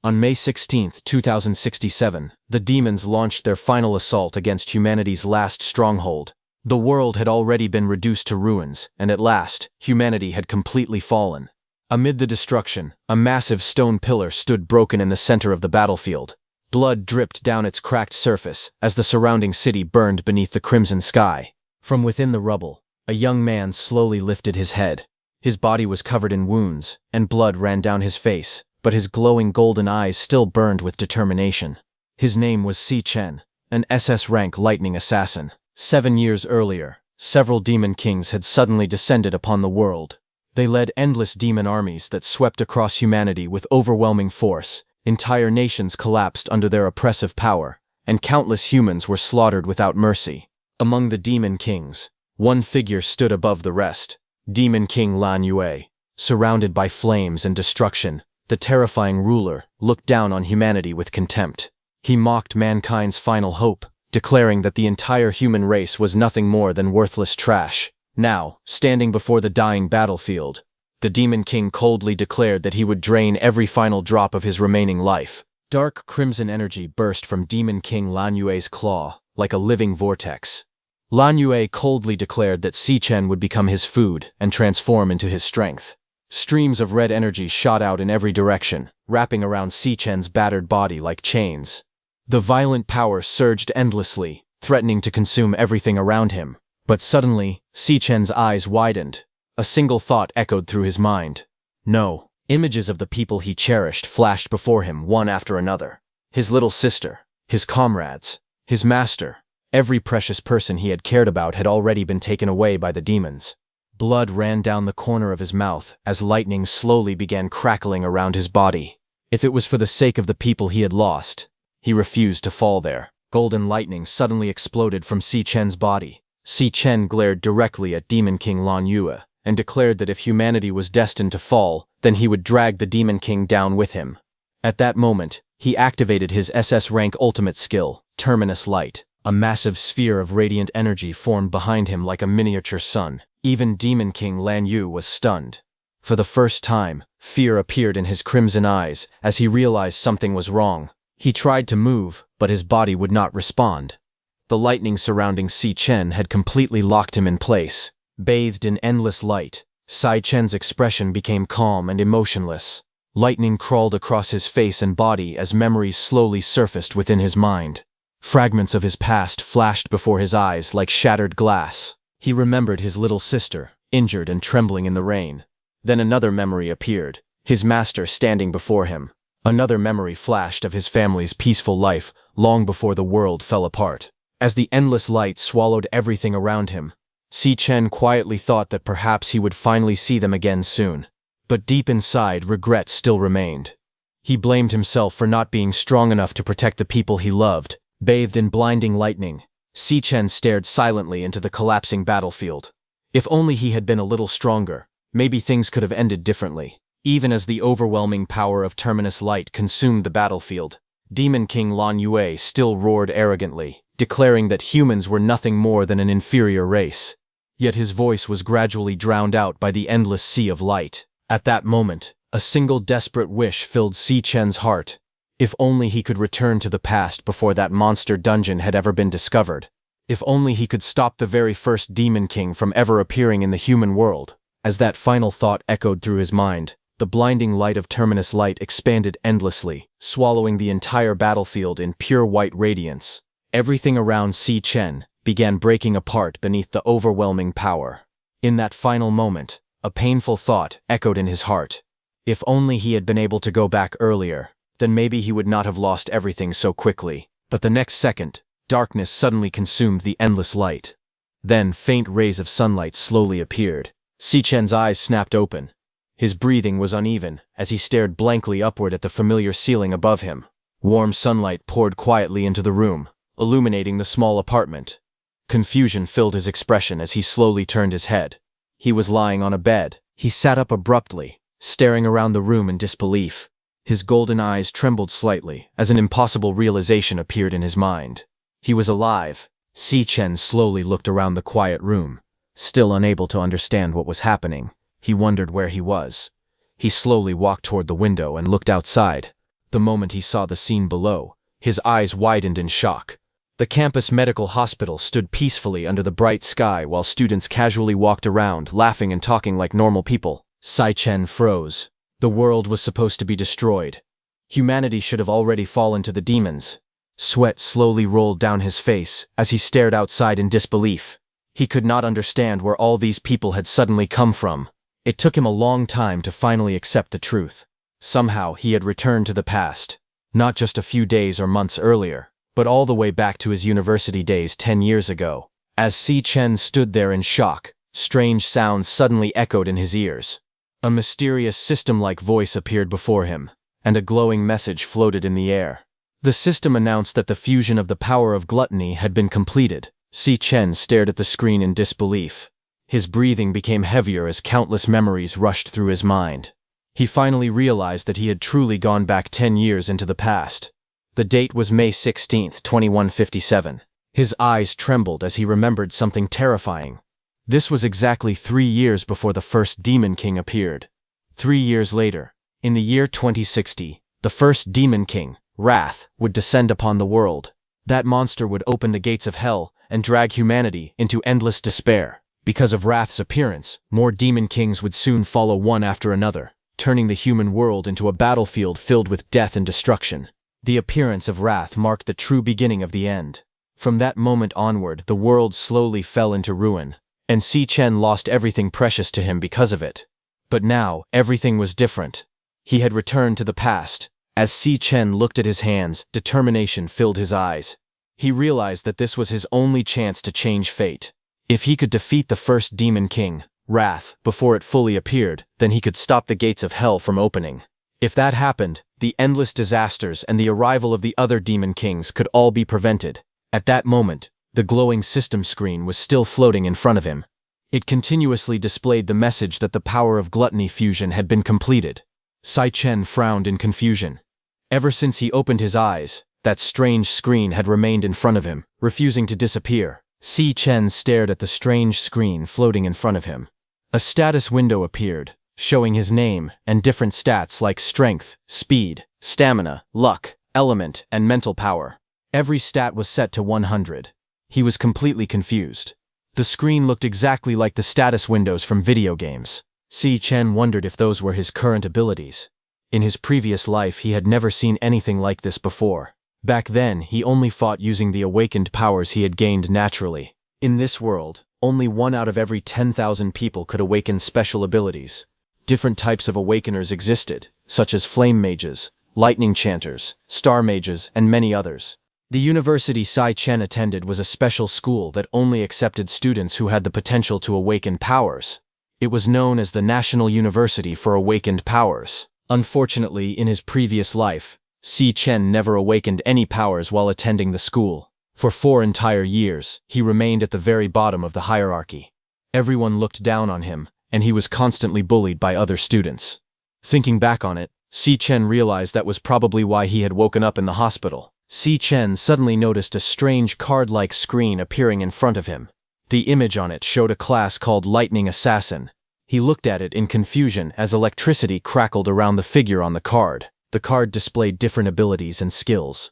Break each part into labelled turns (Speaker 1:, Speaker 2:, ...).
Speaker 1: On May 16, 2067, the demons launched their final assault against humanity's last stronghold. The world had already been reduced to ruins, and at last, humanity had completely fallen. Amid the destruction, a massive stone pillar stood broken in the center of the battlefield. Blood dripped down its cracked surface as the surrounding city burned beneath the crimson sky. From within the rubble, a young man slowly lifted his head. His body was covered in wounds, and blood ran down his face, but his glowing golden eyes still burned with determination. His name was Si Chen, an SS-rank lightning assassin. 7 years earlier, several demon kings had suddenly descended upon the world. They led endless demon armies that swept across humanity with overwhelming force. Entire nations collapsed under their oppressive power, and countless humans were slaughtered without mercy. Among the demon kings, one figure stood above the rest: Demon King Lan Yue. Surrounded by flames and destruction, the terrifying ruler looked down on humanity with contempt. He mocked mankind's final hope, declaring that the entire human race was nothing more than worthless trash. Now, standing before the dying battlefield, the Demon King coldly declared that he would drain every final drop of his remaining life. Dark crimson energy burst from Demon King Lan Yue's claw, like a living vortex. Lan Yue coldly declared that Si Chen would become his food and transform into his strength. Streams of red energy shot out in every direction, wrapping around Si Chen's battered body like chains. The violent power surged endlessly, threatening to consume everything around him. But suddenly, Si Chen's eyes widened. A single thought echoed through his mind. No. Images of the people he cherished flashed before him one after another. His little sister, his comrades, his master. Every precious person he had cared about had already been taken away by the demons. Blood ran down the corner of his mouth as lightning slowly began crackling around his body. If it was for the sake of the people he had lost, he refused to fall there. Golden lightning suddenly exploded from Si Chen's body. Si Chen glared directly at Demon King Lan Yue and declared that if humanity was destined to fall, then he would drag the Demon King down with him. At that moment, he activated his SS-rank ultimate skill, Terminus Light. A massive sphere of radiant energy formed behind him like a miniature sun. Even Demon King Lan Yue was stunned. For the first time, fear appeared in his crimson eyes as he realized something was wrong. He tried to move, but his body would not respond. The lightning surrounding Si Chen had completely locked him in place. Bathed in endless light, Si Chen's expression became calm and emotionless. Lightning crawled across his face and body as memories slowly surfaced within his mind. Fragments of his past flashed before his eyes like shattered glass. He remembered his little sister, injured and trembling in the rain. Then another memory appeared, his master standing before him. Another memory flashed of his family's peaceful life long before the world fell apart. As the endless light swallowed everything around him, Si Chen quietly thought that perhaps he would finally see them again soon. But deep inside, regret still remained. He blamed himself for not being strong enough to protect the people he loved. Bathed in blinding lightning, Si Chen stared silently into the collapsing battlefield. If only he had been a little stronger, maybe things could have ended differently. Even as the overwhelming power of Terminus Light consumed the battlefield, Demon King Lan Yue still roared arrogantly, declaring that humans were nothing more than an inferior race. Yet his voice was gradually drowned out by the endless sea of light. At that moment, a single desperate wish filled Si Chen's heart. If only he could return to the past before that monster dungeon had ever been discovered. If only he could stop the very first Demon King from ever appearing in the human world. As that final thought echoed through his mind, the blinding light of Terminus Light expanded endlessly, swallowing the entire battlefield in pure white radiance. Everything around Si Chen began breaking apart beneath the overwhelming power. In that final moment, a painful thought echoed in his heart. If only he had been able to go back earlier, then maybe he would not have lost everything so quickly. But the next second, darkness suddenly consumed the endless light. Then faint rays of sunlight slowly appeared. Si Chen's eyes snapped open. His breathing was uneven as he stared blankly upward at the familiar ceiling above him. Warm sunlight poured quietly into the room, illuminating the small apartment. Confusion filled his expression as he slowly turned his head. He was lying on a bed. He sat up abruptly, staring around the room in disbelief. His golden eyes trembled slightly as an impossible realization appeared in his mind. He was alive. Si Chen slowly looked around the quiet room. Still unable to understand what was happening, he wondered where he was. He slowly walked toward the window and looked outside. The moment he saw the scene below, his eyes widened in shock. The campus medical hospital stood peacefully under the bright sky while students casually walked around, laughing and talking like normal people. Sai Chen froze. The world was supposed to be destroyed. Humanity should have already fallen to the demons. Sweat slowly rolled down his face as he stared outside in disbelief. He could not understand where all these people had suddenly come from. It took him a long time to finally accept the truth. Somehow he had returned to the past, not just a few days or months earlier, but all the way back to his university days 10 years ago. As Si Chen stood there in shock, strange sounds suddenly echoed in his ears. A mysterious system-like voice appeared before him, and a glowing message floated in the air. The system announced that the fusion of the power of gluttony had been completed. Si Chen stared at the screen in disbelief. His breathing became heavier as countless memories rushed through his mind. He finally realized that he had truly gone back 10 years into the past. The date was May 16, 2157. His eyes trembled as he remembered something terrifying. This was exactly 3 years before the first Demon King appeared. 3 years later, in the year 2060, the first Demon King, Wrath, would descend upon the world. That monster would open the gates of hell and drag humanity into endless despair. Because of Wrath's appearance, more Demon Kings would soon follow one after another, turning the human world into a battlefield filled with death and destruction. The appearance of Wrath marked the true beginning of the end. From that moment onward, the world slowly fell into ruin, and Si Chen lost everything precious to him because of it. But now, everything was different. He had returned to the past. As Si Chen looked at his hands, determination filled his eyes. He realized that this was his only chance to change fate. If he could defeat the first Demon King, Wrath, before it fully appeared, then he could stop the gates of hell from opening. If that happened, the endless disasters and the arrival of the other Demon Kings could all be prevented. At that moment, the glowing system screen was still floating in front of him. It continuously displayed the message that the power of gluttony fusion had been completed. Sai Chen frowned in confusion. Ever since he opened his eyes, that strange screen had remained in front of him, refusing to disappear. Si Chen stared at the strange screen floating in front of him. A status window appeared, showing his name and different stats like strength, speed, stamina, luck, element, and mental power. Every stat was set to 100. He was completely confused. The screen looked exactly like the status windows from video games. Si Chen wondered if those were his current abilities. In his previous life, he had never seen anything like this before. Back then, he only fought using the awakened powers he had gained naturally. In this world, only 1 out of every 10,000 people could awaken special abilities. Different types of awakeners existed, such as flame mages, lightning chanters, star mages, and many others. The university Sai Chen attended was a special school that only accepted students who had the potential to awaken powers. It was known as the National University for Awakened Powers. Unfortunately, in his previous life, Si Chen never awakened any powers while attending the school. For 4 entire years, he remained at the very bottom of the hierarchy. Everyone looked down on him, and he was constantly bullied by other students. Thinking back on it, Si Chen realized that was probably why he had woken up in the hospital. Si Chen suddenly noticed a strange card-like screen appearing in front of him. The image on it showed a class called Lightning Assassin. He looked at it in confusion as electricity crackled around the figure on the card. The card displayed different abilities and skills.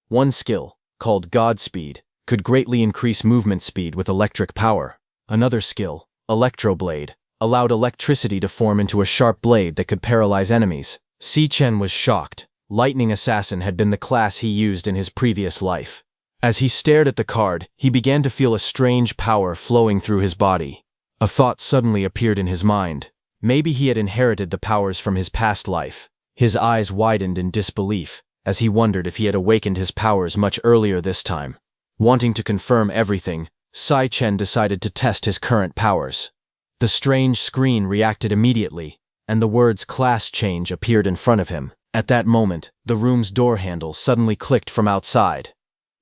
Speaker 1: One skill, called Godspeed, could greatly increase movement speed with electric power. Another skill, Electroblade, allowed electricity to form into a sharp blade that could paralyze enemies. Si Chen was shocked. Lightning Assassin had been the class he used in his previous life. As he stared at the card, he began to feel a strange power flowing through his body. A thought suddenly appeared in his mind. Maybe he had inherited the powers from his past life. His eyes widened in disbelief, as he wondered if he had awakened his powers much earlier this time. Wanting to confirm everything, Sai Chen decided to test his current powers. The strange screen reacted immediately, and the words class change appeared in front of him. At that moment, the room's door handle suddenly clicked from outside.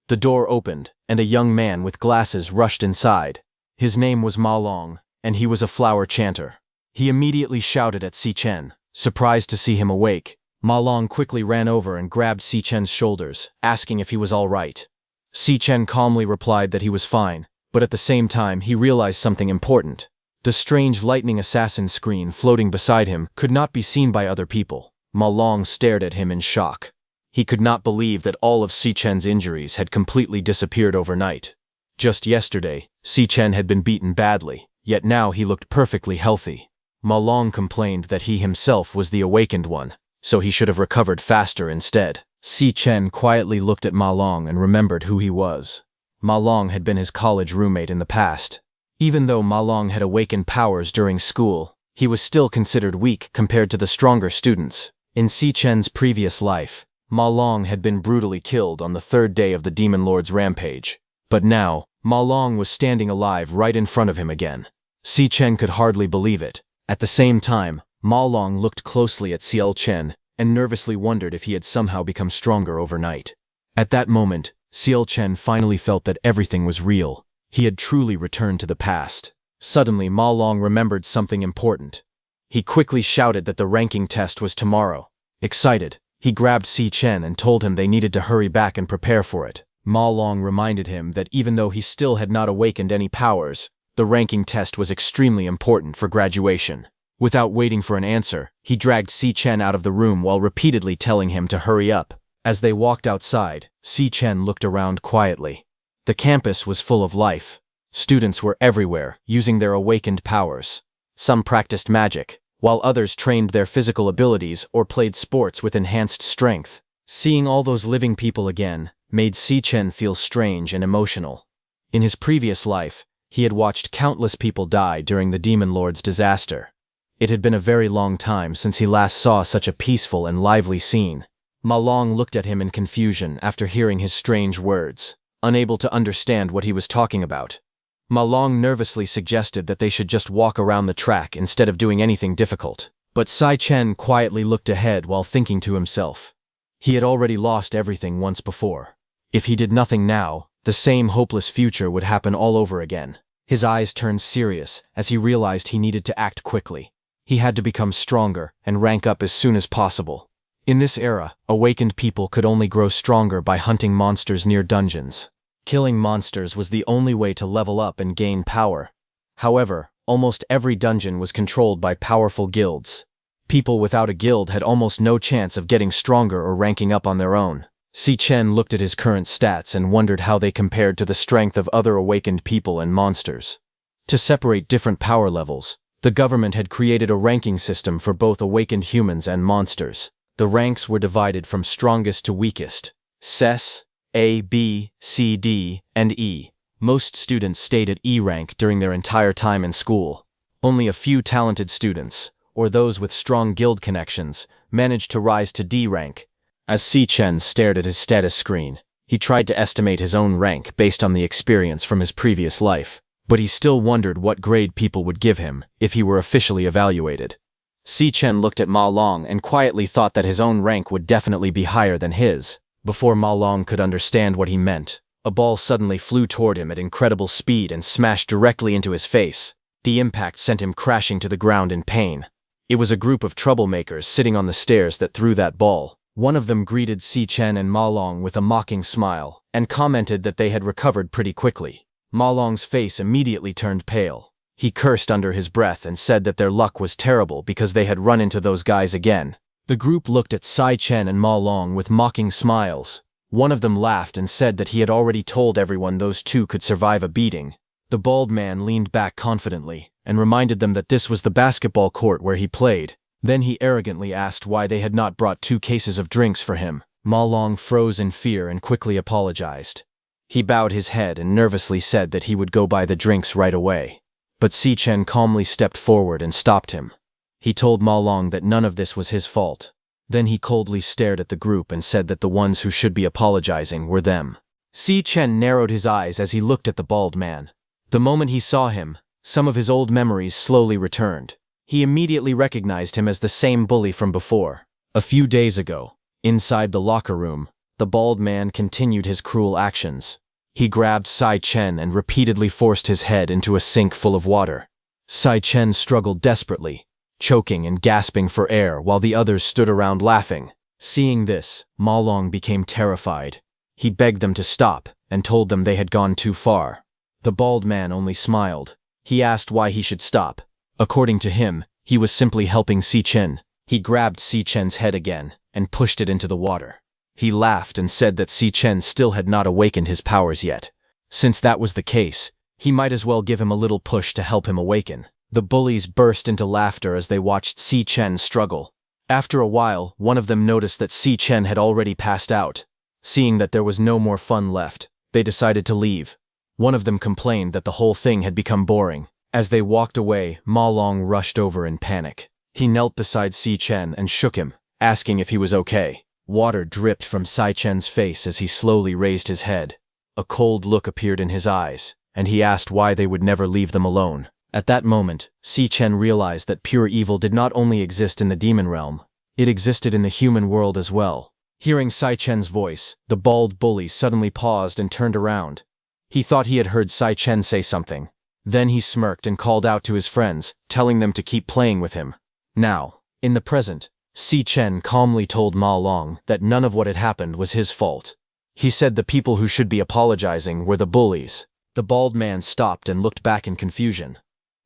Speaker 1: The door opened, and a young man with glasses rushed inside. His name was Ma Long, and he was a flower chanter. He immediately shouted at Si Chen. Surprised to see him awake, Ma Long quickly ran over and grabbed Si Chen's shoulders, asking if he was all right. Si Chen calmly replied that he was fine, but at the same time he realized something important. The strange Lightning Assassin screen floating beside him could not be seen by other people. Ma Long stared at him in shock. He could not believe that all of Si Chen's injuries had completely disappeared overnight. Just yesterday, Si Chen had been beaten badly, yet now he looked perfectly healthy. Ma Long complained that he himself was the awakened one, so he should have recovered faster instead. Si Chen quietly looked at Ma Long and remembered who he was. Ma Long had been his college roommate in the past. Even though Ma Long had awakened powers during school, he was still considered weak compared to the stronger students. In Si Chen's previous life, Ma Long had been brutally killed on the third day of the Demon Lord's rampage. But now, Ma Long was standing alive right in front of him again. Si Chen could hardly believe it. At the same time, Ma Long looked closely at Si Chen and nervously wondered if he had somehow become stronger overnight. At that moment, Si Chen finally felt that everything was real. He had truly returned to the past. Suddenly, Ma Long remembered something important. He quickly shouted that the ranking test was tomorrow. Excited, he grabbed Si Chen and told him they needed to hurry back and prepare for it. Ma Long reminded him that even though he still had not awakened any powers, the ranking test was extremely important for graduation. Without waiting for an answer, he dragged Si Chen out of the room while repeatedly telling him to hurry up. As they walked outside, Si Chen looked around quietly. The campus was full of life. Students were everywhere, using their awakened powers. Some practiced magic, while others trained their physical abilities or played sports with enhanced strength. Seeing all those living people again made Si Chen feel strange and emotional. In his previous life, he had watched countless people die during the Demon Lord's disaster. It had been a very long time since he last saw such a peaceful and lively scene. Ma Long looked at him in confusion after hearing his strange words, unable to understand what he was talking about. Ma Long nervously suggested that they should just walk around the track instead of doing anything difficult. But Si Chen quietly looked ahead while thinking to himself. He had already lost everything once before. If he did nothing now, the same hopeless future would happen all over again. His eyes turned serious as he realized he needed to act quickly. He had to become stronger and rank up as soon as possible. In this era, awakened people could only grow stronger by hunting monsters near dungeons. Killing monsters was the only way to level up and gain power. However, almost every dungeon was controlled by powerful guilds. People without a guild had almost no chance of getting stronger or ranking up on their own. Si Chen looked at his current stats and wondered how they compared to the strength of other awakened people and monsters. To separate different power levels, the government had created a ranking system for both awakened humans and monsters. The ranks were divided from strongest to weakest. SES, A, B, C, D, and E. Most students stayed at E rank during their entire time in school. Only a few talented students, or those with strong guild connections, managed to rise to D rank. As Si Chen stared at his status screen, he tried to estimate his own rank based on the experience from his previous life, but he still wondered what grade people would give him if he were officially evaluated. Si Chen looked at Ma Long and quietly thought that his own rank would definitely be higher than his. Before Ma Long could understand what he meant, a ball suddenly flew toward him at incredible speed and smashed directly into his face. The impact sent him crashing to the ground in pain. It was a group of troublemakers sitting on the stairs that threw that ball. One of them greeted Si Chen and Ma Long with a mocking smile and commented that they had recovered pretty quickly. Ma Long's face immediately turned pale. He cursed under his breath and said that their luck was terrible because they had run into those guys again. The group looked at Si Chen and Ma Long with mocking smiles. One of them laughed and said that he had already told everyone those two could survive a beating. The bald man leaned back confidently and reminded them that this was the basketball court where he played. Then he arrogantly asked why they had not brought 2 cases of drinks for him. Ma Long froze in fear and quickly apologized. He bowed his head and nervously said that he would go buy the drinks right away. But Si Chen calmly stepped forward and stopped him. He told Ma Long that none of this was his fault. Then he coldly stared at the group and said that the ones who should be apologizing were them. Si Chen narrowed his eyes as he looked at the bald man. The moment he saw him, some of his old memories slowly returned. He immediately recognized him as the same bully from before. A few days ago, inside the locker room, the bald man continued his cruel actions. He grabbed Si Chen and repeatedly forced his head into a sink full of water. Si Chen struggled desperately, choking and gasping for air while the others stood around laughing. Seeing this, Ma Long became terrified. He begged them to stop and told them they had gone too far. The bald man only smiled. He asked why he should stop. According to him, he was simply helping Si Chen. He grabbed Si Chen's head again and pushed it into the water. He laughed and said that Si Chen still had not awakened his powers yet. Since that was the case, he might as well give him a little push to help him awaken. The bullies burst into laughter as they watched Si Chen struggle. After a while, one of them noticed that Si Chen had already passed out. Seeing that there was no more fun left, they decided to leave. One of them complained that the whole thing had become boring. As they walked away, Ma Long rushed over in panic. He knelt beside Si Chen and shook him, asking if he was okay. Water dripped from Si Chen's face as he slowly raised his head. A cold look appeared in his eyes, and he asked why they would never leave them alone. At that moment, Si Chen realized that pure evil did not only exist in the demon realm, it existed in the human world as well. Hearing Si Chen's voice, the bald bully suddenly paused and turned around. He thought he had heard Si Chen say something. Then he smirked and called out to his friends, telling them to keep playing with him. Now, in the present, Si Chen calmly told Ma Long that none of what had happened was his fault. He said the people who should be apologizing were the bullies. The bald man stopped and looked back in confusion.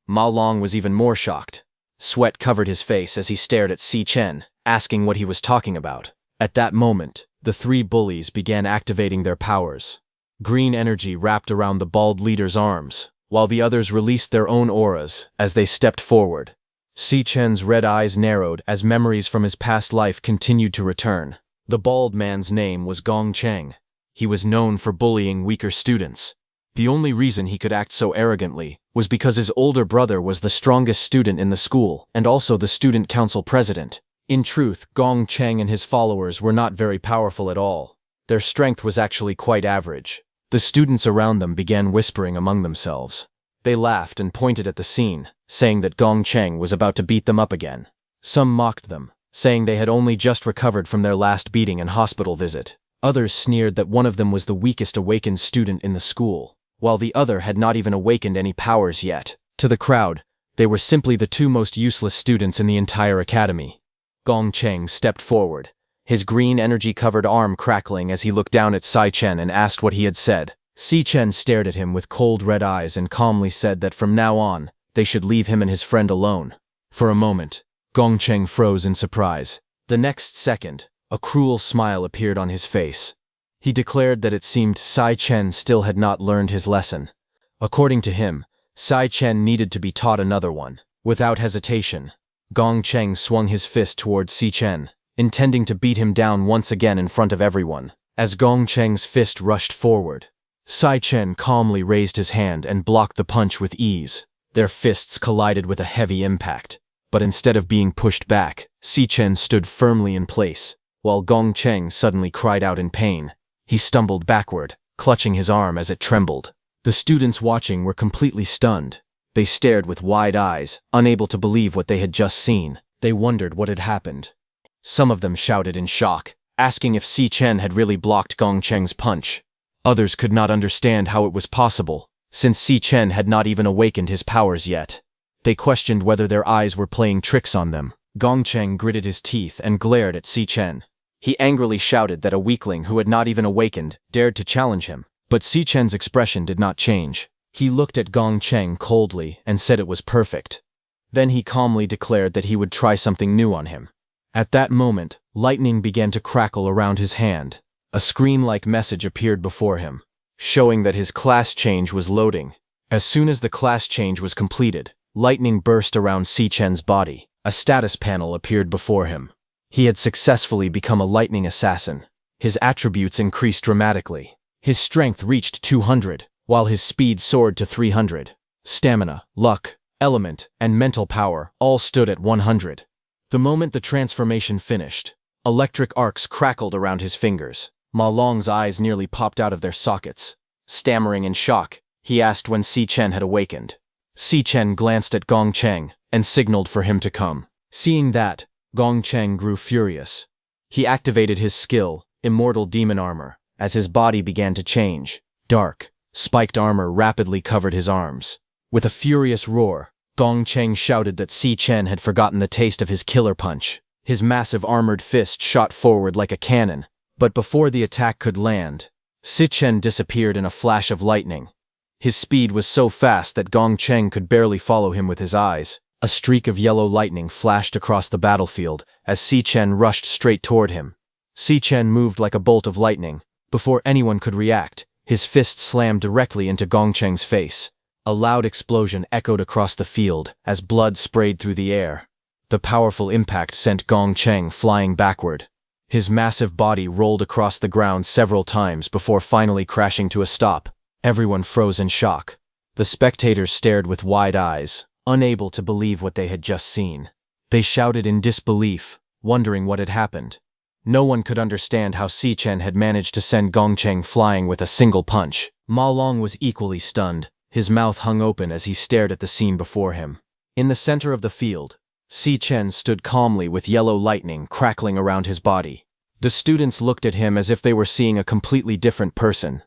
Speaker 1: Ma Long was even more shocked. Sweat covered his face as he stared at Si Chen, asking what he was talking about. At that moment, the three bullies began activating their powers. Green energy wrapped around the bald leader's arms, while the others released their own auras as they stepped forward. Si Chen's red eyes narrowed as memories from his past life continued to return. The bald man's name was Gong Cheng. He was known for bullying weaker students. The only reason he could act so arrogantly was because his older brother was the strongest student in the school and also the student council president. In truth, Gong Cheng and his followers were not very powerful at all. Their strength was actually quite average. The students around them began whispering among themselves. They laughed and pointed at the scene, saying that Gong Cheng was about to beat them up again. Some mocked them, saying they had only just recovered from their last beating and hospital visit. Others sneered that one of them was the weakest awakened student in the school, while the other had not even awakened any powers yet. To the crowd, they were simply the two most useless students in the entire academy. Gong Cheng stepped forward, his green energy-covered arm crackling as he looked down at Si Chen and asked what he had said. Si Chen stared at him with cold red eyes and calmly said that from now on, they should leave him and his friend alone. For a moment, Gong Cheng froze in surprise. The next second, a cruel smile appeared on his face. He declared that it seemed Si Chen still had not learned his lesson. According to him, Si Chen needed to be taught another one. Without hesitation, Gong Cheng swung his fist towards Si Chen, intending to beat him down once again in front of everyone. As Gong Cheng's fist rushed forward, Si Chen calmly raised his hand and blocked the punch with ease. Their fists collided with a heavy impact, but instead of being pushed back, Si Chen stood firmly in place, while Gong Cheng suddenly cried out in pain. He stumbled backward, clutching his arm as it trembled. The students watching were completely stunned. They stared with wide eyes, unable to believe what they had just seen. They wondered what had happened. Some of them shouted in shock, asking if Si Chen had really blocked Gong Cheng's punch. Others could not understand how it was possible, since Si Chen had not even awakened his powers yet. They questioned whether their eyes were playing tricks on them. Gong Cheng gritted his teeth and glared at Si Chen. He angrily shouted that a weakling who had not even awakened dared to challenge him, but Si Chen's expression did not change. He looked at Gong Cheng coldly and said it was perfect. Then he calmly declared that he would try something new on him. At that moment, lightning began to crackle around his hand. A screen-like message appeared before him, showing that his class change was loading. As soon as the class change was completed, lightning burst around Si Chen's body. A status panel appeared before him. He had successfully become a lightning assassin. His attributes increased dramatically. His strength reached 200, while his speed soared to 300. Stamina, luck, element, and mental power all stood at 100. The moment the transformation finished, electric arcs crackled around his fingers. Ma Long's eyes nearly popped out of their sockets. Stammering in shock, he asked when Si Chen had awakened. Si Chen glanced at Gong Cheng and signaled for him to come. Seeing that, Gong Cheng grew furious. He activated his skill, Immortal Demon Armor, as his body began to change. Dark, spiked armor rapidly covered his arms. With a furious roar, Gong Cheng shouted that Si Chen had forgotten the taste of his killer punch. His massive armored fist shot forward like a cannon, but before the attack could land, Si Chen disappeared in a flash of lightning. His speed was so fast that Gong Cheng could barely follow him with his eyes. A streak of yellow lightning flashed across the battlefield as Si Chen rushed straight toward him. Si Chen moved like a bolt of lightning. Before anyone could react, his fist slammed directly into Gong Cheng's face. A loud explosion echoed across the field as blood sprayed through the air. The powerful impact sent Gong Cheng flying backward. His massive body rolled across the ground several times before finally crashing to a stop. Everyone froze in shock. The spectators stared with wide eyes, unable to believe what they had just seen. They shouted in disbelief, wondering what had happened. No one could understand how Si Chen had managed to send Gong Cheng flying with a single punch. Ma Long was equally stunned. His mouth hung open as he stared at the scene before him. In the center of the field, Si Chen stood calmly with yellow lightning crackling around his body. The students looked at him as if they were seeing a completely different person.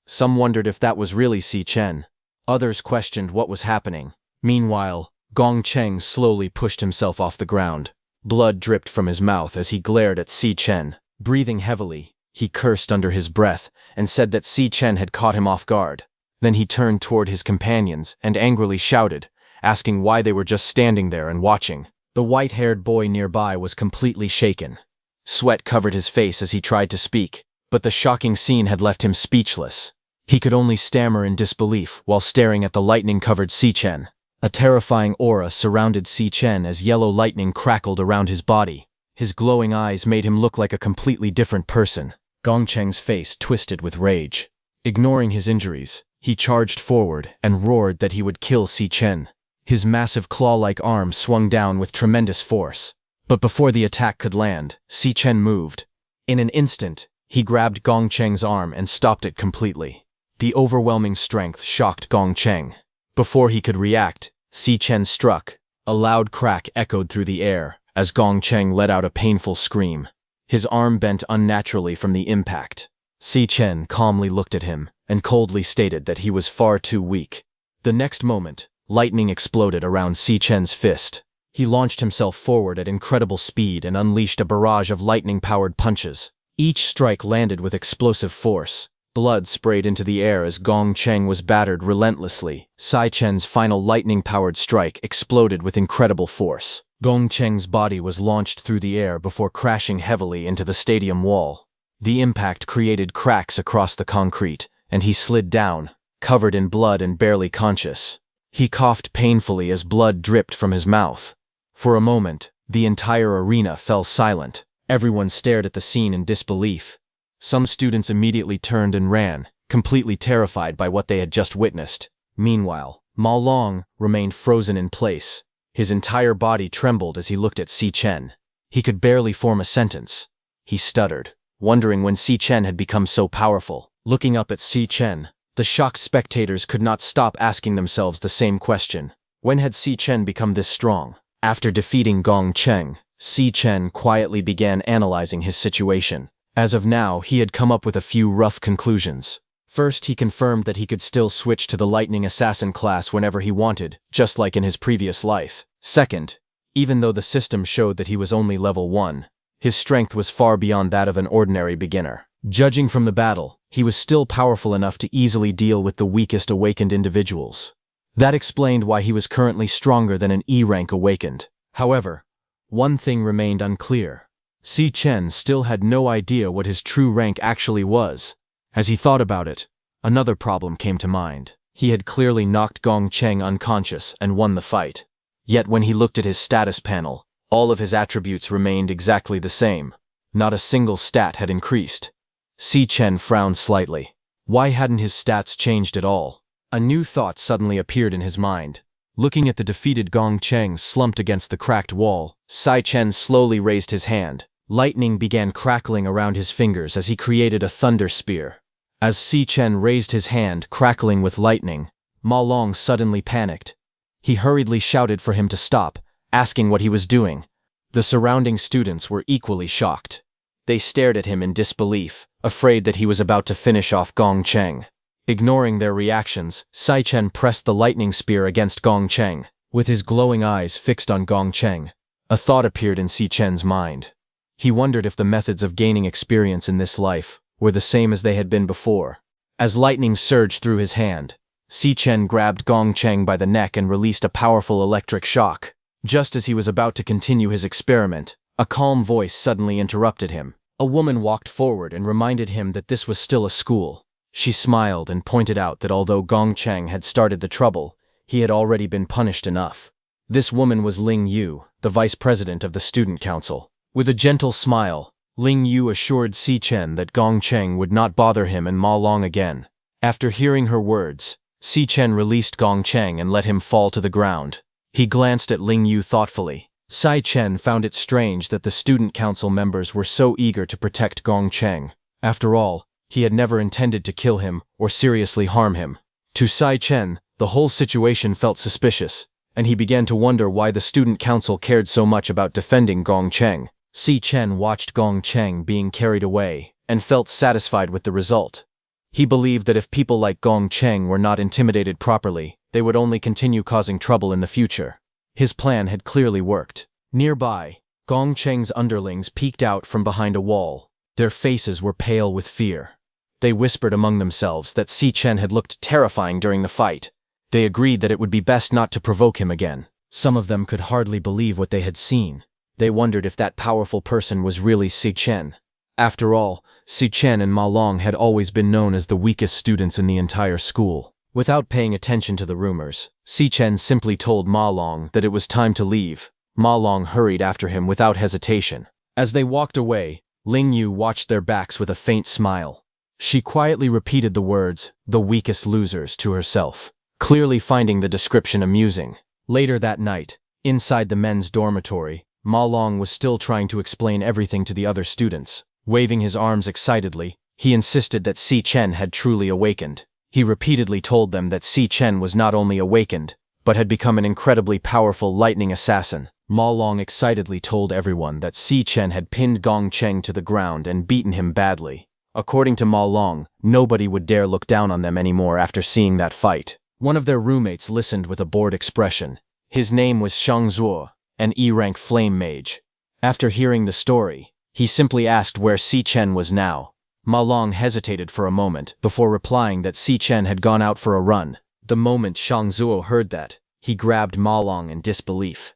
Speaker 1: Some wondered if that was really Si Chen. Others questioned what was happening. Meanwhile, Gong Cheng slowly pushed himself off the ground. Blood dripped from his mouth as he glared at Si Chen. Breathing heavily, he cursed under his breath and said that Si Chen had caught him off guard. Then he turned toward his companions and angrily shouted, asking why they were just standing there and watching. The white-haired boy nearby was completely shaken. Sweat covered his face as he tried to speak, but the shocking scene had left him speechless. He could only stammer in disbelief while staring at the lightning-covered Si Chen. A terrifying aura surrounded Si Chen as yellow lightning crackled around his body. His glowing eyes made him look like a completely different person. Gong Cheng's face twisted with rage. Ignoring his injuries, he charged forward and roared that he would kill Si Chen. His massive claw-like arm swung down with tremendous force. But before the attack could land, Si Chen moved. In an instant, he grabbed Gong Cheng's arm and stopped it completely. The overwhelming strength shocked Gong Cheng. Before he could react, Si Chen struck. A loud crack echoed through the air as Gong Cheng let out a painful scream. His arm bent unnaturally from the impact. Si Chen calmly looked at him and coldly stated that he was far too weak. The next moment, lightning exploded around Si Chen's fist. He launched himself forward at incredible speed and unleashed a barrage of lightning-powered punches. Each strike landed with explosive force. Blood sprayed into the air as Gong Cheng was battered relentlessly. Si Chen's final lightning-powered strike exploded with incredible force. Gong Cheng's body was launched through the air before crashing heavily into the stadium wall. The impact created cracks across the concrete, and he slid down, covered in blood and barely conscious. He coughed painfully as blood dripped from his mouth. For a moment, the entire arena fell silent. Everyone stared at the scene in disbelief. Some students immediately turned and ran, completely terrified by what they had just witnessed. Meanwhile, Ma Long remained frozen in place. His entire body trembled as he looked at Si Chen. He could barely form a sentence. He stuttered, wondering when Si Chen had become so powerful. Looking up at Si Chen, the shocked spectators could not stop asking themselves the same question. When had Si Chen become this strong? After defeating Gong Cheng, Si Chen quietly began analyzing his situation. As of now, he had come up with a few rough conclusions. First, he confirmed that he could still switch to the Lightning Assassin class whenever he wanted, just like in his previous life. Second, even though the system showed that he was only level 1, his strength was far beyond that of an ordinary beginner. Judging from the battle, he was still powerful enough to easily deal with the weakest awakened individuals. That explained why he was currently stronger than an E-rank awakened. However, one thing remained unclear. Si Chen still had no idea what his true rank actually was. As he thought about it, another problem came to mind. He had clearly knocked Gong Cheng unconscious and won the fight. Yet when he looked at his status panel, all of his attributes remained exactly the same. Not a single stat had increased. Si Chen frowned slightly. Why hadn't his stats changed at all? A new thought suddenly appeared in his mind. Looking at the defeated Gong Cheng slumped against the cracked wall, Si Chen slowly raised his hand. Lightning began crackling around his fingers as he created a thunder spear. As Si Chen raised his hand, crackling with lightning, Ma Long suddenly panicked. He hurriedly shouted for him to stop, asking what he was doing. The surrounding students were equally shocked. They stared at him in disbelief, afraid that he was about to finish off Gong Cheng. Ignoring their reactions, Si Chen pressed the lightning spear against Gong Cheng. With his glowing eyes fixed on Gong Cheng, a thought appeared in Si Chen's mind. He wondered if the methods of gaining experience in this life were the same as they had been before. As lightning surged through his hand, Si Chen grabbed Gong Cheng by the neck and released a powerful electric shock. Just as he was about to continue his experiment, a calm voice suddenly interrupted him. A woman walked forward and reminded him that this was still a school. She smiled and pointed out that although Gong Cheng had started the trouble, he had already been punished enough. This woman was Ling Yu, the vice president of the student council. With a gentle smile, Ling Yu assured Si Chen that Gong Cheng would not bother him and Ma Long again. After hearing her words, Si Chen released Gong Cheng and let him fall to the ground. He glanced at Ling Yu thoughtfully. Si Chen found it strange that the student council members were so eager to protect Gong Cheng. After all, he had never intended to kill him or seriously harm him. To Si Chen, the whole situation felt suspicious, and he began to wonder why the student council cared so much about defending Gong Cheng. Si Chen watched Gong Cheng being carried away and felt satisfied with the result. He believed that if people like Gong Cheng were not intimidated properly, they would only continue causing trouble in the future. His plan had clearly worked. Nearby, Gong Cheng's underlings peeked out from behind a wall. Their faces were pale with fear. They whispered among themselves that Si Chen had looked terrifying during the fight. They agreed that it would be best not to provoke him again. Some of them could hardly believe what they had seen. They wondered if that powerful person was really Si Chen. After all, Si Chen and Ma Long had always been known as the weakest students in the entire school. Without paying attention to the rumors, Si Chen simply told Ma Long that it was time to leave. Ma Long hurried after him without hesitation. As they walked away, Ling Yu watched their backs with a faint smile. She quietly repeated the words, "the weakest losers," to herself, clearly finding the description amusing. Later that night, inside the men's dormitory, Ma Long was still trying to explain everything to the other students. Waving his arms excitedly, he insisted that Si Chen had truly awakened. He repeatedly told them that Si Chen was not only awakened, but had become an incredibly powerful lightning assassin. Ma Long excitedly told everyone that Si Chen had pinned Gong Cheng to the ground and beaten him badly. According to Ma Long, nobody would dare look down on them anymore after seeing that fight. One of their roommates listened with a bored expression. His name was Shang Zuo, an E-rank flame mage. After hearing the story, he simply asked where Si Chen was now. Ma Long hesitated for a moment before replying that Si Chen had gone out for a run. The moment Shang Zuo heard that, he grabbed Ma Long in disbelief.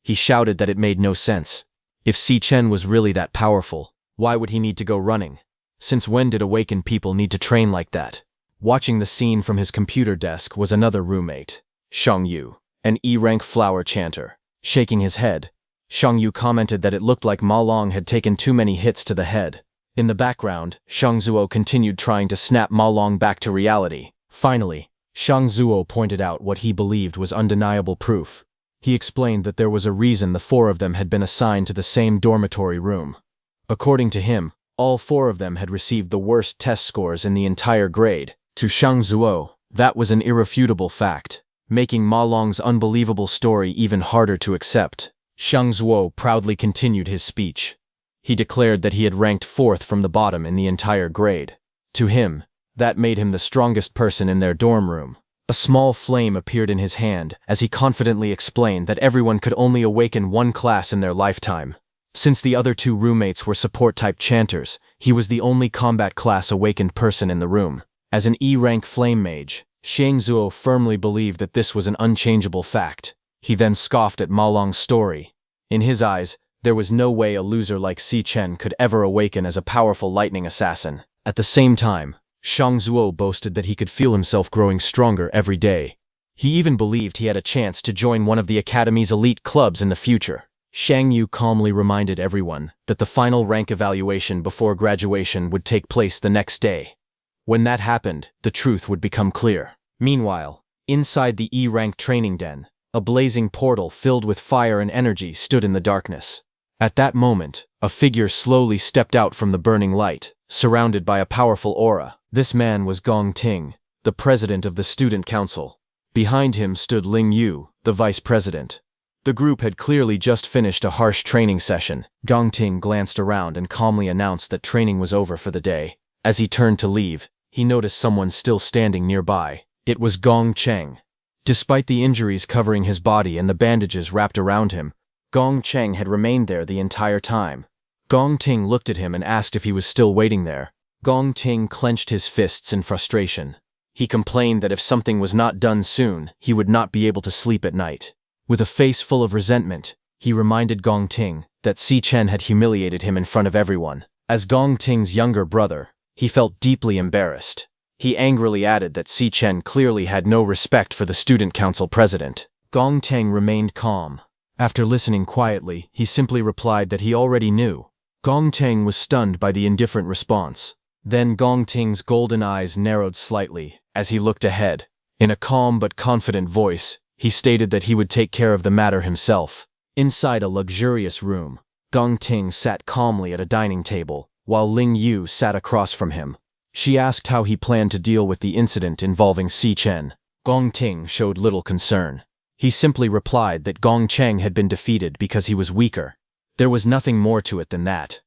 Speaker 1: He shouted that it made no sense. If Si Chen was really that powerful, why would he need to go running? Since when did awakened people need to train like that? Watching the scene from his computer desk was another roommate, Shang Yu, an E-rank flower chanter. Shaking his head, Shang Yu commented that it looked like Ma Long had taken too many hits to the head. In the background, Shang Zuo continued trying to snap Ma Long back to reality. Finally, Shang Zuo pointed out what he believed was undeniable proof. He explained that there was a reason the four of them had been assigned to the same dormitory room. According to him, all four of them had received the worst test scores in the entire grade. To Shang Zuo, that was an irrefutable fact, making Ma Long's unbelievable story even harder to accept. Shang Zuo proudly continued his speech. He declared that he had ranked 4th from the bottom in the entire grade. To him, that made him the strongest person in their dorm room. A small flame appeared in his hand as he confidently explained that everyone could only awaken one class in their lifetime. Since the other two roommates were support-type chanters, he was the only combat class awakened person in the room. As an E-rank flame mage, Shang Zuo firmly believed that this was an unchangeable fact. He then scoffed at Ma Long's story. In his eyes, there was no way a loser like Si Chen could ever awaken as a powerful lightning assassin. At the same time, Shang Zuo boasted that he could feel himself growing stronger every day. He even believed he had a chance to join one of the Academy's elite clubs in the future. Shang Yu calmly reminded everyone that the final rank evaluation before graduation would take place the next day. When that happened, the truth would become clear. Meanwhile, inside the E-rank training den, a blazing portal filled with fire and energy stood in the darkness. At that moment, a figure slowly stepped out from the burning light, surrounded by a powerful aura. This man was Gong Ting, the president of the student council. Behind him stood Ling Yu, the vice president. The group had clearly just finished a harsh training session. Gong Ting glanced around and calmly announced that training was over for the day. As he turned to leave, he noticed someone still standing nearby. It was Gong Cheng. Despite the injuries covering his body and the bandages wrapped around him, Gong Cheng had remained there the entire time. Gong Ting looked at him and asked if he was still waiting there. Gong Ting clenched his fists in frustration. He complained that if something was not done soon, he would not be able to sleep at night. With a face full of resentment, he reminded Gong Ting that Si Chen had humiliated him in front of everyone. As Gong Ting's younger brother, he felt deeply embarrassed. He angrily added that Si Chen clearly had no respect for the student council president. Gong Ting remained calm. After listening quietly, he simply replied that he already knew. Gong Ting was stunned by the indifferent response. Then Gong Ting's golden eyes narrowed slightly as he looked ahead. In a calm but confident voice, he stated that he would take care of the matter himself. Inside a luxurious room, Gong Ting sat calmly at a dining table, while Ling Yu sat across from him. She asked how he planned to deal with the incident involving Si Chen. Gong Ting showed little concern. He simply replied that Gong Cheng had been defeated because he was weaker. There was nothing more to it than that.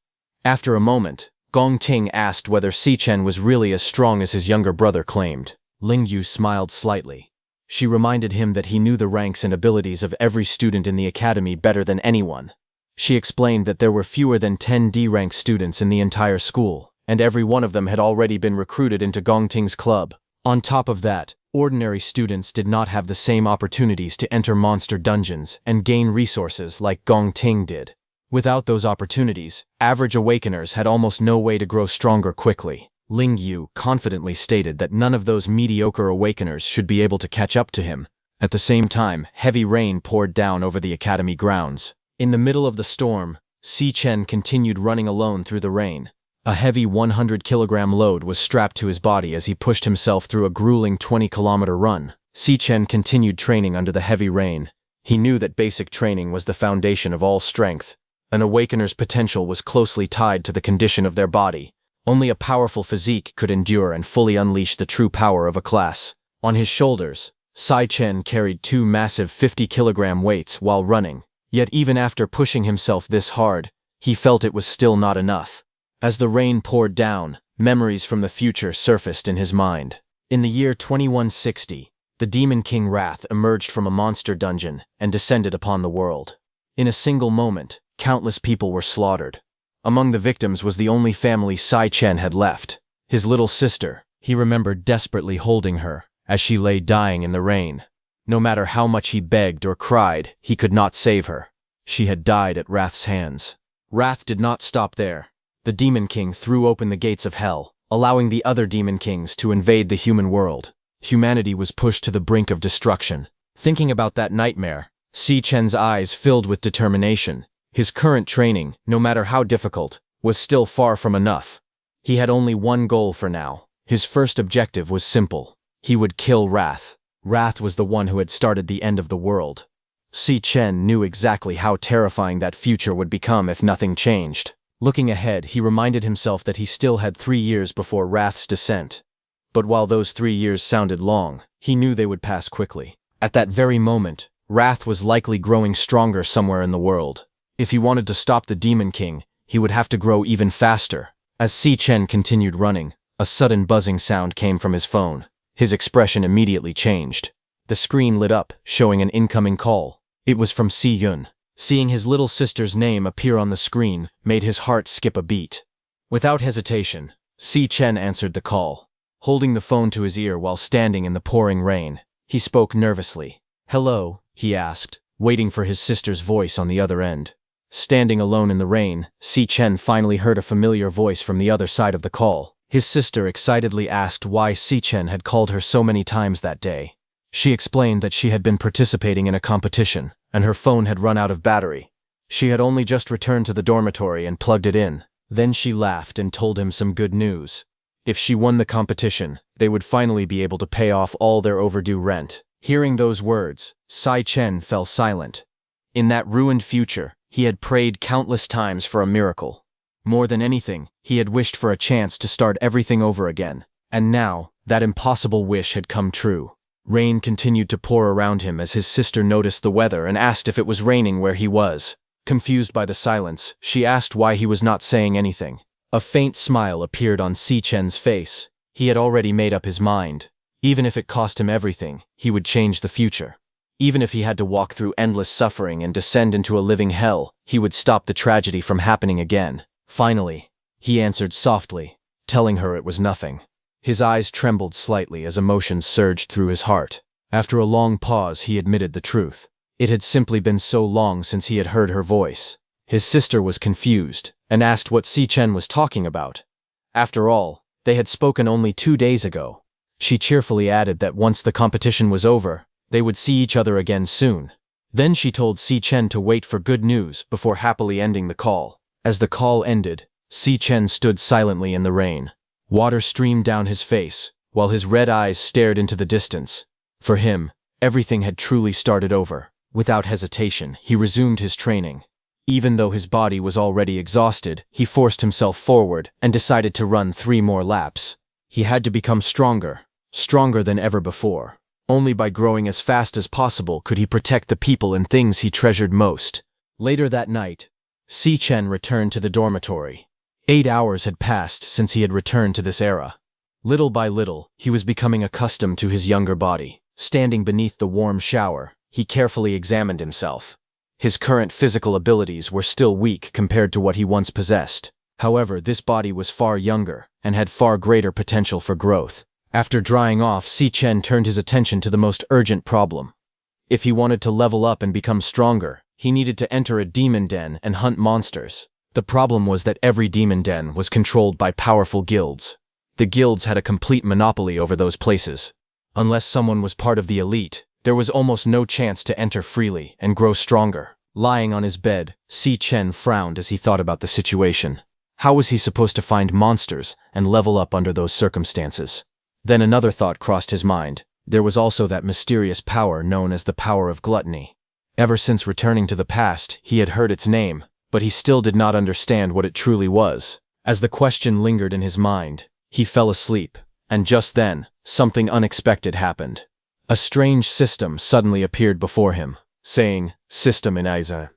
Speaker 1: After a moment, Gong Ting asked whether Si Chen was really as strong as his younger brother claimed. Ling Yu smiled slightly. She reminded him that he knew the ranks and abilities of every student in the academy better than anyone. She explained that there were fewer than 10 D-rank students in the entire school, and every one of them had already been recruited into Gong Ting's club. On top of that, ordinary students did not have the same opportunities to enter monster dungeons and gain resources like Gong Ting did. Without those opportunities, average awakeners had almost no way to grow stronger quickly. Ling Yu confidently stated that none of those mediocre awakeners should be able to catch up to him. At the same time, heavy rain poured down over the academy grounds. In the middle of the storm, Si Chen continued running alone through the rain. A heavy 100-kilogram load was strapped to his body as he pushed himself through a grueling 20-kilometer run. Si Chen continued training under the heavy rain. He knew that basic training was the foundation of all strength. An awakener's potential was closely tied to the condition of their body. Only a powerful physique could endure and fully unleash the true power of a class. On his shoulders, Si Chen carried 2 massive 50-kilogram weights while running. Yet even after pushing himself this hard, he felt it was still not enough. As the rain poured down, memories from the future surfaced in his mind. In the year 2160, the Demon King Wrath emerged from a monster dungeon and descended upon the world. In a single moment, countless people were slaughtered. Among the victims was the only family Si Chen had left. His little sister. He remembered desperately holding her as she lay dying in the rain. No matter how much he begged or cried, he could not save her. She had died at Wrath's hands. Wrath did not stop there. The Demon King threw open the gates of hell, allowing the other Demon Kings to invade the human world. Humanity was pushed to the brink of destruction. Thinking about that nightmare, Si Chen's eyes filled with determination. His current training, no matter how difficult, was still far from enough. He had only one goal for now. His first objective was simple. He would kill Wrath. Wrath was the one who had started the end of the world. Si Chen knew exactly how terrifying that future would become if nothing changed. Looking ahead, he reminded himself that he still had 3 years before Wrath's descent. But while those 3 years sounded long, he knew they would pass quickly. At that very moment, Wrath was likely growing stronger somewhere in the world. If he wanted to stop the Demon King, he would have to grow even faster. As Si Chen continued running, a sudden buzzing sound came from his phone. His expression immediately changed. The screen lit up, showing an incoming call. It was from Si Yun. Seeing his little sister's name appear on the screen made his heart skip a beat. Without hesitation, Si Chen answered the call. Holding the phone to his ear while standing in the pouring rain, he spoke nervously. "Hello?" he asked, waiting for his sister's voice on the other end. Standing alone in the rain, Si Chen finally heard a familiar voice from the other side of the call. His sister excitedly asked why Si Chen had called her so many times that day. She explained that she had been participating in a competition, and her phone had run out of battery. She had only just returned to the dormitory and plugged it in. Then she laughed and told him some good news. If she won the competition, they would finally be able to pay off all their overdue rent. Hearing those words, Si Chen fell silent. In that ruined future, he had prayed countless times for a miracle. More than anything, he had wished for a chance to start everything over again. And now, that impossible wish had come true. Rain continued to pour around him as his sister noticed the weather and asked if it was raining where he was. Confused by the silence, she asked why he was not saying anything. A faint smile appeared on Si Chen's face. He had already made up his mind. Even if it cost him everything, he would change the future. Even if he had to walk through endless suffering and descend into a living hell, he would stop the tragedy from happening again. Finally, he answered softly, telling her it was nothing. His eyes trembled slightly as emotions surged through his heart. After a long pause, he admitted the truth. It had simply been so long since he had heard her voice. His sister was confused and asked what Si Chen was talking about. After all, they had spoken only 2 days ago. She cheerfully added that once the competition was over, they would see each other again soon. Then she told Si Chen to wait for good news before happily ending the call. As the call ended, Si Chen stood silently in the rain. Water streamed down his face, while his red eyes stared into the distance. For him, everything had truly started over. Without hesitation, he resumed his training. Even though his body was already exhausted, he forced himself forward and decided to run 3 more laps. He had to become stronger than ever before. Only by growing as fast as possible could he protect the people and things he treasured most. Later that night, Si Chen returned to the dormitory. 8 hours had passed since he had returned to this era. Little by little, he was becoming accustomed to his younger body. Standing beneath the warm shower, he carefully examined himself. His current physical abilities were still weak compared to what he once possessed. However, this body was far younger and had far greater potential for growth. After drying off, Si Chen turned his attention to the most urgent problem. If he wanted to level up and become stronger, he needed to enter a demon den and hunt monsters. The problem was that every demon den was controlled by powerful guilds. The guilds had a complete monopoly over those places. Unless someone was part of the elite, there was almost no chance to enter freely and grow stronger. Lying on his bed, Si Chen frowned as he thought about the situation. How was he supposed to find monsters and level up under those circumstances? Then another thought crossed his mind. There was also that mysterious power known as the power of gluttony. Ever since returning to the past, he had heard its name, but he still did not understand what it truly was. As the question lingered in his mind, he fell asleep, and just then, something unexpected happened. A strange system suddenly appeared before him, saying, "System in Isa."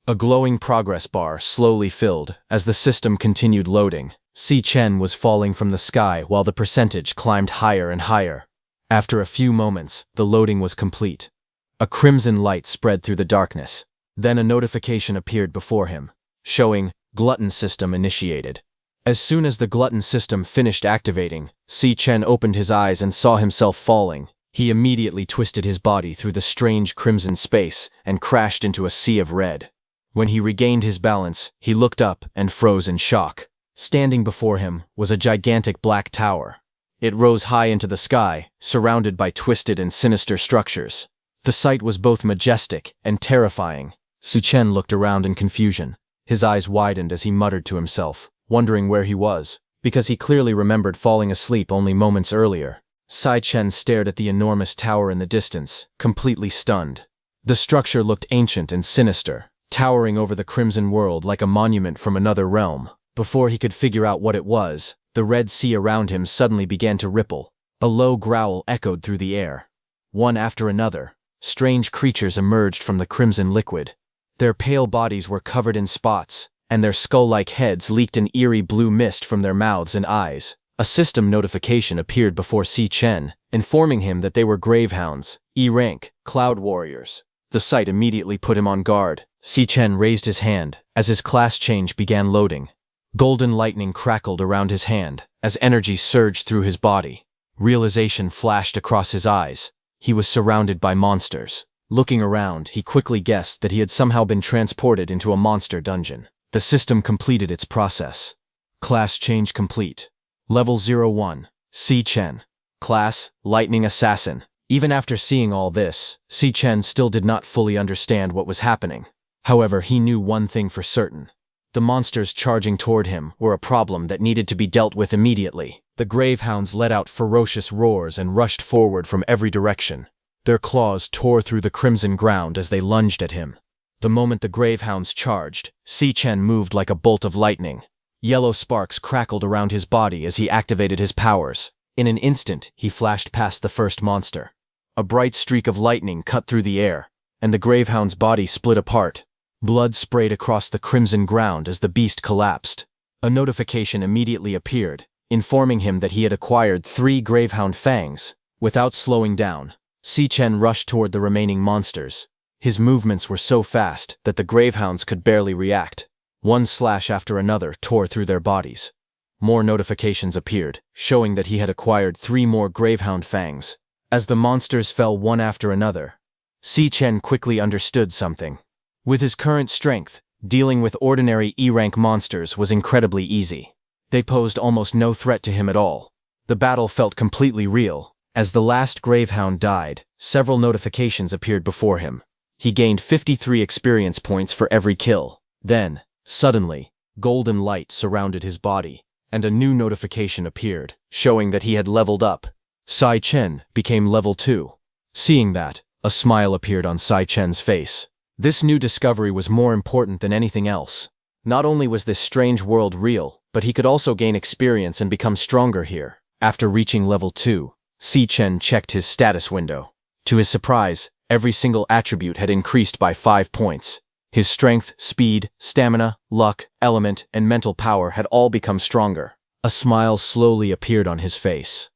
Speaker 1: A glowing progress bar slowly filled as the system continued loading. Si Chen was falling from the sky while the percentage climbed higher and higher. After a few moments, the loading was complete. A crimson light spread through the darkness. Then a notification appeared before him, showing Glutton System initiated. As soon as the Glutton System finished activating, Si Chen opened his eyes and saw himself falling. He immediately twisted his body through the strange crimson space and crashed into a sea of red. When he regained his balance, he looked up and froze in shock. Standing before him was a gigantic black tower. It rose high into the sky, surrounded by twisted and sinister structures. The sight was both majestic and terrifying. Si Chen looked around in confusion. His eyes widened as he muttered to himself, wondering where he was, because he clearly remembered falling asleep only moments earlier. Si Chen stared at the enormous tower in the distance, completely stunned. The structure looked ancient and sinister, towering over the crimson world like a monument from another realm. Before he could figure out what it was, the red sea around him suddenly began to ripple. A low growl echoed through the air. One after another, strange creatures emerged from the crimson liquid. Their pale bodies were covered in spots, and their skull-like heads leaked an eerie blue mist from their mouths and eyes. A system notification appeared before Si Chen, informing him that they were Gravehounds, E-rank, Cloud Warriors. The sight immediately put him on guard. Si Chen raised his hand as his class change began loading. Golden lightning crackled around his hand as energy surged through his body. Realization flashed across his eyes. He was surrounded by monsters. Looking around, he quickly guessed that he had somehow been transported into a monster dungeon. The system completed its process. Class change complete. Level 01, Si Chen. Class, Lightning Assassin. Even after seeing all this, Si Chen still did not fully understand what was happening. However, he knew one thing for certain. The monsters charging toward him were a problem that needed to be dealt with immediately. The Gravehounds let out ferocious roars and rushed forward from every direction. Their claws tore through the crimson ground as they lunged at him. The moment the Gravehounds charged, Si Chen moved like a bolt of lightning. Yellow sparks crackled around his body as he activated his powers. In an instant, he flashed past the first monster. A bright streak of lightning cut through the air, and the Gravehound's body split apart. Blood sprayed across the crimson ground as the beast collapsed. A notification immediately appeared, informing him that he had acquired 3 Gravehound fangs. Without slowing down, Si Chen rushed toward the remaining monsters. His movements were so fast that the Gravehounds could barely react. One slash after another tore through their bodies. More notifications appeared, showing that he had acquired 3 more Gravehound fangs. As the monsters fell one after another, Si Chen quickly understood something. With his current strength, Dealing with ordinary E-rank monsters was incredibly easy. They posed almost no threat to him at all. The battle felt completely real. As the last Gravehound died, several notifications appeared before him. He gained 53 experience points for every kill. Then, suddenly, golden light surrounded his body, and a new notification appeared, showing that he had leveled up. Sai Chen became level 2. Seeing that, a smile appeared on Sai Chen's face. This new discovery was more important than anything else. Not only was this strange world real, but he could also gain experience and become stronger here. After reaching level 2, Sai Chen checked his status window. To his surprise, every single attribute had increased by 5 points. His strength, speed, stamina, luck, element, and mental power had all become stronger. A smile slowly appeared on his face.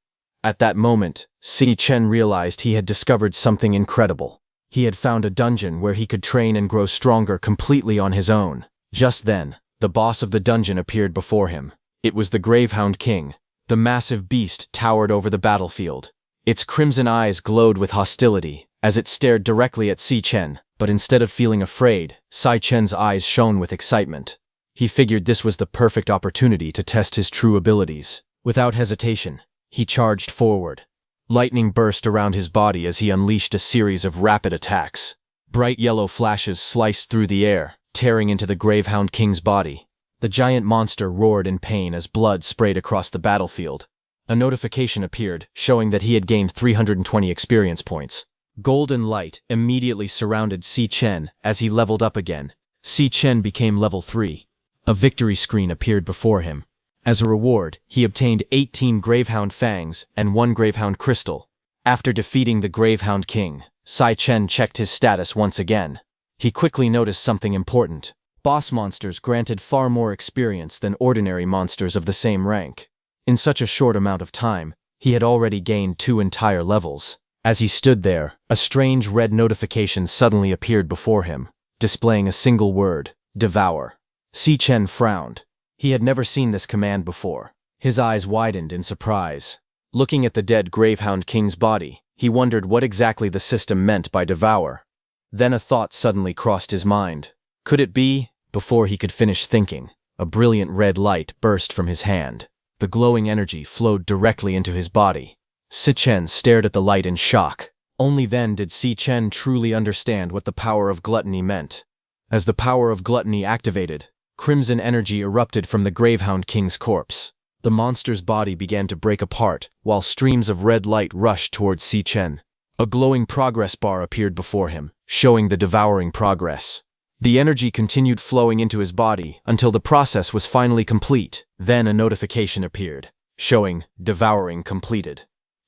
Speaker 1: At that moment, Sai Chen realized he had discovered something incredible. He had found a dungeon where he could train and grow stronger completely on his own. Just then, the boss of the dungeon appeared before him. It was the Gravehound King. The massive beast towered over the battlefield. Its crimson eyes glowed with hostility as it stared directly at Sai Chen, but instead of feeling afraid, Sai Chen's eyes shone with excitement. He figured this was the perfect opportunity to test his true abilities. Without hesitation, he charged forward. Lightning burst around his body as he unleashed a series of rapid attacks. Bright yellow flashes sliced through the air, tearing into the Gravehound King's body. The giant monster roared in pain as blood sprayed across the battlefield. A notification appeared, showing that he had gained 320 experience points. Golden light immediately surrounded Sai Chen as he leveled up again. Sai Chen became level 3. A victory screen appeared before him. As a reward, he obtained 18 Gravehound Fangs and 1 Gravehound Crystal. After defeating the Gravehound King, Sai Chen checked his status once again. He quickly noticed something important. Boss monsters granted far more experience than ordinary monsters of the same rank. In such a short amount of time, he had already gained 2 entire levels. As he stood there, a strange red notification suddenly appeared before him, displaying a single word, Devour. Sai Chen frowned. He had never seen this command before. His eyes widened in surprise. Looking at the dead Gravehound King's body, he wondered what exactly the system meant by Devour. Then a thought suddenly crossed his mind. Could it be? Before he could finish thinking, a brilliant red light burst from his hand. The glowing energy flowed directly into his body. Sai Chen stared at the light in shock. Only then did Sai Chen truly understand what the power of gluttony meant. As the power of gluttony activated, crimson energy erupted from the Gravehound King's corpse. The monster's body began to break apart, while streams of red light rushed towards Sai Chen. A glowing progress bar appeared before him, showing the devouring progress. The energy continued flowing into his body until the process was finally complete. Then a notification appeared, showing devouring completed.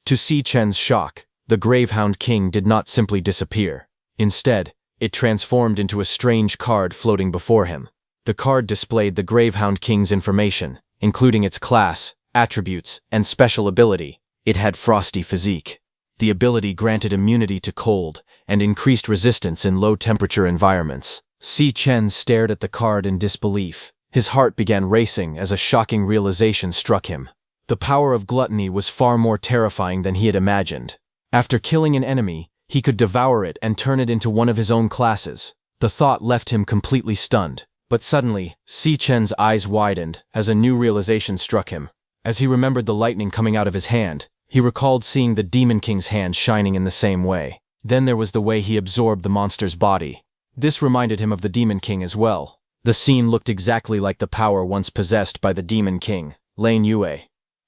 Speaker 1: To Sai Chen's shock, the Gravehound King did not simply disappear. Instead, it transformed into a strange card floating before him. The card displayed the Gravehound King's information, including its class, attributes, and special ability. It had Frosty Physique. The ability granted immunity to cold and increased resistance in low-temperature environments. Sai Chen stared at the card in disbelief. His heart began racing as a shocking realization struck him. The power of gluttony was far more terrifying than he had imagined. After killing an enemy, he could devour it and turn it into one of his own classes. The thought left him completely stunned. But suddenly, Sai Chen's eyes widened as a new realization struck him. As he remembered the lightning coming out of his hand, he recalled seeing the Demon King's hand shining in the same way. Then there was the way he absorbed the monster's body. This reminded him of the Demon King as well. The scene looked exactly like the power once possessed by the Demon King, Lane Yue.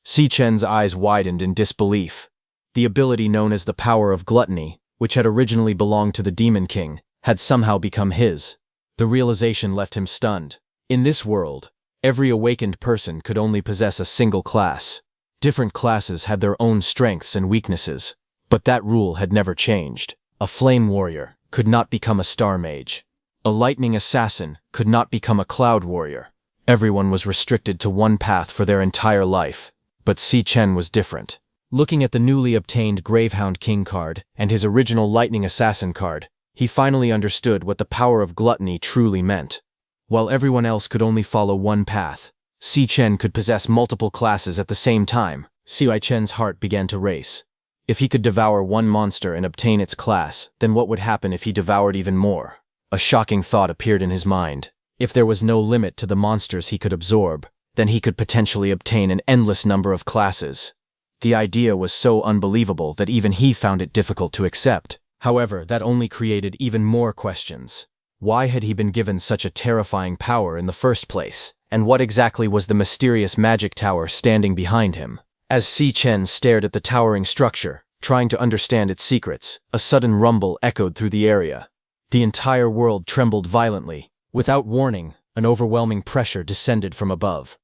Speaker 1: Sai Chen's eyes widened in disbelief. The ability known as the power of gluttony, which had originally belonged to the Demon King, had somehow become his. The realization left him stunned. In this world, every awakened person could only possess a single class. Different classes had their own strengths and weaknesses, but that rule had never changed. A flame warrior could not become a star mage. A lightning assassin could not become a cloud warrior. Everyone was restricted to one path for their entire life, but Sai Chen was different. Looking at the newly obtained Gravehound King card and his original lightning assassin card, he finally understood what the power of gluttony truly meant. While everyone else could only follow one path, Sai Chen could possess multiple classes at the same time. Sai Chen's heart began to race. If he could devour one monster and obtain its class, then what would happen if he devoured even more? A shocking thought appeared in his mind. If there was no limit to the monsters he could absorb, then he could potentially obtain an endless number of classes. The idea was so unbelievable that even he found it difficult to accept. However, that only created even more questions. Why had he been given such a terrifying power in the first place? And what exactly was the mysterious magic tower standing behind him? As Si Chen stared at the towering structure, trying to understand its secrets, a sudden rumble echoed through the area. The entire world trembled violently. Without warning, an overwhelming pressure descended from above.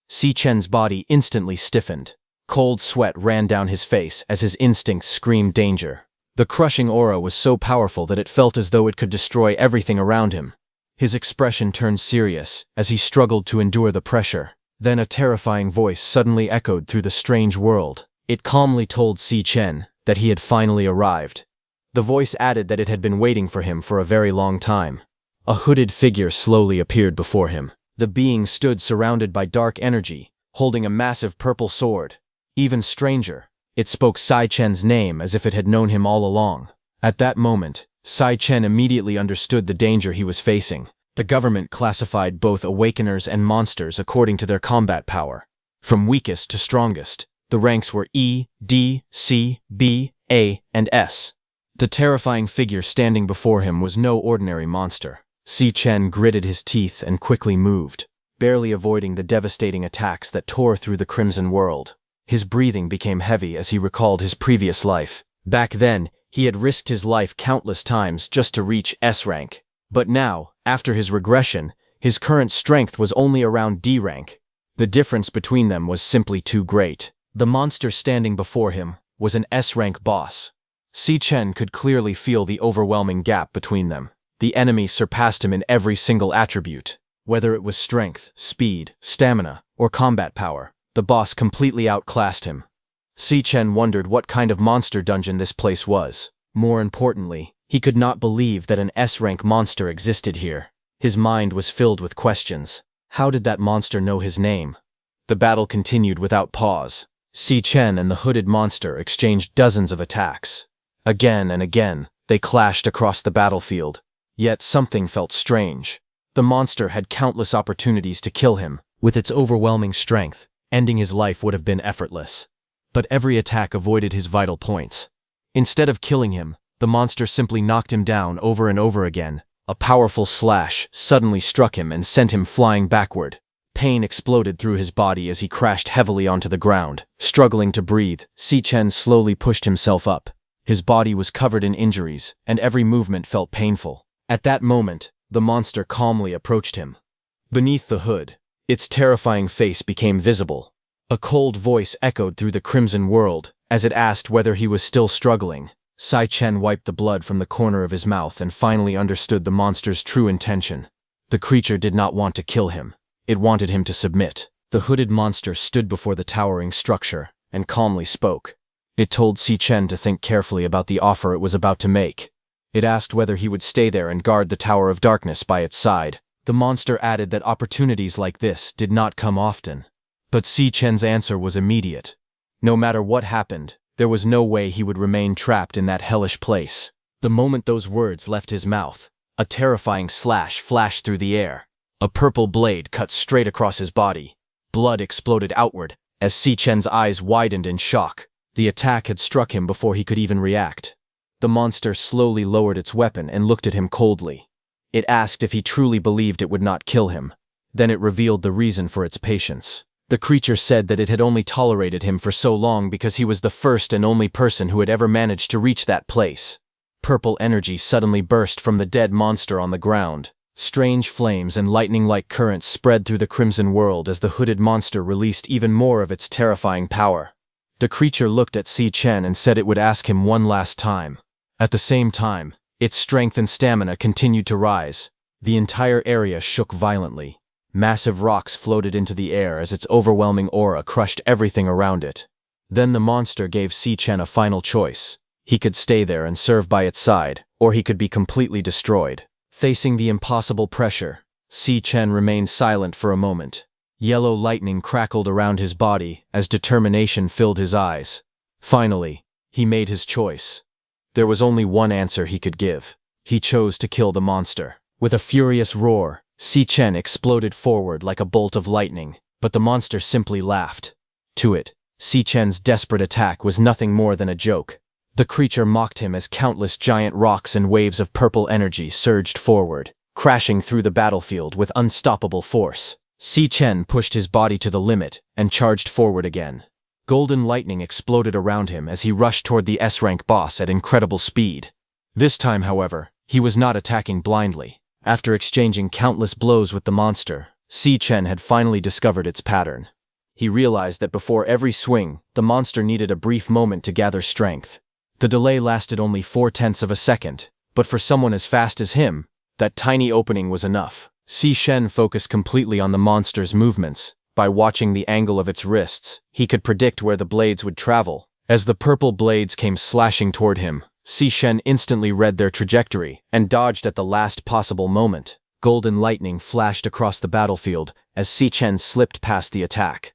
Speaker 1: Si Chen's body instantly stiffened. Cold sweat ran down his face as his instincts screamed danger. The crushing aura was so powerful that it felt as though it could destroy everything around him. His expression turned serious as he struggled to endure the pressure. Then a terrifying voice suddenly echoed through the strange world. It calmly told Si Chen that he had finally arrived. The voice added that it had been waiting for him for a very long time. A hooded figure slowly appeared before him. The being stood surrounded by dark energy, holding a massive purple sword. Even stranger, it spoke Si Chen's name as if it had known him all along. At that moment, Si Chen immediately understood the danger he was facing. The government classified both awakeners and monsters according to their combat power. From weakest to strongest, the ranks were E, D, C, B, A, and S. The terrifying figure standing before him was no ordinary monster. Si Chen gritted his teeth and quickly moved, barely avoiding the devastating attacks that tore through the crimson world. His breathing became heavy as he recalled his previous life. Back then, he had risked his life countless times just to reach S rank. But now, after his regression, his current strength was only around D rank. The difference between them was simply too great. The monster standing before him was an S rank boss. Si Chen could clearly feel the overwhelming gap between them. The enemy surpassed him in every single attribute. Whether it was strength, speed, stamina, or combat power, the boss completely outclassed him. Si Chen wondered what kind of monster dungeon this place was. More importantly, he could not believe that an S-rank monster existed here. His mind was filled with questions. How did that monster know his name? The battle continued without pause. Si Chen and the hooded monster exchanged dozens of attacks. Again and again, they clashed across the battlefield. Yet something felt strange. The monster had countless opportunities to kill him. With its overwhelming strength, ending his life would have been effortless. But every attack avoided his vital points. Instead of killing him, the monster simply knocked him down over and over again. A powerful slash suddenly struck him and sent him flying backward. Pain exploded through his body as he crashed heavily onto the ground. Struggling to breathe, Si Chen slowly pushed himself up. His body was covered in injuries, and every movement felt painful. At that moment, the monster calmly approached him. Beneath the hood, its terrifying face became visible. A cold voice echoed through the crimson world as it asked whether he was still struggling. Si Chen wiped the blood from the corner of his mouth and finally understood the monster's true intention. The creature did not want to kill him. It wanted him to submit. The hooded monster stood before the towering structure and calmly spoke. It told Si Chen to think carefully about the offer it was about to make. It asked whether he would stay there and guard the Tower of Darkness by its side. The monster added that opportunities like this did not come often. But Si Chen's answer was immediate. No matter what happened, there was no way he would remain trapped in that hellish place. The moment those words left his mouth, a terrifying slash flashed through the air. A purple blade cut straight across his body. Blood exploded outward as Si Chen's eyes widened in shock. The attack had struck him before he could even react. The monster slowly lowered its weapon and looked at him coldly. It asked if he truly believed it would not kill him. Then it revealed the reason for its patience. The creature said that it had only tolerated him for so long because he was the first and only person who had ever managed to reach that place. Purple energy suddenly burst from the dead monster on the ground. Strange flames and lightning-like currents spread through the crimson world as the hooded monster released even more of its terrifying power. The creature looked at Si Chen and said it would ask him one last time. At the same time, its strength and stamina continued to rise. The entire area shook violently. Massive rocks floated into the air as its overwhelming aura crushed everything around it. Then the monster gave Si Chen a final choice. He could stay there and serve by its side, or he could be completely destroyed. Facing the impossible pressure, Si Chen remained silent for a moment. Yellow lightning crackled around his body as determination filled his eyes. Finally, he made his choice. There was only one answer he could give. He chose to kill the monster. With a furious roar, Si Chen exploded forward like a bolt of lightning, but the monster simply laughed. To it, Si Chen's desperate attack was nothing more than a joke. The creature mocked him as countless giant rocks and waves of purple energy surged forward, crashing through the battlefield with unstoppable force. Si Chen pushed his body to the limit and charged forward again. Golden lightning exploded around him as he rushed toward the S-rank boss at incredible speed. This time, however, he was not attacking blindly. After exchanging countless blows with the monster, Si Chen had finally discovered its pattern. He realized that before every swing, the monster needed a brief moment to gather strength. The delay lasted only 0.4 of a second, but for someone as fast as him, that tiny opening was enough. Si Chen focused completely on the monster's movements. By watching the angle of its wrists, he could predict where the blades would travel. As the purple blades came slashing toward him, Si Chen instantly read their trajectory and dodged at the last possible moment. Golden lightning flashed across the battlefield as Si Chen slipped past the attack.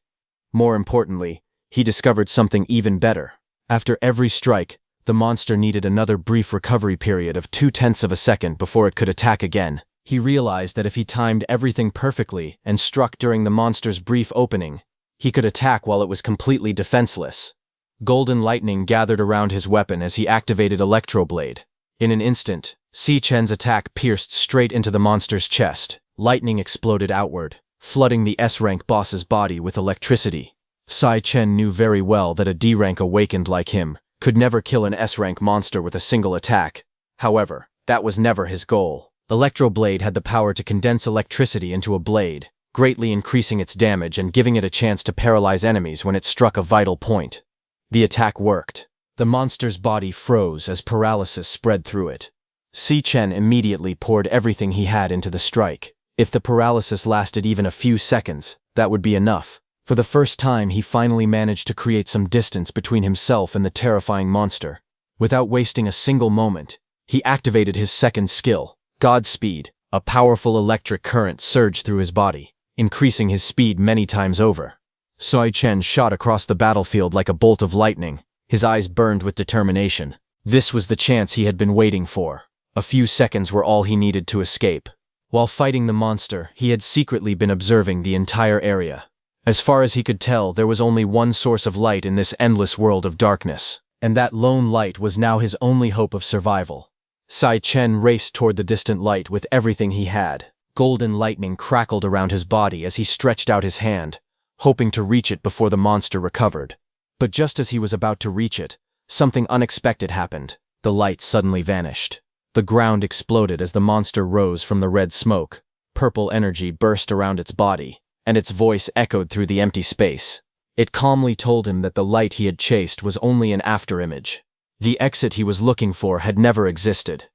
Speaker 1: More importantly, he discovered something even better. After every strike, the monster needed another brief recovery period of 0.2 of a second before it could attack again. He realized that if he timed everything perfectly and struck during the monster's brief opening, he could attack while it was completely defenseless. Golden lightning gathered around his weapon as he activated Electroblade. In an instant, Si Chen's attack pierced straight into the monster's chest. Lightning exploded outward, flooding the S-rank boss's body with electricity. Si Chen knew very well that a D-rank awakened like him could never kill an S-rank monster with a single attack. However, that was never his goal. Electroblade had the power to condense electricity into a blade, greatly increasing its damage and giving it a chance to paralyze enemies when it struck a vital point. The attack worked. The monster's body froze as paralysis spread through it. Si Chen immediately poured everything he had into the strike. If the paralysis lasted even a few seconds, that would be enough. For the first time, he finally managed to create some distance between himself and the terrifying monster. Without wasting a single moment, he activated his second skill, Godspeed. A powerful electric current surged through his body, increasing his speed many times over. Si Chen shot across the battlefield like a bolt of lightning. His eyes burned with determination. This was the chance he had been waiting for. A few seconds were all he needed to escape. While fighting the monster, he had secretly been observing the entire area. As far as he could tell, there was only one source of light in this endless world of darkness, and that lone light was now his only hope of survival. Si Chen raced toward the distant light with everything he had. Golden lightning crackled around his body as he stretched out his hand, hoping to reach it before the monster recovered. But just as he was about to reach it, something unexpected happened. The light suddenly vanished. The ground exploded as the monster rose from the red smoke. Purple energy burst around its body, and its voice echoed through the empty space. It calmly told him that the light he had chased was only an afterimage. The exit he was looking for had never existed.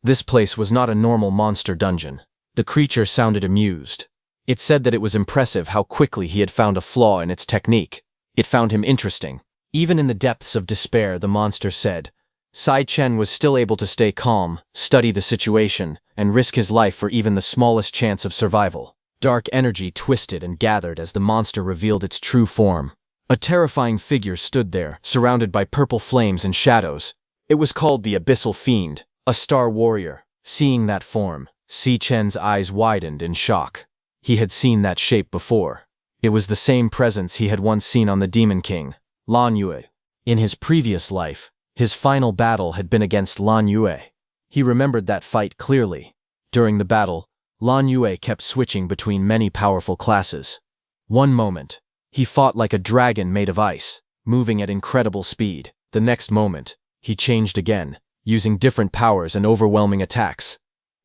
Speaker 1: This place was not a normal monster dungeon. The creature sounded amused. It said that it was impressive how quickly he had found a flaw in its technique. It found him interesting. Even in the depths of despair, the monster said, Si Chen was still able to stay calm, study the situation, and risk his life for even the smallest chance of survival. Dark energy twisted and gathered as the monster revealed its true form. A terrifying figure stood there, surrounded by purple flames and shadows. It was called the Abyssal Fiend, a star warrior. Seeing that form, Si Chen's eyes widened in shock. He had seen that shape before. It was the same presence he had once seen on the Demon King, Lan Yue. In his previous life, his final battle had been against Lan Yue. He remembered that fight clearly. During the battle, Lan Yue kept switching between many powerful classes. One moment, he fought like a dragon made of ice, moving at incredible speed. The next moment, he changed again, using different powers and overwhelming attacks.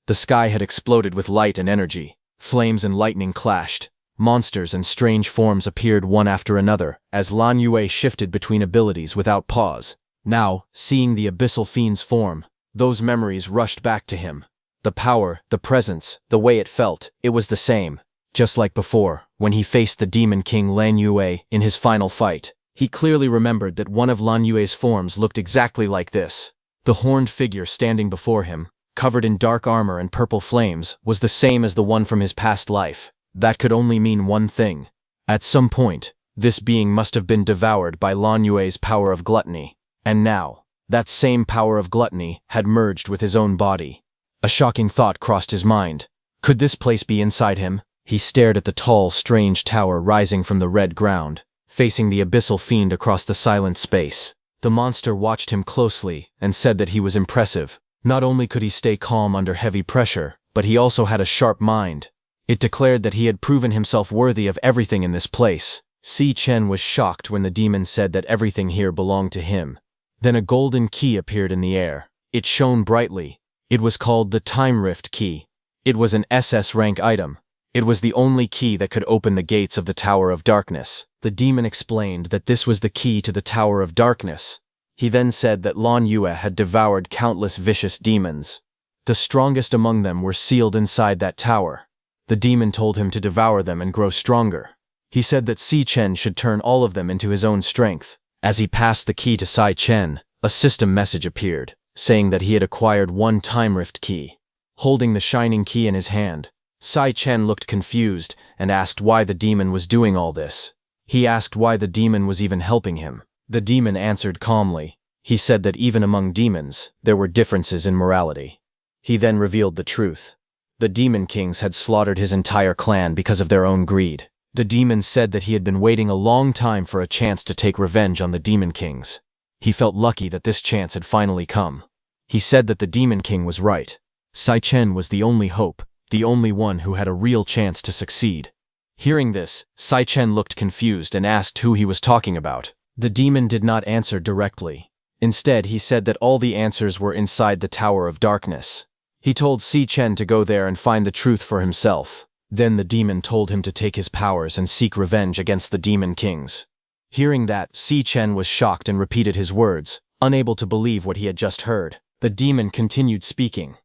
Speaker 1: The sky had exploded with light and energy. Flames and lightning clashed. Monsters and strange forms appeared one after another as Lan Yue shifted between abilities without pause. Now, seeing the Abyssal Fiend's form, those memories rushed back to him. The power, the presence, the way it felt, it was the same. Just like before, when he faced the Demon King Lan Yue in his final fight, he clearly remembered that one of Lan Yue's forms looked exactly like this. The horned figure standing before him, covered in dark armor and purple flames, was the same as the one from his past life. That could only mean one thing. At some point, this being must have been devoured by Lan Yue's power of gluttony. And now, that same power of gluttony had merged with his own body. A shocking thought crossed his mind. Could this place be inside him? He stared at the tall, strange tower rising from the red ground, facing the abyssal fiend across the silent space. The monster watched him closely and said that he was impressive. Not only could he stay calm under heavy pressure, but he also had a sharp mind. It declared that he had proven himself worthy of everything in this place. Si Chen was shocked when the demon said that everything here belonged to him. Then a golden key appeared in the air. It shone brightly. It was called the Time Rift Key. It was an SS rank item. It was the only key that could open the gates of the Tower of Darkness. The demon explained that this was the key to the Tower of Darkness. He then said that Lan Yue had devoured countless vicious demons. The strongest among them were sealed inside that tower. The demon told him to devour them and grow stronger. He said that Si Chen should turn all of them into his own strength. As he passed the key to Si Chen, a system message appeared, saying that he had acquired one Time Rift key. Holding the shining key in his hand, Si Chen looked confused and asked why the demon was doing all this. He asked why the demon was even helping him. The demon answered calmly. He said that even among demons, there were differences in morality. He then revealed the truth. The demon kings had slaughtered his entire clan because of their own greed. The demon said that he had been waiting a long time for a chance to take revenge on the demon kings. He felt lucky that this chance had finally come. He said that the demon king was right. Si Chen was the only hope, the only one who had a real chance to succeed. Hearing this, Si Chen looked confused and asked who he was talking about. The demon did not answer directly. Instead, he said that all the answers were inside the Tower of Darkness. He told Si Chen to go there and find the truth for himself. Then the demon told him to take his powers and seek revenge against the demon kings. Hearing that, Si Chen was shocked and repeated his words, unable to believe what he had just heard. The demon continued speaking.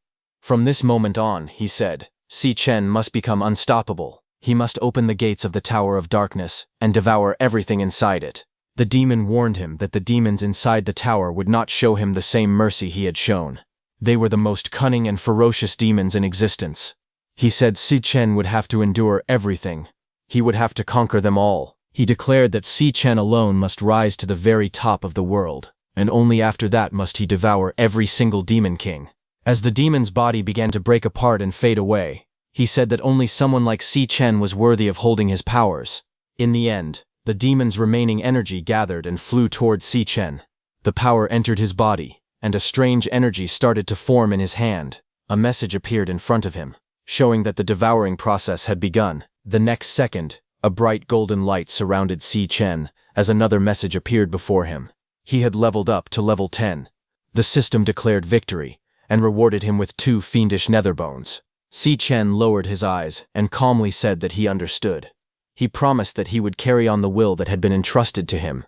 Speaker 1: From this moment on, he said, Si Chen must become unstoppable. He must open the gates of the Tower of Darkness and devour everything inside it. The demon warned him that the demons inside the tower would not show him the same mercy he had shown. They were the most cunning and ferocious demons in existence. He said Si Chen would have to endure everything. He would have to conquer them all. He declared that Si Chen alone must rise to the very top of the world, and only after that must he devour every single demon king. As the demon's body began to break apart and fade away, he said that only someone like Si Chen was worthy of holding his powers. In the end, the demon's remaining energy gathered and flew toward Si Chen. The power entered his body, and a strange energy started to form in his hand. A message appeared in front of him, showing that the devouring process had begun. The next second, a bright golden light surrounded Si Chen as another message appeared before him. He had leveled up to level 10. The system declared victory and rewarded him with 2 fiendish nether bones. Si Chen lowered his eyes and calmly said that he understood. He promised that he would carry on the will that had been entrusted to him.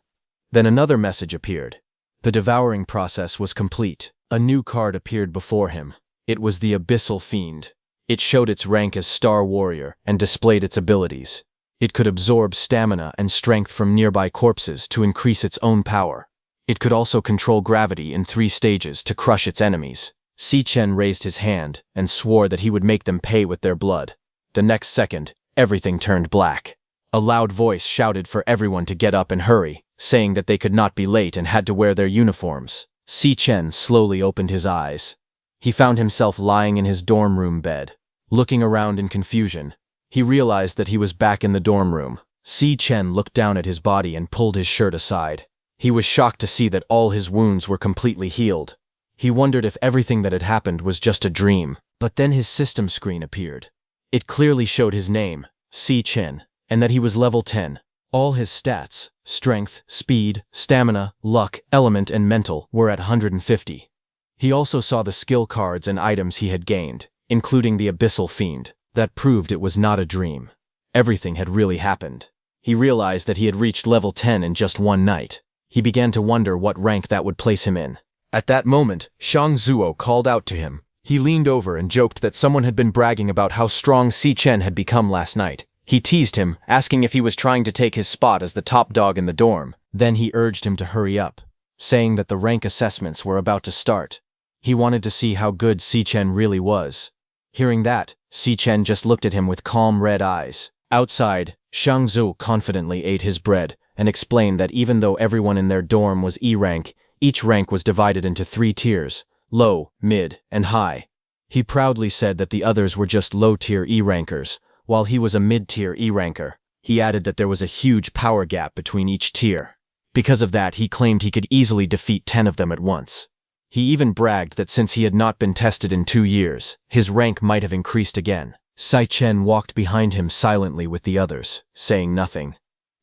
Speaker 1: Then another message appeared. The devouring process was complete. A new card appeared before him. It was the Abyssal Fiend. It showed its rank as Star Warrior and displayed its abilities. It could absorb stamina and strength from nearby corpses to increase its own power. It could also control gravity in 3 stages to crush its enemies. Si Chen raised his hand and swore that he would make them pay with their blood. The next second, everything turned black. A loud voice shouted for everyone to get up and hurry, saying that they could not be late and had to wear their uniforms. Si Chen slowly opened his eyes. He found himself lying in his dorm room bed. Looking around in confusion, he realized that he was back in the dorm room. Si Chen looked down at his body and pulled his shirt aside. He was shocked to see that all his wounds were completely healed. He wondered if everything that had happened was just a dream. But then his system screen appeared. It clearly showed his name, Si Chen, and that he was level 10. All his stats, strength, speed, stamina, luck, element, and mental, were at 150. He also saw the skill cards and items he had gained, including the Abyssal Fiend. That proved it was not a dream. Everything had really happened. He realized that he had reached level 10 in just one night. He began to wonder what rank that would place him in. At that moment, Shang Zuo called out to him. He leaned over and joked that someone had been bragging about how strong Si Chen had become last night. He teased him, asking if he was trying to take his spot as the top dog in the dorm. Then he urged him to hurry up, saying that the rank assessments were about to start. He wanted to see how good Si Chen really was. Hearing that, Si Chen just looked at him with calm red eyes. Outside, Shang Zuo confidently ate his bread and explained that even though everyone in their dorm was E rank, each rank was divided into 3 tiers, low, mid, and high. He proudly said that the others were just low-tier E-rankers, while he was a mid-tier E-ranker. He added that there was a huge power gap between each tier. Because of that, he claimed he could easily defeat 10 of them at once. He even bragged that since he had not been tested in 2 years, his rank might have increased again. Sai Chen walked behind him silently with the others, saying nothing.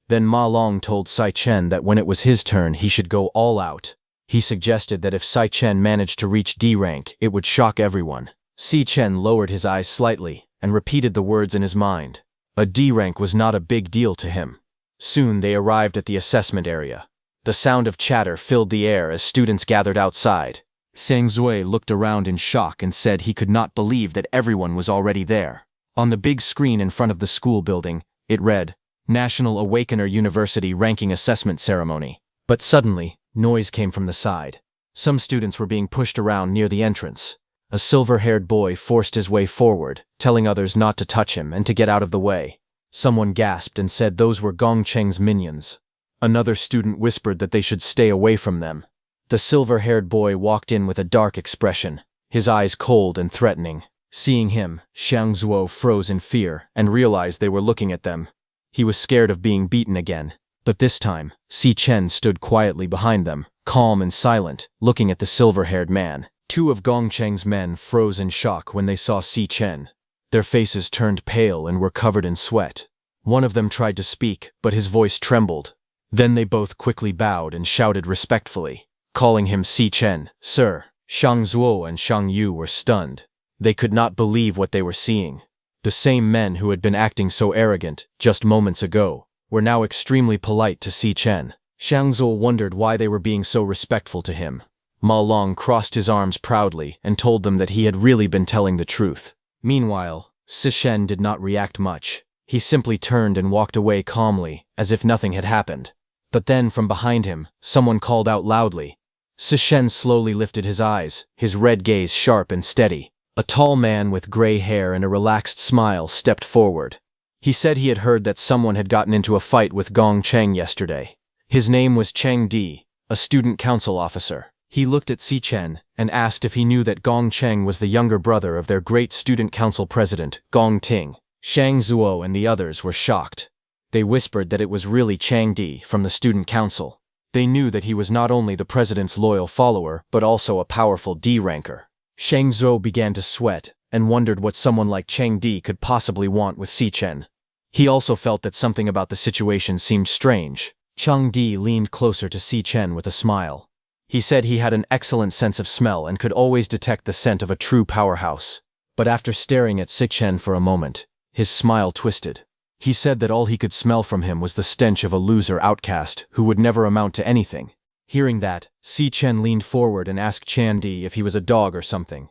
Speaker 1: Then Ma Long told Sai Chen that when it was his turn he should go all out. He suggested that if Sai Chen managed to reach D rank, it would shock everyone. Si Chen lowered his eyes slightly and repeated the words in his mind. A D rank was not a big deal to him. Soon they arrived at the assessment area. The sound of chatter filled the air as students gathered outside. Sang Zui looked around in shock and said he could not believe that everyone was already there. On the big screen in front of the school building, it read, National Awakener University Ranking Assessment Ceremony. But suddenly, noise came from the side. Some students were being pushed around near the entrance. A silver-haired boy forced his way forward, telling others not to touch him and to get out of the way. Someone gasped and said those were Gong Cheng's minions. Another student whispered that they should stay away from them. The silver-haired boy walked in with a dark expression, his eyes cold and threatening. Seeing him, Xiang Zuo froze in fear and realized they were looking at them. He was scared of being beaten again, but this time, Si Chen stood quietly behind them, calm and silent, looking at the silver-haired man. 2 of Gong Cheng's men froze in shock when they saw Si Chen. Their faces turned pale and were covered in sweat. One of them tried to speak, but his voice trembled. Then they both quickly bowed and shouted respectfully, calling him Si Chen, Sir. Shang Zuo and Shang Yu were stunned. They could not believe what they were seeing. The same men who had been acting so arrogant just moments ago were now extremely polite to Si Chen. Shang Zuo wondered why they were being so respectful to him. Ma Long crossed his arms proudly and told them that he had really been telling the truth. Meanwhile, Si Chen did not react much. He simply turned and walked away calmly, as if nothing had happened. But then, from behind him, someone called out loudly. Si Chen slowly lifted his eyes, his red gaze sharp and steady. A tall man with gray hair and a relaxed smile stepped forward. He said he had heard that someone had gotten into a fight with Gong Cheng yesterday. His name was Cheng Di, a student council officer. He looked at Si Chen and asked if he knew that Gong Cheng was the younger brother of their great student council president, Gong Ting. Shang Zuo and the others were shocked. They whispered that it was really Cheng Di from the student council. They knew that he was not only the president's loyal follower, but also a powerful D-ranker. Shang Zuo began to sweat and wondered what someone like Cheng Di could possibly want with Si Chen. He also felt that something about the situation seemed strange. Cheng Di leaned closer to Si Chen with a smile. He said he had an excellent sense of smell and could always detect the scent of a true powerhouse. But after staring at Si Chen for a moment, his smile twisted. He said that all he could smell from him was the stench of a loser outcast who would never amount to anything. Hearing that, Si Chen leaned forward and asked Chan Di if he was a dog or something.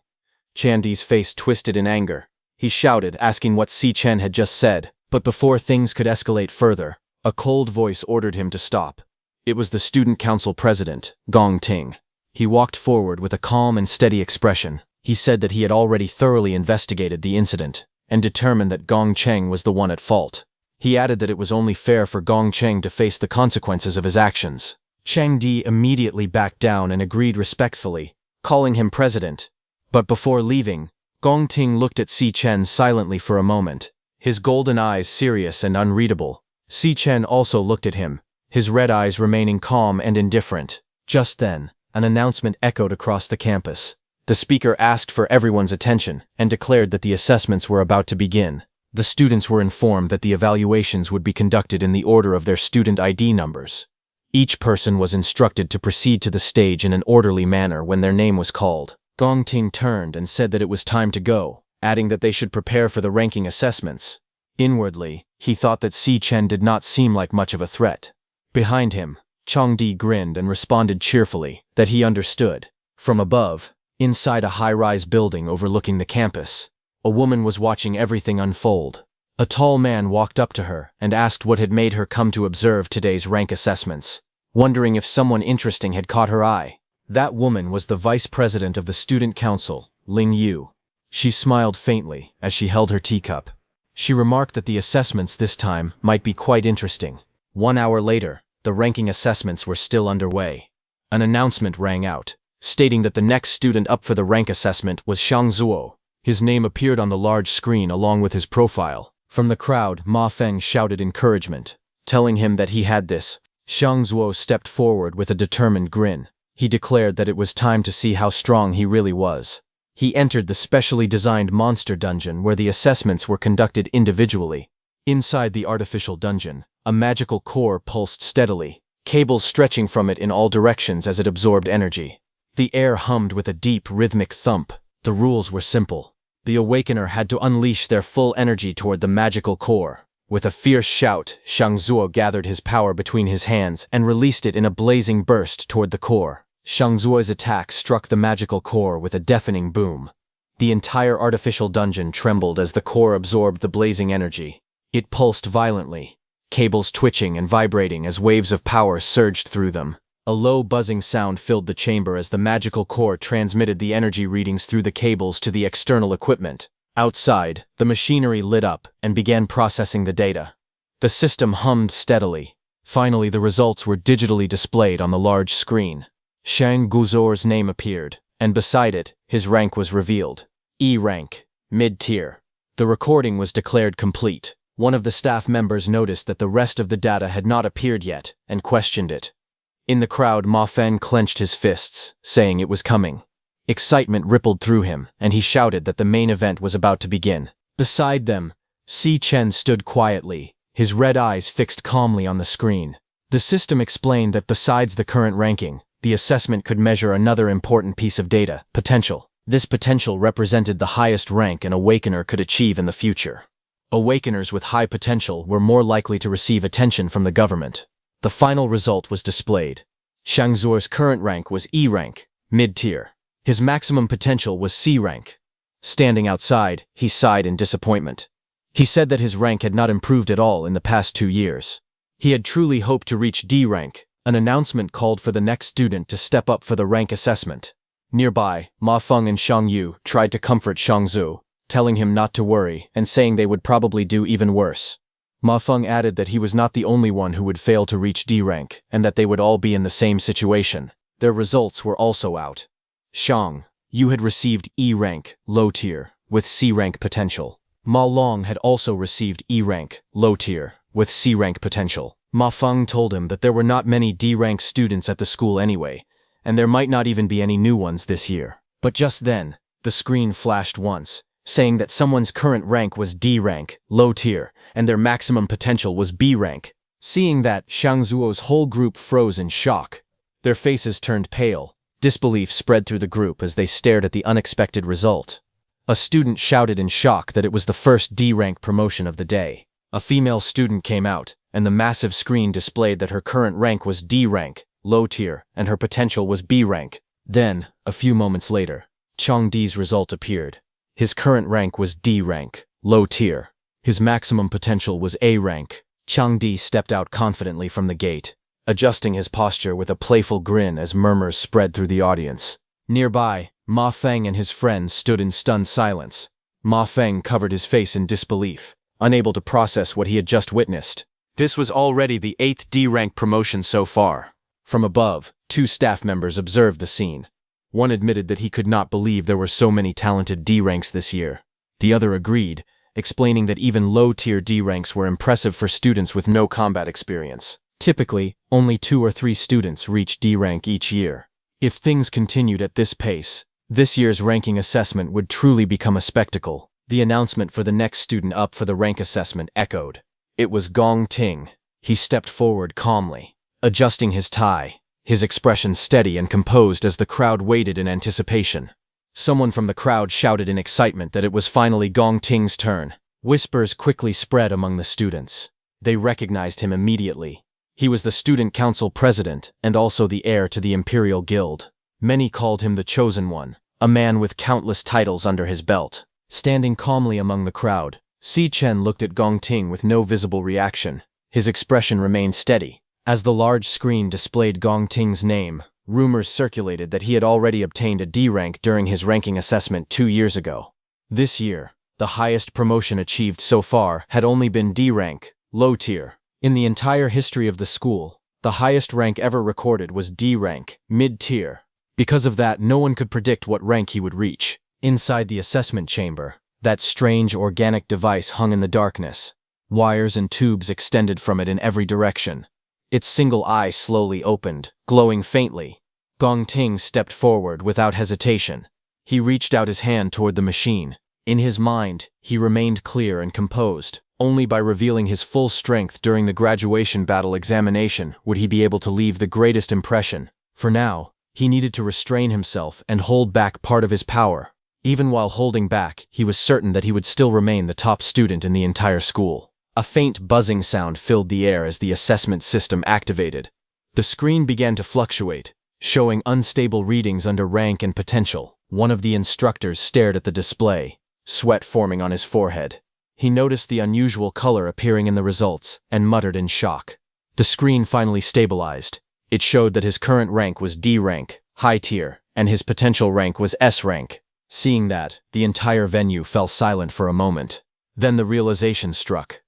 Speaker 1: Chan Di's face twisted in anger. He shouted, asking what Si Chen had just said, but before things could escalate further, a cold voice ordered him to stop. It was the student council president, Gong Ting. He walked forward with a calm and steady expression. He said that he had already thoroughly investigated the incident and determined that Gong Cheng was the one at fault. He added that it was only fair for Gong Cheng to face the consequences of his actions. Cheng Di immediately backed down and agreed respectfully, calling him president. But before leaving, Gong Ting looked at Si Chen silently for a moment, his golden eyes serious and unreadable. Si Chen also looked at him, his red eyes remaining calm and indifferent. Just then, an announcement echoed across the campus. The speaker asked for everyone's attention and declared that the assessments were about to begin. The students were informed that the evaluations would be conducted in the order of their student ID numbers. Each person was instructed to proceed to the stage in an orderly manner when their name was called. Gong Ting turned and said that it was time to go, adding that they should prepare for the ranking assessments. Inwardly, he thought that Si Chen did not seem like much of a threat. Behind him, Chong Di grinned and responded cheerfully that he understood. From above, inside a high-rise building overlooking the campus, a woman was watching everything unfold. A tall man walked up to her and asked what had made her come to observe today's rank assessments, wondering if someone interesting had caught her eye. That woman was the vice president of the student council, Ling Yu. She smiled faintly as she held her teacup. She remarked that the assessments this time might be quite interesting. 1 hour later, the ranking assessments were still underway. An announcement rang out, stating that the next student up for the rank assessment was Shang Zuo. His name appeared on the large screen along with his profile. From the crowd, Ma Feng shouted encouragement, telling him that he had this. Xiang Zuo stepped forward with a determined grin. He declared that it was time to see how strong he really was. He entered the specially designed monster dungeon where the assessments were conducted individually. Inside the artificial dungeon, a magical core pulsed steadily, cables stretching from it in all directions as it absorbed energy. The air hummed with a deep, rhythmic thump. The rules were simple. The Awakener had to unleash their full energy toward the magical core. With a fierce shout, Xiang Zuo gathered his power between his hands and released it in a blazing burst toward the core. Xiang Zuo's attack struck the magical core with a deafening boom. The entire artificial dungeon trembled as the core absorbed the blazing energy. It pulsed violently, cables twitching and vibrating as waves of power surged through them. A low buzzing sound filled the chamber as the magical core transmitted the energy readings through the cables to the external equipment. Outside, the machinery lit up and began processing the data. The system hummed steadily. Finally, the results were digitally displayed on the large screen. Shang Guzor's name appeared, and beside it, his rank was revealed. E rank, mid-tier. The recording was declared complete. One of the staff members noticed that the rest of the data had not appeared yet, and questioned it. In the crowd, Ma Feng clenched his fists, saying it was coming. Excitement rippled through him, and he shouted that the main event was about to begin. Beside them, Si Chen stood quietly, his red eyes fixed calmly on the screen. The system explained that besides the current ranking, the assessment could measure another important piece of data, potential. This potential represented the highest rank an Awakener could achieve in the future. Awakeners with high potential were more likely to receive attention from the government. The final result was displayed. Xiang Zuo's current rank was E rank, mid-tier. His maximum potential was C rank. Standing outside, he sighed in disappointment. He said that his rank had not improved at all in the past 2 years. He had truly hoped to reach D rank. An announcement called for the next student to step up for the rank assessment. Nearby, Ma Feng and Xiang Yu tried to comfort Xiang Zu, telling him not to worry and saying they would probably do even worse. Ma Feng added that he was not the only one who would fail to reach D rank, and that they would all be in the same situation. Their results were also out. Xiang, you had received E rank, low tier, with C rank potential. Ma Long had also received E rank, low tier, with C rank potential. Ma Feng told him that there were not many D rank students at the school anyway, and there might not even be any new ones this year. But just then, the screen flashed once, saying that someone's current rank was D rank, low tier, and their maximum potential was B rank. Seeing that, Xiang Zuo's whole group froze in shock. Their faces turned pale. Disbelief spread through the group as they stared at the unexpected result. A student shouted in shock that it was the first D rank promotion of the day. A female student came out, and the massive screen displayed that her current rank was D rank, low tier, and her potential was B rank. Then, a few moments later, Chang Di's result appeared. His current rank was D rank, low tier. His maximum potential was A rank. Chang Di stepped out confidently from the gate, adjusting his posture with a playful grin as murmurs spread through the audience. Nearby, Ma Feng and his friends stood in stunned silence. Ma Feng covered his face in disbelief, unable to process what he had just witnessed. This was already the 8th D rank promotion so far. From above, 2 staff members observed the scene. One admitted that he could not believe there were so many talented D ranks this year. The other agreed, explaining that even low-tier D ranks were impressive for students with no combat experience. Typically, only 2 or 3 students reach D rank each year. If things continued at this pace, this year's ranking assessment would truly become a spectacle. The announcement for the next student up for the rank assessment echoed. It was Gong Ting. He stepped forward calmly, adjusting his tie, his expression steady and composed as the crowd waited in anticipation. Someone from the crowd shouted in excitement that it was finally Gong Ting's turn. Whispers quickly spread among the students. They recognized him immediately. He was the student council president and also the heir to the Imperial Guild. Many called him the Chosen One, a man with countless titles under his belt. Standing calmly among the crowd, Si Chen looked at Gong Ting with no visible reaction. His expression remained steady. As the large screen displayed Gong Ting's name, rumors circulated that he had already obtained a D rank during his ranking assessment 2 years ago. This year, the highest promotion achieved so far had only been D rank, low tier. In the entire history of the school, the highest rank ever recorded was D rank, mid-tier. Because of that, no one could predict what rank he would reach. Inside the assessment chamber, that strange organic device hung in the darkness. Wires and tubes extended from it in every direction. Its single eye slowly opened, glowing faintly. Gong Ting stepped forward without hesitation. He reached out his hand toward the machine. In his mind, he remained clear and composed. Only by revealing his full strength during the graduation battle examination would he be able to leave the greatest impression. For now, he needed to restrain himself and hold back part of his power. Even while holding back, he was certain that he would still remain the top student in the entire school. A faint buzzing sound filled the air as the assessment system activated. The screen began to fluctuate, showing unstable readings under rank and potential. One of the instructors stared at the display, sweat forming on his forehead. He noticed the unusual color appearing in the results and muttered in shock. The screen finally stabilized. It showed that his current rank was D rank, high tier, and his potential rank was S rank. Seeing that, the entire venue fell silent for a moment. Then the realization struck.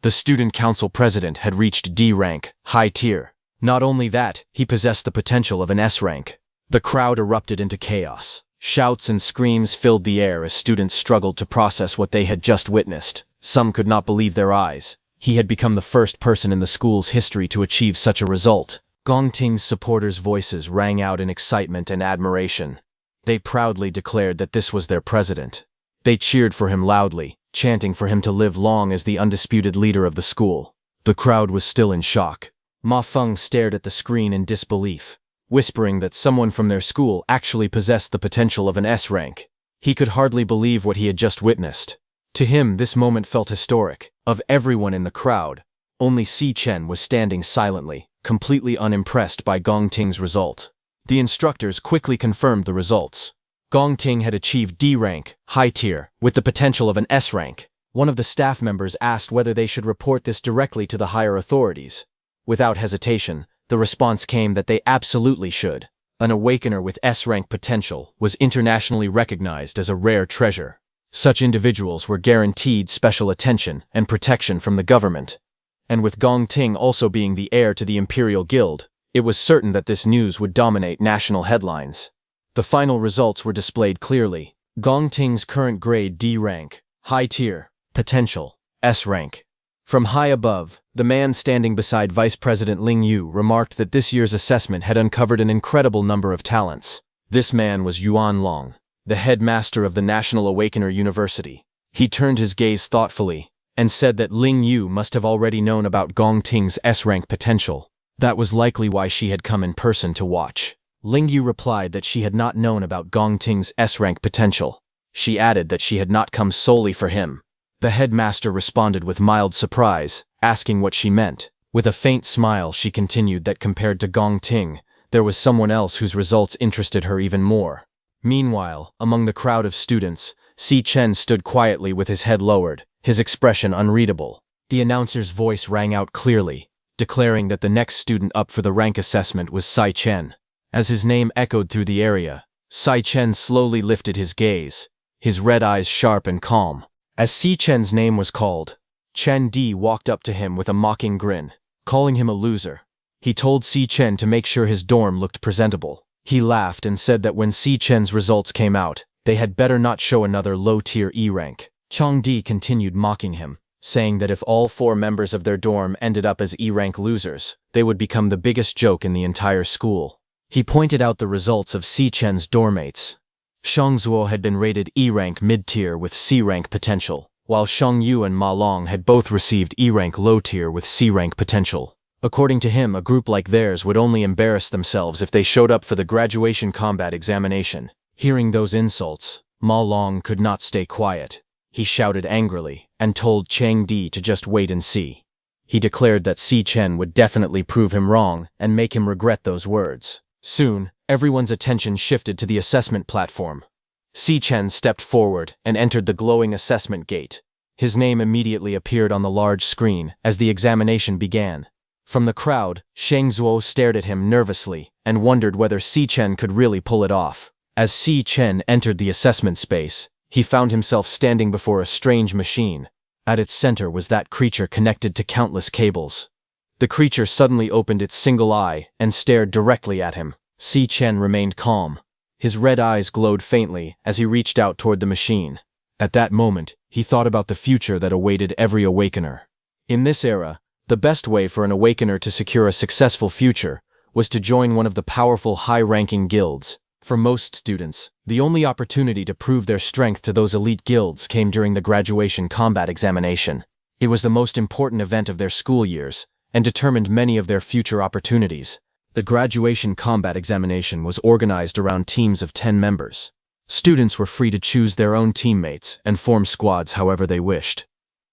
Speaker 1: The student council president had reached D rank, high tier. Not only that, he possessed the potential of an S rank. The crowd erupted into chaos. Shouts and screams filled the air as students struggled to process what they had just witnessed. Some could not believe their eyes. He had become the first person in the school's history to achieve such a result. Gong Ting's supporters' voices rang out in excitement and admiration. They proudly declared that this was their president. They cheered for him loudly, chanting for him to live long as the undisputed leader of the school. The crowd was still in shock. Ma Feng stared at the screen in disbelief, whispering that someone from their school actually possessed the potential of an S rank. He could hardly believe what he had just witnessed. To him, this moment felt historic. Of everyone in the crowd, only Si Chen was standing silently, completely unimpressed by Gong Ting's result. The instructors quickly confirmed the results. Gong Ting had achieved D rank, high tier, with the potential of an S rank. One of the staff members asked whether they should report this directly to the higher authorities. Without hesitation, the response came that they absolutely should. An awakener with S-rank potential was internationally recognized as a rare treasure. Such individuals were guaranteed special attention and protection from the government. And with Gong Ting also being the heir to the Imperial Guild, it was certain that this news would dominate national headlines. The final results were displayed clearly. Gong Ting's current grade D rank, high tier, potential, S rank. From high above, the man standing beside Vice President Ling Yu remarked that this year's assessment had uncovered an incredible number of talents. This man was Yuan Long, the headmaster of the National Awakener University. He turned his gaze thoughtfully and said that Ling Yu must have already known about Gong Ting's S-rank potential. That was likely why she had come in person to watch. Ling Yu replied that she had not known about Gong Ting's S-rank potential. She added that she had not come solely for him. The headmaster responded with mild surprise, asking what she meant. With a faint smile, she continued that compared to Gong Ting, there was someone else whose results interested her even more. Meanwhile, among the crowd of students, Si Chen stood quietly with his head lowered, his expression unreadable. The announcer's voice rang out clearly, declaring that the next student up for the rank assessment was Si Chen. As his name echoed through the area, Si Chen slowly lifted his gaze, his red eyes sharp and calm. As Si Chen's name was called, Chen Di walked up to him with a mocking grin, calling him a loser. He told Si Chen to make sure his dorm looked presentable. He laughed and said that when Si Chen's results came out, they had better not show another low-tier E rank. Chang Di continued mocking him, saying that if all 4 members of their dorm ended up as E rank losers, they would become the biggest joke in the entire school. He pointed out the results of Si Chen's dormmates. Shang Zuo had been rated E-rank mid-tier with C-rank potential, while Shang Yu and Ma Long had both received E-rank low-tier with C-rank potential. According to him, a group like theirs would only embarrass themselves if they showed up for the graduation combat examination. Hearing those insults, Ma Long could not stay quiet. He shouted angrily and told Chang Di to just wait and see. He declared that Si Chen would definitely prove him wrong and make him regret those words. Soon, everyone's attention shifted to the assessment platform. Si Chen stepped forward and entered the glowing assessment gate. His name immediately appeared on the large screen as the examination began. From the crowd, Shang Zuo stared at him nervously and wondered whether Si Chen could really pull it off. As Si Chen entered the assessment space, he found himself standing before a strange machine. At its center was that creature connected to countless cables. The creature suddenly opened its single eye and stared directly at him. Si Chen remained calm. His red eyes glowed faintly as he reached out toward the machine. At that moment, he thought about the future that awaited every awakener. In this era, the best way for an awakener to secure a successful future was to join one of the powerful high-ranking guilds. For most students, the only opportunity to prove their strength to those elite guilds came during the graduation combat examination. It was the most important event of their school years and determined many of their future opportunities. The graduation combat examination was organized around teams of 10 members. Students were free to choose their own teammates and form squads however they wished.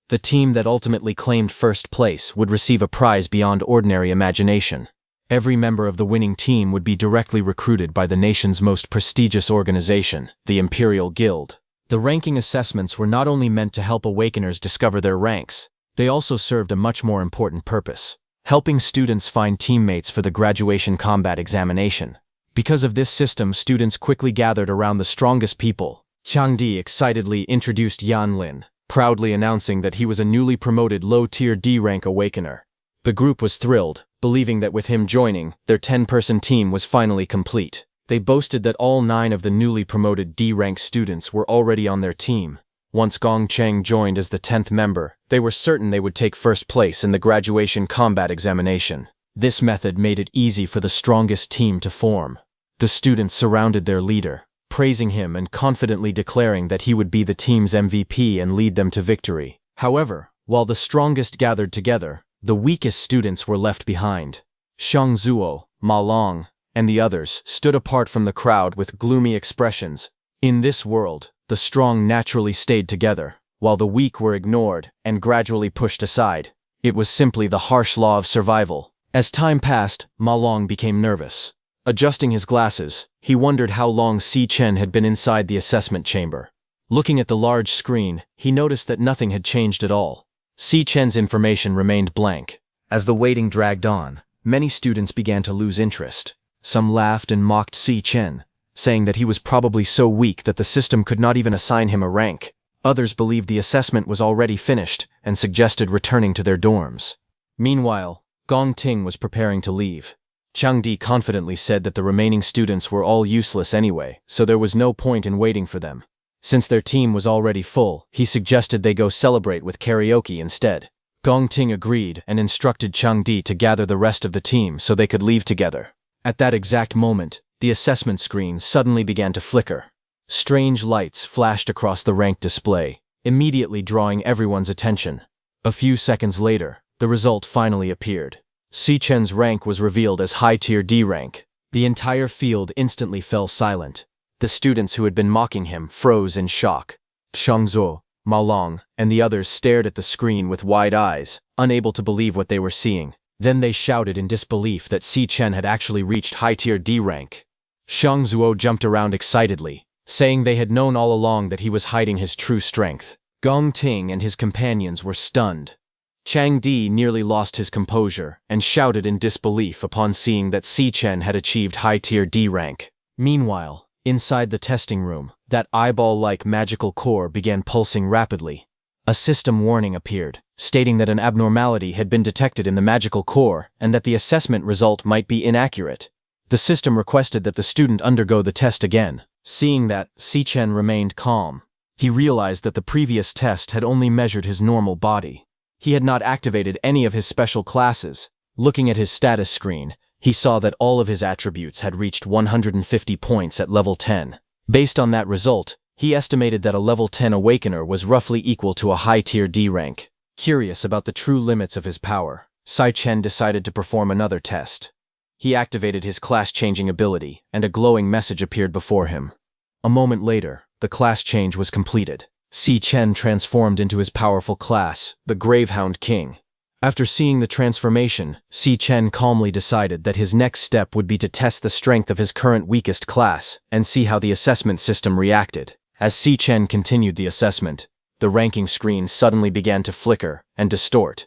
Speaker 1: The team that ultimately claimed first place would receive a prize beyond ordinary imagination. Every member of the winning team would be directly recruited by the nation's most prestigious organization, the Imperial Guild. The ranking assessments were not only meant to help awakeners discover their ranks, they also served a much more important purpose: helping students find teammates for the graduation combat examination. Because of this system, students quickly gathered around the strongest people. Changdi excitedly introduced Yan Lin, proudly announcing that he was a newly promoted low-tier D-rank awakener. The group was thrilled, believing that with him joining, their 10-person team was finally complete. They boasted that all 9 of the newly promoted D-rank students were already on their team. Once Gong Cheng joined as the 10th member, they were certain they would take first place in the graduation combat examination. This method made it easy for the strongest team to form. The students surrounded their leader, praising him and confidently declaring that he would be the team's MVP and lead them to victory. However, while the strongest gathered together, the weakest students were left behind. Shang Zuo, Ma Long, and the others stood apart from the crowd with gloomy expressions. In this world, the strong naturally stayed together, while the weak were ignored and gradually pushed aside. It was simply the harsh law of survival. As time passed, Ma Long became nervous. Adjusting his glasses, he wondered how long Si Chen had been inside the assessment chamber. Looking at the large screen, he noticed that nothing had changed at all. Si Chen's information remained blank. As the waiting dragged on, many students began to lose interest. Some laughed and mocked Si Chen, saying that he was probably so weak that the system could not even assign him a rank. Others believed the assessment was already finished and suggested returning to their dorms. Meanwhile, Gong Ting was preparing to leave. Changdi confidently said that the remaining students were all useless anyway, so there was no point in waiting for them. Since their team was already full, he suggested they go celebrate with karaoke instead. Gong Ting agreed and instructed Changdi to gather the rest of the team so they could leave together. At that exact moment, the assessment screen suddenly began to flicker. Strange lights flashed across the rank display, immediately drawing everyone's attention. A few seconds later, the result finally appeared. Si Chen's rank was revealed as high-tier D rank. The entire field instantly fell silent. The students who had been mocking him froze in shock. Shang Zuo, Ma Long, and the others stared at the screen with wide eyes, unable to believe what they were seeing. Then they shouted in disbelief that Si Chen had actually reached high-tier D rank. Shang Zuo jumped around excitedly, saying they had known all along that he was hiding his true strength. Gong Ting and his companions were stunned. Chang Di nearly lost his composure and shouted in disbelief upon seeing that Si Chen had achieved high-tier D rank. Meanwhile, inside the testing room, that eyeball-like magical core began pulsing rapidly. A system warning appeared, stating that an abnormality had been detected in the magical core and that the assessment result might be inaccurate. The system requested that the student undergo the test again. Seeing that, Si Chen remained calm. He realized that the previous test had only measured his normal body. He had not activated any of his special classes. Looking at his status screen, he saw that all of his attributes had reached 150 points at level 10. Based on that result, he estimated that a level 10 awakener was roughly equal to a high-tier D rank. Curious about the true limits of his power, Si Chen decided to perform another test. He activated his class-changing ability, and a glowing message appeared before him. A moment later, the class change was completed. Si Chen transformed into his powerful class, the Gravehound King. After seeing the transformation, Si Chen calmly decided that his next step would be to test the strength of his current weakest class and see how the assessment system reacted. As Si Chen continued the assessment, the ranking screen suddenly began to flicker and distort.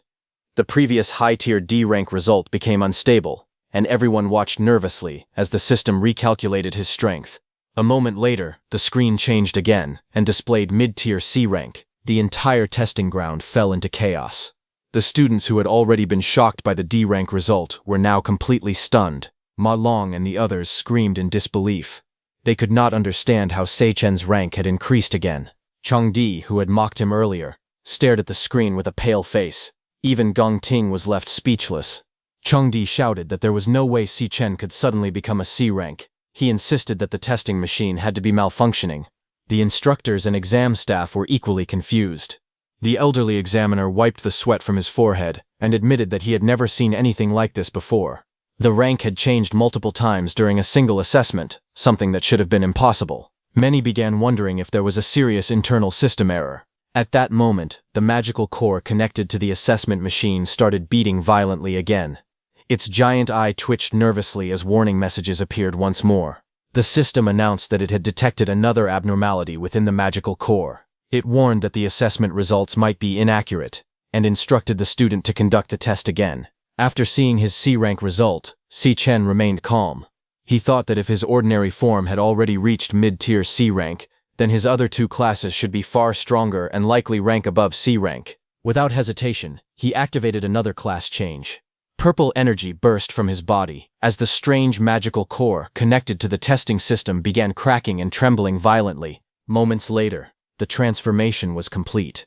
Speaker 1: The previous high-tier D rank result became unstable, and everyone watched nervously as the system recalculated his strength. A moment later, the screen changed again and displayed mid-tier C rank. The entire testing ground fell into chaos. The students who had already been shocked by the D rank result were now completely stunned. Ma Long and the others screamed in disbelief. They could not understand how Seichen's rank had increased again. Changdi, who had mocked him earlier, stared at the screen with a pale face. Even Gong Ting was left speechless. Changdi shouted that there was no way Seichen could suddenly become a C rank. He insisted that the testing machine had to be malfunctioning. The instructors and exam staff were equally confused. The elderly examiner wiped the sweat from his forehead and admitted that he had never seen anything like this before. The rank had changed multiple times during a single assessment, something that should have been impossible. Many began wondering if there was a serious internal system error. At that moment, the magical core connected to the assessment machine started beating violently again. Its giant eye twitched nervously as warning messages appeared once more. The system announced that it had detected another abnormality within the magical core. It warned that the assessment results might be inaccurate, and instructed the student to conduct the test again. After seeing his C-rank result, Seichen remained calm. He thought that if his ordinary form had already reached mid-tier C rank, then his other two classes should be far stronger and likely rank above C rank. Without hesitation, he activated another class change. Purple energy burst from his body as the strange magical core connected to the testing system began cracking and trembling violently. Moments later, the transformation was complete.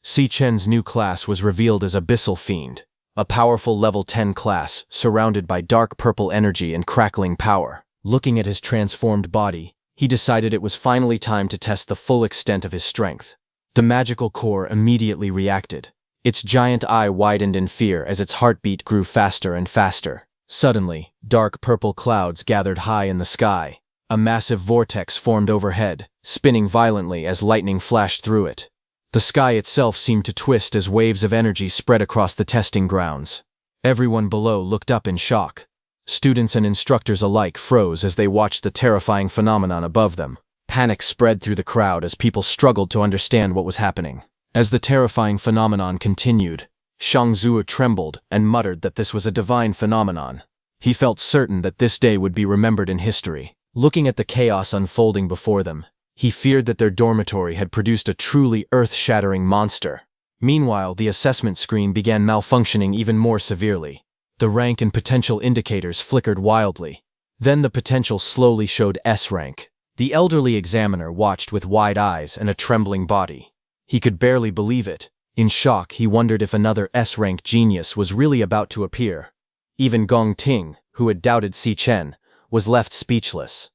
Speaker 1: Seichen's new class was revealed as Abyssal Fiend, a powerful level 10 class surrounded by dark purple energy and crackling power. Looking at his transformed body, he decided it was finally time to test the full extent of his strength. The magical core immediately reacted. Its giant eye widened in fear as its heartbeat grew faster and faster. Suddenly, dark purple clouds gathered high in the sky. A massive vortex formed overhead, spinning violently as lightning flashed through it. The sky itself seemed to twist as waves of energy spread across the testing grounds. Everyone below looked up in shock. Students and instructors alike froze as they watched the terrifying phenomenon above them. Panic spread through the crowd as people struggled to understand what was happening. As the terrifying phenomenon continued, Shang Zhu trembled and muttered that this was a divine phenomenon. He felt certain that this day would be remembered in history. Looking at the chaos unfolding before them, he feared that their dormitory had produced a truly earth-shattering monster. Meanwhile, the assessment screen began malfunctioning even more severely. The rank and potential indicators flickered wildly. Then the potential slowly showed S rank. The elderly examiner watched with wide eyes and a trembling body. He could barely believe it. In shock, he wondered if another S-rank genius was really about to appear. Even Gong Ting, who had doubted Seichen, was left speechless.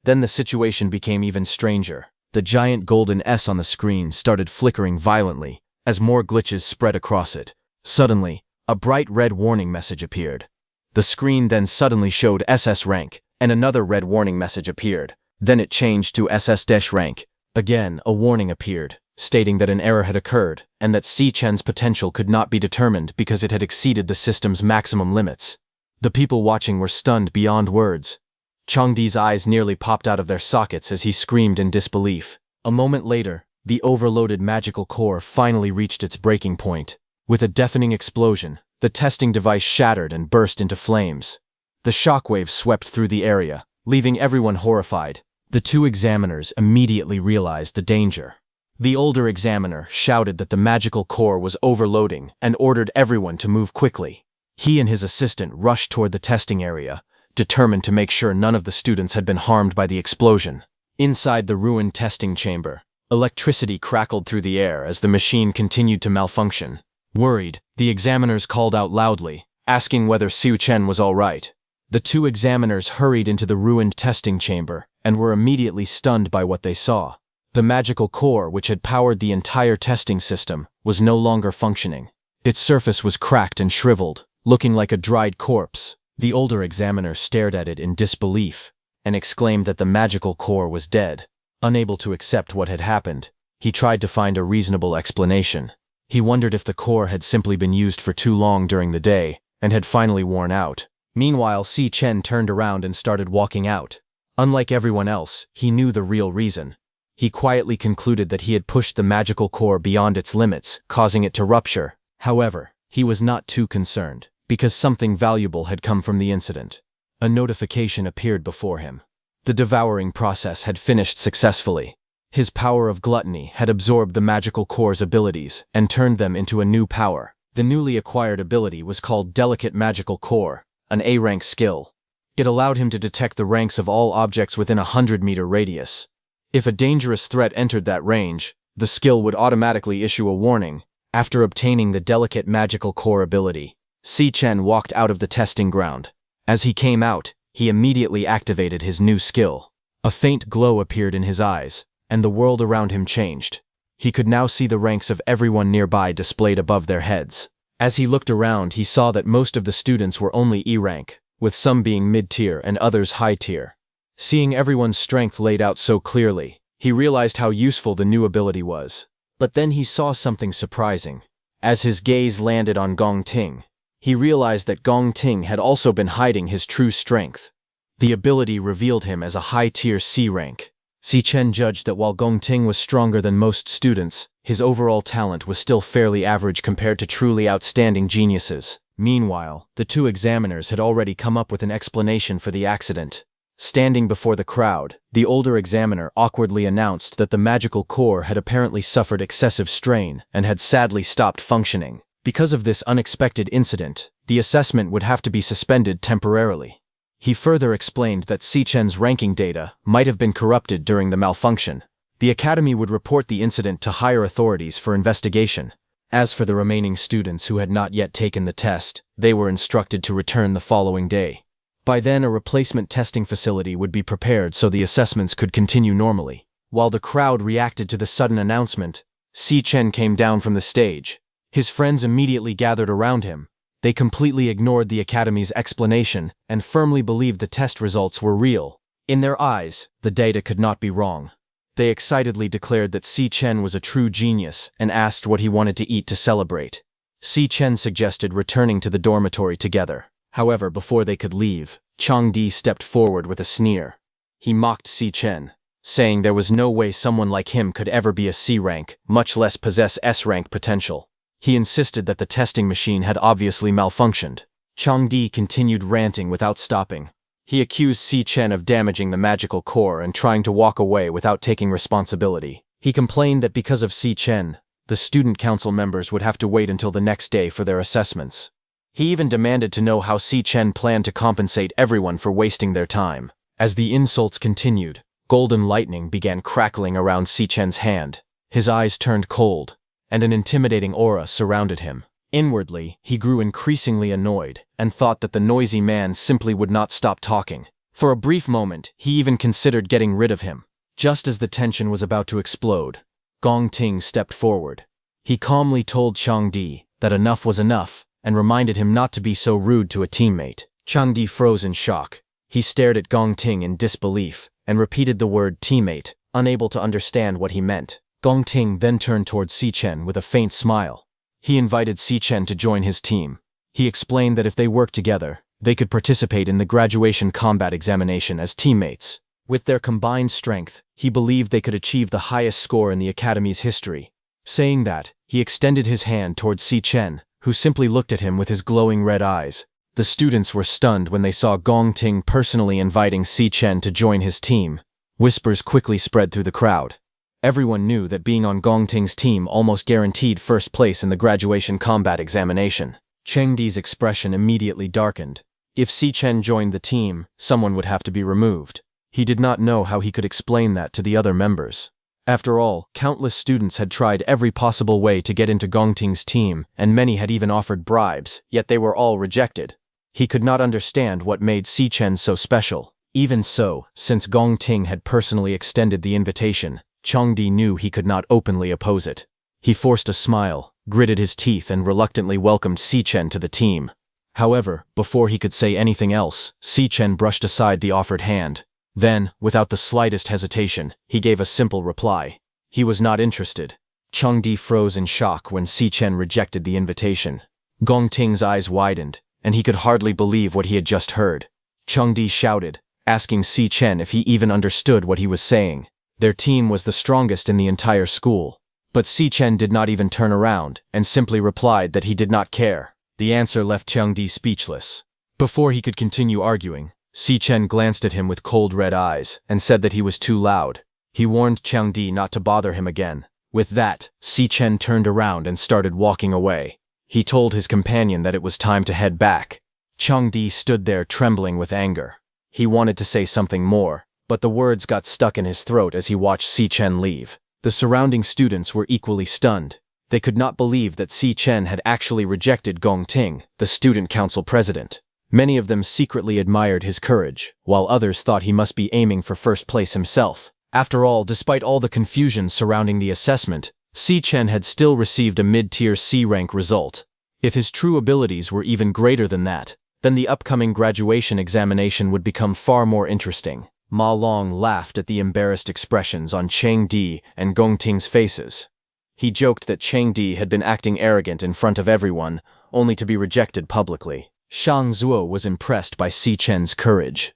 Speaker 1: Then the situation became even stranger. The giant golden S on the screen started flickering violently as more glitches spread across it. Suddenly, a bright red warning message appeared. The screen then suddenly showed SS rank, and another red warning message appeared. Then it changed to SS-rank. Again, a warning appeared, stating that an error had occurred and that Seichen's potential could not be determined because it had exceeded the system's maximum limits. The people watching were stunned beyond words. Changdi's eyes nearly popped out of their sockets as he screamed in disbelief. A moment later, the overloaded magical core finally reached its breaking point. With a deafening explosion, the testing device shattered and burst into flames. The shockwave swept through the area, leaving everyone horrified. The two examiners immediately realized the danger. The older examiner shouted that the magical core was overloading and ordered everyone to move quickly. He and his assistant rushed toward the testing area, determined to make sure none of the students had been harmed by the explosion. Inside the ruined testing chamber, electricity crackled through the air as the machine continued to malfunction. Worried, the examiners called out loudly, asking whether Seichen was all right. The two examiners hurried into the ruined testing chamber and were immediately stunned by what they saw. The magical core, which had powered the entire testing system, was no longer functioning. Its surface was cracked and shriveled, looking like a dried corpse. The older examiner stared at it in disbelief and exclaimed that the magical core was dead. Unable to accept what had happened, he tried to find a reasonable explanation. He wondered if the core had simply been used for too long during the day and had finally worn out. Meanwhile, Seichen turned around and started walking out. Unlike everyone else, he knew the real reason. He quietly concluded that he had pushed the magical core beyond its limits, causing it to rupture. However, he was not too concerned, because something valuable had come from the incident. A notification appeared before him. The devouring process had finished successfully. His power of gluttony had absorbed the magical core's abilities and turned them into a new power. The newly acquired ability was called Delicate Magical Core, an A-rank skill. It allowed him to detect the ranks of all objects within a 100-meter radius. If a dangerous threat entered that range, the skill would automatically issue a warning. After obtaining the delicate magical core ability, Si Chen walked out of the testing ground. As he came out, he immediately activated his new skill. A faint glow appeared in his eyes, and the world around him changed. He could now see the ranks of everyone nearby displayed above their heads. As he looked around, he saw that most of the students were only E rank, with some being mid-tier and others high-tier. Seeing everyone's strength laid out so clearly, he realized how useful the new ability was. But then he saw something surprising. As his gaze landed on Gong Ting, he realized that Gong Ting had also been hiding his true strength. The ability revealed him as a high-tier C rank. Si Chen judged that while Gong Ting was stronger than most students, his overall talent was still fairly average compared to truly outstanding geniuses. Meanwhile, the two examiners had already come up with an explanation for the accident. Standing before the crowd, the older examiner awkwardly announced that the magical core had apparently suffered excessive strain and had sadly stopped functioning. Because of this unexpected incident, the assessment would have to be suspended temporarily. He further explained that Si Chen's ranking data might have been corrupted during the malfunction. The academy would report the incident to higher authorities for investigation. As for the remaining students who had not yet taken the test, they were instructed to return the following day. By then, a replacement testing facility would be prepared so the assessments could continue normally. While the crowd reacted to the sudden announcement, Si Chen came down from the stage. His friends immediately gathered around him. They completely ignored the academy's explanation and firmly believed the test results were real. In their eyes, the data could not be wrong. They excitedly declared that Si Chen was a true genius and asked what he wanted to eat to celebrate. Si Chen suggested returning to the dormitory together. However, before they could leave, Chang Di stepped forward with a sneer. He mocked Si Chen, saying there was no way someone like him could ever be a C rank, much less possess S rank potential. He insisted that the testing machine had obviously malfunctioned. Chang Di continued ranting without stopping. He accused Si Chen of damaging the magical core and trying to walk away without taking responsibility. He complained that because of Si Chen, the student council members would have to wait until the next day for their assessments. He even demanded to know how Si Chen planned to compensate everyone for wasting their time. As the insults continued, golden lightning began crackling around Si Chen's hand. His eyes turned cold, and an intimidating aura surrounded him. Inwardly, he grew increasingly annoyed and thought that the noisy man simply would not stop talking. For a brief moment, he even considered getting rid of him. Just as the tension was about to explode, Gong Ting stepped forward. He calmly told Chang Di that enough was enough and reminded him not to be so rude to a teammate. Chang Di froze in shock. He stared at Gong Ting in disbelief and repeated the word teammate, unable to understand what he meant. Gong Ting then turned towards Si Chen with a faint smile. He invited Si Chen to join his team. He explained that if they worked together, they could participate in the graduation combat examination as teammates. With their combined strength, he believed they could achieve the highest score in the academy's history. Saying that, he extended his hand towards Si Chen, who simply looked at him with his glowing red eyes. The students were stunned when they saw Gong Ting personally inviting Si Chen to join his team. Whispers quickly spread through the crowd. Everyone knew that being on Gong Ting's team almost guaranteed first place in the graduation combat examination. Cheng Di's expression immediately darkened. If Si Chen joined the team, someone would have to be removed. He did not know how he could explain that to the other members. After all, countless students had tried every possible way to get into Gong Ting's team, and many had even offered bribes, yet they were all rejected. He could not understand what made Si Chen so special. Even so, since Gong Ting had personally extended the invitation, Chang Di knew he could not openly oppose it. He forced a smile, gritted his teeth and reluctantly welcomed Si Chen to the team. However, before he could say anything else, Si Chen brushed aside the offered hand. Then, without the slightest hesitation, he gave a simple reply. He was not interested. Chang Di froze in shock when Si Chen rejected the invitation. Gong Ting's eyes widened, and he could hardly believe what he had just heard. Chang Di shouted, asking Si Chen if he even understood what he was saying. Their team was the strongest in the entire school. But Si Chen did not even turn around, and simply replied that he did not care. The answer left Chang Di speechless. Before he could continue arguing, Si Chen glanced at him with cold red eyes and said that he was too loud. He warned Chang Di not to bother him again. With that, Si Chen turned around and started walking away. He told his companion that it was time to head back. Chang Di stood there trembling with anger. He wanted to say something more, but the words got stuck in his throat as he watched Si Chen leave. The surrounding students were equally stunned. They could not believe that Si Chen had actually rejected Gong Ting, the student council president. Many of them secretly admired his courage, while others thought he must be aiming for first place himself. After all, despite all the confusion surrounding the assessment, Si Chen had still received a mid-tier C rank result. If his true abilities were even greater than that, then the upcoming graduation examination would become far more interesting. Ma Long laughed at the embarrassed expressions on Chang Di and Gong Ting's faces. He joked that Chang Di had been acting arrogant in front of everyone, only to be rejected publicly. Shang Zuo was impressed by Si Chen's courage.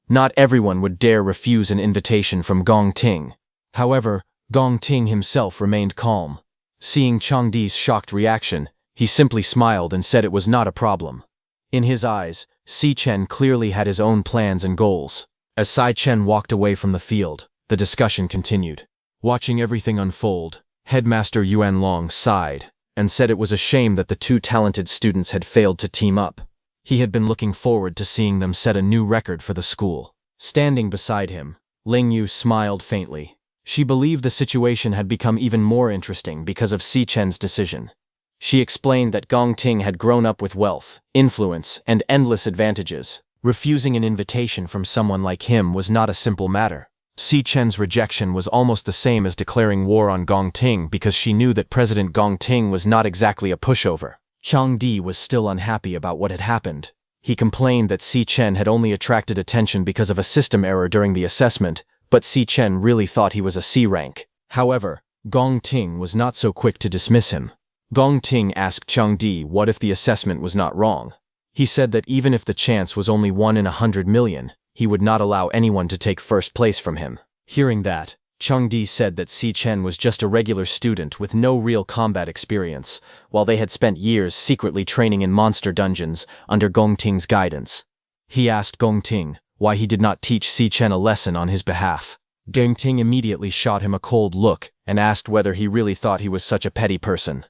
Speaker 1: Not everyone would dare refuse an invitation from Gong Ting. However, Gong Ting himself remained calm. Seeing Chang Di's shocked reaction, he simply smiled and said it was not a problem. In his eyes, Si Chen clearly had his own plans and goals. As Si Chen walked away from the field, the discussion continued. Watching everything unfold, Headmaster Yuan Long sighed and said it was a shame that the two talented students had failed to team up. He had been looking forward to seeing them set a new record for the school. Standing beside him, Ling Yu smiled faintly. She believed the situation had become even more interesting because of Si Chen's decision. She explained that Gong Ting had grown up with wealth, influence, and endless advantages. Refusing an invitation from someone like him was not a simple matter. Si Chen's rejection was almost the same as declaring war on Gong Ting because she knew that President Gong Ting was not exactly a pushover. Chang Di was still unhappy about what had happened. He complained that Si Chen had only attracted attention because of a system error during the assessment, but Si Chen really thought he was a C rank. However, Gong Ting was not so quick to dismiss him. Gong Ting asked Chang Di what if the assessment was not wrong. He said that even if the chance was only 1 in 100 million, he would not allow anyone to take first place from him. Hearing that, Chang Di said that Si Chen was just a regular student with no real combat experience, while they had spent years secretly training in monster dungeons under Gong Ting's guidance. He asked Gong Ting why he did not teach Si Chen a lesson on his behalf. Gong Ting immediately shot him a cold look and asked whether he really thought he was such a petty person.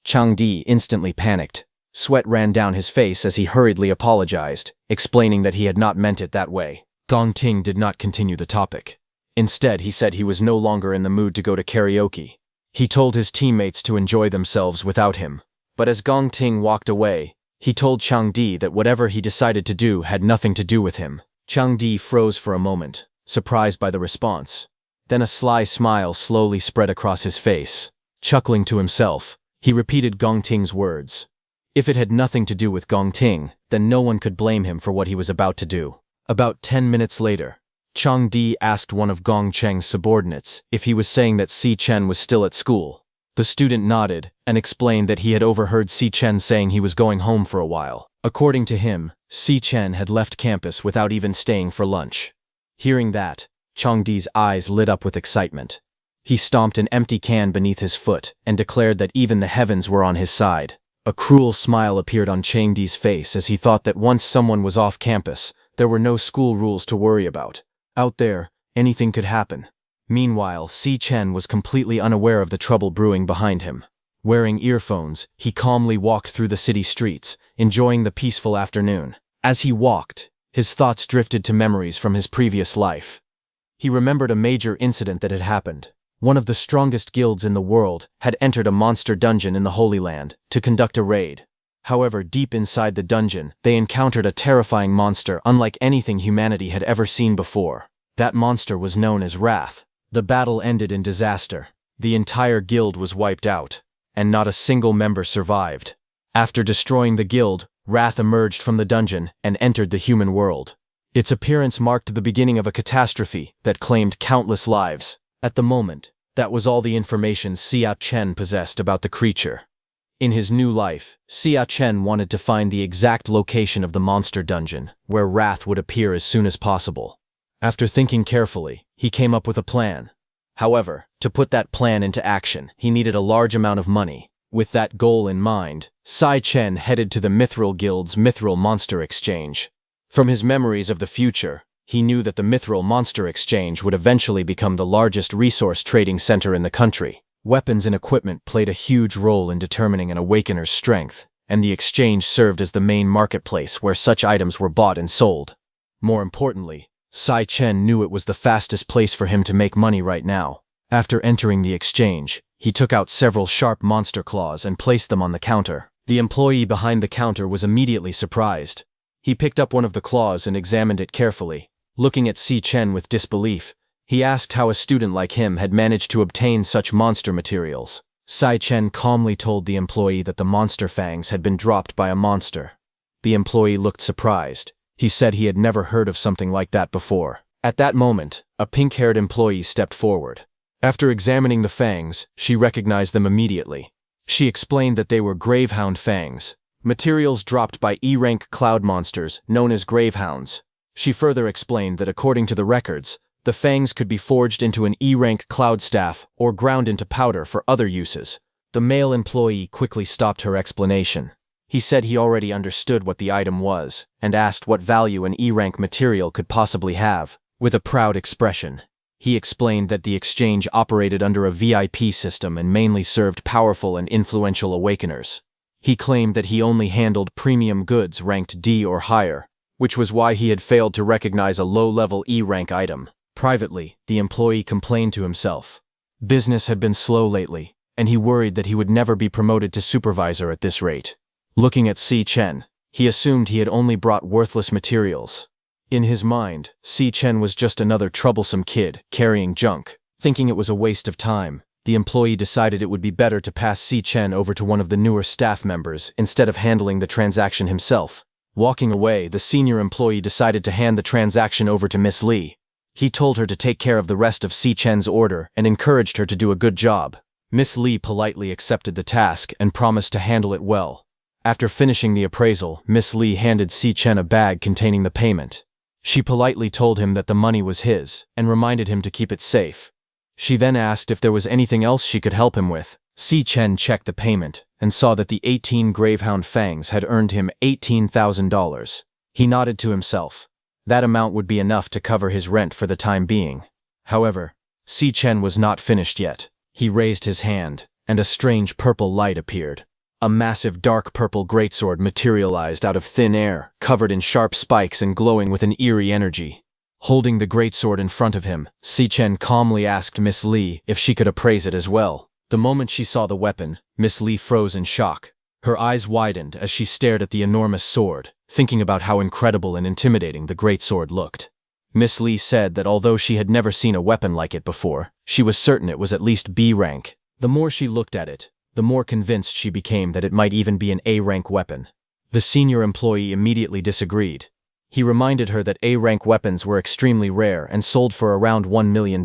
Speaker 1: Chang Di instantly panicked. Sweat ran down his face as he hurriedly apologized, explaining that he had not meant it that way. Gong Ting did not continue the topic. Instead, he said he was no longer in the mood to go to karaoke. He told his teammates to enjoy themselves without him. But as Gong Ting walked away, he told Chang Di that whatever he decided to do had nothing to do with him. Chang Di froze for a moment, surprised by the response. Then a sly smile slowly spread across his face. Chuckling to himself, he repeated Gong Ting's words. If it had nothing to do with Gong Ting, then no one could blame him for what he was about to do. About 10 minutes later, Chang Di asked one of Gong Cheng's subordinates if he was saying that Si Chen was still at school. The student nodded and explained that he had overheard Si Chen saying he was going home for a while. According to him, Si Chen had left campus without even staying for lunch. Hearing that, Chang Di's eyes lit up with excitement. He stomped an empty can beneath his foot and declared that even the heavens were on his side. A cruel smile appeared on Chang Di's face as he thought that once someone was off campus, there were no school rules to worry about. Out there, anything could happen. Meanwhile, Si Chen was completely unaware of the trouble brewing behind him. Wearing earphones, he calmly walked through the city streets, enjoying the peaceful afternoon. As he walked, his thoughts drifted to memories from his previous life. He remembered a major incident that had happened. One of the strongest guilds in the world had entered a monster dungeon in the Holy Land to conduct a raid. However, deep inside the dungeon, they encountered a terrifying monster unlike anything humanity had ever seen before. That monster was known as Wrath. The battle ended in disaster. The entire guild was wiped out, and not a single member survived. After destroying the guild, Wrath emerged from the dungeon and entered the human world. Its appearance marked the beginning of a catastrophe that claimed countless lives. At the moment, that was all the information Si Chen possessed about the creature. In his new life, Si Chen wanted to find the exact location of the monster dungeon, where Wrath would appear as soon as possible. After thinking carefully, he came up with a plan. However, to put that plan into action, he needed a large amount of money. With that goal in mind, Si Chen headed to the Mithril Guild's Mithril Monster Exchange. From his memories of the future, he knew that the Mithril Monster Exchange would eventually become the largest resource trading center in the country. Weapons and equipment played a huge role in determining an awakener's strength, and the exchange served as the main marketplace where such items were bought and sold. More importantly, Sai Chen knew it was the fastest place for him to make money right now. After entering the exchange, he took out several sharp monster claws and placed them on the counter. The employee behind the counter was immediately surprised. He picked up one of the claws and examined it carefully. Looking at Si Chen with disbelief, he asked how a student like him had managed to obtain such monster materials. Sai Chen calmly told the employee that the monster fangs had been dropped by a monster. The employee looked surprised. He said he had never heard of something like that before. At that moment, a pink-haired employee stepped forward. After examining the fangs, she recognized them immediately. She explained that they were Gravehound fangs, materials dropped by E-rank cloud monsters known as Gravehounds. She further explained that according to the records, the fangs could be forged into an E-rank cloud staff or ground into powder for other uses. The male employee quickly stopped her explanation. He said he already understood what the item was, and asked what value an E-rank material could possibly have. With a proud expression, he explained that the exchange operated under a VIP system and mainly served powerful and influential awakeners. He claimed that he only handled premium goods ranked D or higher, which was why he had failed to recognize a low-level E-rank item. Privately, the employee complained to himself. Business had been slow lately, and he worried that he would never be promoted to supervisor at this rate. Looking at Si Chen, he assumed he had only brought worthless materials. In his mind, Si Chen was just another troublesome kid, carrying junk. Thinking it was a waste of time, the employee decided it would be better to pass Si Chen over to one of the newer staff members instead of handling the transaction himself. Walking away, the senior employee decided to hand the transaction over to Miss Li. He told her to take care of the rest of Si Chen's order and encouraged her to do a good job. Miss Li politely accepted the task and promised to handle it well. After finishing the appraisal, Miss Li handed Si Chen a bag containing the payment. She politely told him that the money was his and reminded him to keep it safe. She then asked if there was anything else she could help him with. Si Chen checked the payment and saw that the 18 Gravehound fangs had earned him $18,000. He nodded to himself. That amount would be enough to cover his rent for the time being. However, Si Chen was not finished yet. He raised his hand, and a strange purple light appeared. A massive dark purple greatsword materialized out of thin air, covered in sharp spikes and glowing with an eerie energy. Holding the greatsword in front of him, Si Chen calmly asked Miss Li if she could appraise it as well. The moment she saw the weapon, Miss Li froze in shock. Her eyes widened as she stared at the enormous sword, thinking about how incredible and intimidating the greatsword looked. Miss Li said that although she had never seen a weapon like it before, she was certain it was at least B rank. The more she looked at it, the more convinced she became that it might even be an A-rank weapon. The senior employee immediately disagreed. He reminded her that A-rank weapons were extremely rare and sold for around $1 million.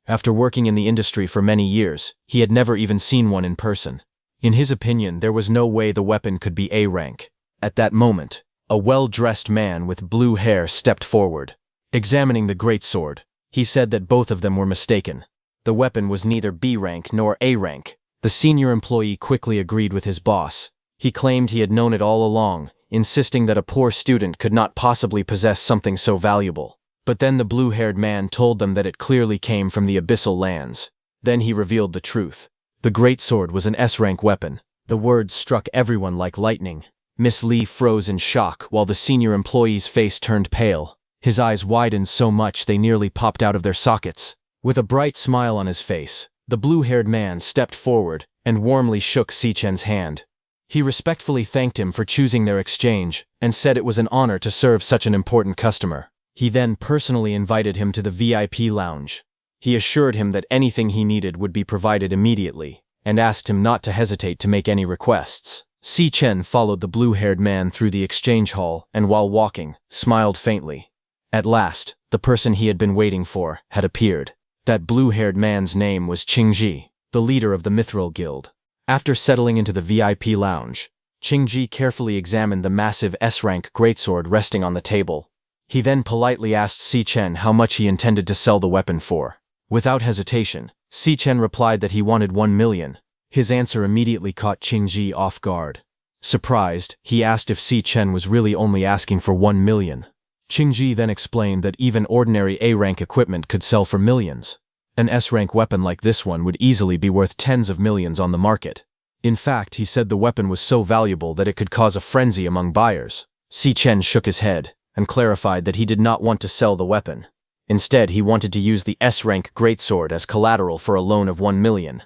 Speaker 1: After working in the industry for many years, he had never even seen one in person. In his opinion, there was no way the weapon could be A-rank. At that moment, a well-dressed man with blue hair stepped forward. Examining the greatsword, he said that both of them were mistaken. The weapon was neither B-rank nor A-rank. The senior employee quickly agreed with his boss. He claimed he had known it all along, insisting that a poor student could not possibly possess something so valuable. But then the blue-haired man told them that it clearly came from the abyssal lands. Then he revealed the truth. The greatsword was an S-rank weapon. The words struck everyone like lightning. Miss Li froze in shock while the senior employee's face turned pale. His eyes widened so much they nearly popped out of their sockets. With a bright smile on his face, the blue-haired man stepped forward and warmly shook Si Chen's hand. He respectfully thanked him for choosing their exchange and said it was an honor to serve such an important customer. He then personally invited him to the VIP lounge. He assured him that anything he needed would be provided immediately and asked him not to hesitate to make any requests. Si Chen followed the blue-haired man through the exchange hall and while walking, smiled faintly. At last, the person he had been waiting for had appeared. That blue-haired man's name was Qingji, the leader of the Mithril Guild. After settling into the VIP lounge, Qingji carefully examined the massive S-rank greatsword resting on the table. He then politely asked Si Chen how much he intended to sell the weapon for. Without hesitation, Si Chen replied that he wanted 1 million. His answer immediately caught Qingji off guard. Surprised, he asked if Si Chen was really only asking for 1 million. Qingji then explained that even ordinary A-rank equipment could sell for millions. An S-rank weapon like this one would easily be worth tens of millions on the market. In fact, he said the weapon was so valuable that it could cause a frenzy among buyers. Si Chen shook his head and clarified that he did not want to sell the weapon. Instead, he wanted to use the S-rank greatsword as collateral for a loan of 1 million.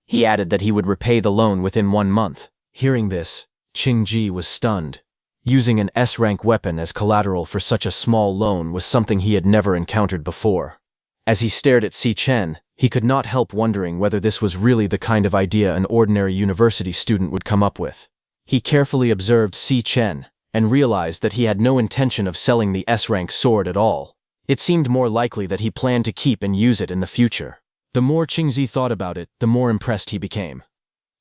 Speaker 1: He added that he would repay the loan within 1 month. Hearing this, Qingji was stunned. Using an S-rank weapon as collateral for such a small loan was something he had never encountered before. As he stared at Si Chen, he could not help wondering whether this was really the kind of idea an ordinary university student would come up with. He carefully observed Si Chen and realized that he had no intention of selling the S-rank sword at all. It seemed more likely that he planned to keep and use it in the future. The more Qingji thought about it, the more impressed he became.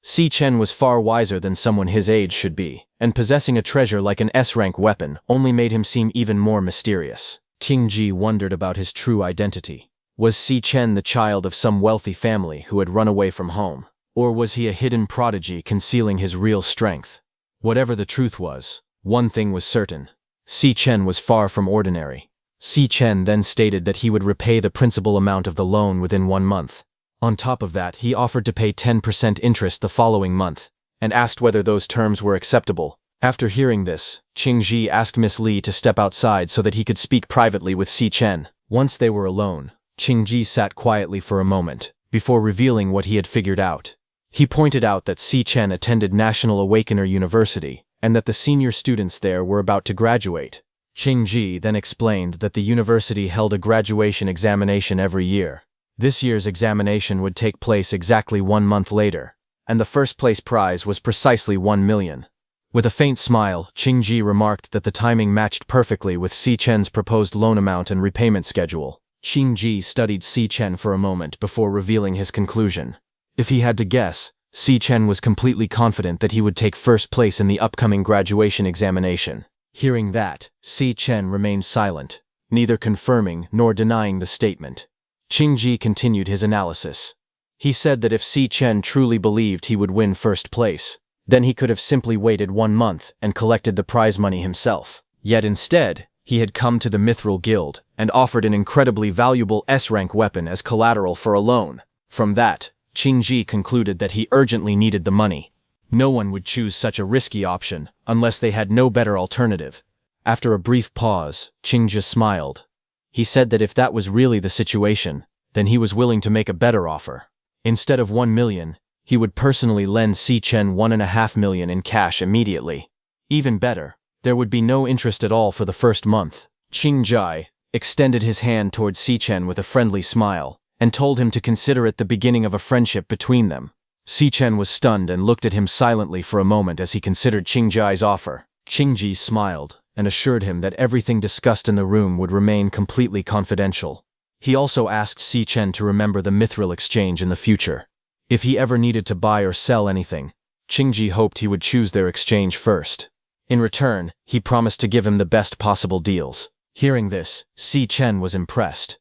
Speaker 1: Si Chen was far wiser than someone his age should be, and possessing a treasure like an S-rank weapon only made him seem even more mysterious. Qingji wondered about his true identity. Was Si Chen the child of some wealthy family who had run away from home? Or was he a hidden prodigy concealing his real strength? Whatever the truth was, one thing was certain. Si Chen was far from ordinary. Si Chen then stated that he would repay the principal amount of the loan within 1 month. On top of that, he offered to pay 10% interest the following month, and asked whether those terms were acceptable. After hearing this, Qingji asked Miss Li to step outside so that he could speak privately with Si Chen. Once they were alone, Qingji sat quietly for a moment, before revealing what he had figured out. He pointed out that Si Chen attended National Awakener University, and that the senior students there were about to graduate. Qingji then explained that the university held a graduation examination every year. This year's examination would take place exactly 1 month later, and the first-place prize was precisely 1 million. With a faint smile, Qingji remarked that the timing matched perfectly with Si Chen's proposed loan amount and repayment schedule. Qingji studied Si Chen for a moment before revealing his conclusion. If he had to guess, Si Chen was completely confident that he would take first place in the upcoming graduation examination. Hearing that, Si Chen remained silent, neither confirming nor denying the statement. Qingji continued his analysis. He said that if Si Chen truly believed he would win first place, then he could have simply waited 1 month and collected the prize money himself. Yet instead, he had come to the Mithril Guild and offered an incredibly valuable S-rank weapon as collateral for a loan. From that, Qingji concluded that he urgently needed the money. No one would choose such a risky option unless they had no better alternative. After a brief pause, Qingji smiled. He said that if that was really the situation, then he was willing to make a better offer. Instead of 1 million, he would personally lend Si Chen 1.5 million in cash immediately. Even better, there would be no interest at all for the first month. Qingji extended his hand towards Si Chen with a friendly smile, and told him to consider it the beginning of a friendship between them. Si Chen was stunned and looked at him silently for a moment as he considered Qingji's offer. Qingji smiled and assured him that everything discussed in the room would remain completely confidential. He also asked Si Chen to remember the Mithril exchange in the future. If he ever needed to buy or sell anything, Qingji hoped he would choose their exchange first. In return, he promised to give him the best possible deals. Hearing this, Si Chen was impressed.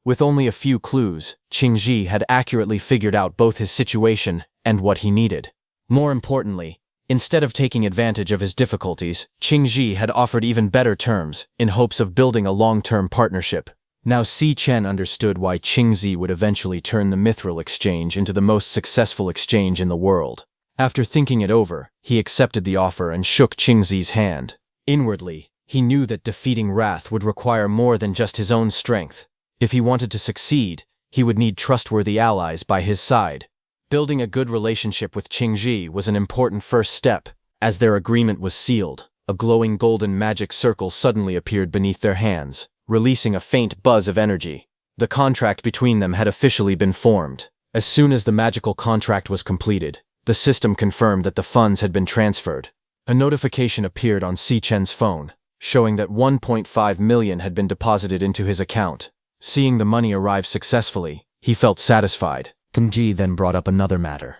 Speaker 1: With only a few clues, Qingji had accurately figured out both his situation and what he needed. More importantly, instead of taking advantage of his difficulties, Qingji had offered even better terms in hopes of building a long-term partnership. Now Si Chen understood why Qingji would eventually turn the Mithril exchange into the most successful exchange in the world. After thinking it over, he accepted the offer and shook Qingji's hand. Inwardly, he knew that defeating Wrath would require more than just his own strength. If he wanted to succeed, he would need trustworthy allies by his side. Building a good relationship with Qingji was an important first step. As their agreement was sealed, a glowing golden magic circle suddenly appeared beneath their hands, releasing a faint buzz of energy. The contract between them had officially been formed. As soon as the magical contract was completed, the system confirmed that the funds had been transferred. A notification appeared on Si Chen's phone, showing that 1.5 million had been deposited into his account. Seeing the money arrive successfully, he felt satisfied. Qingji then brought up another matter.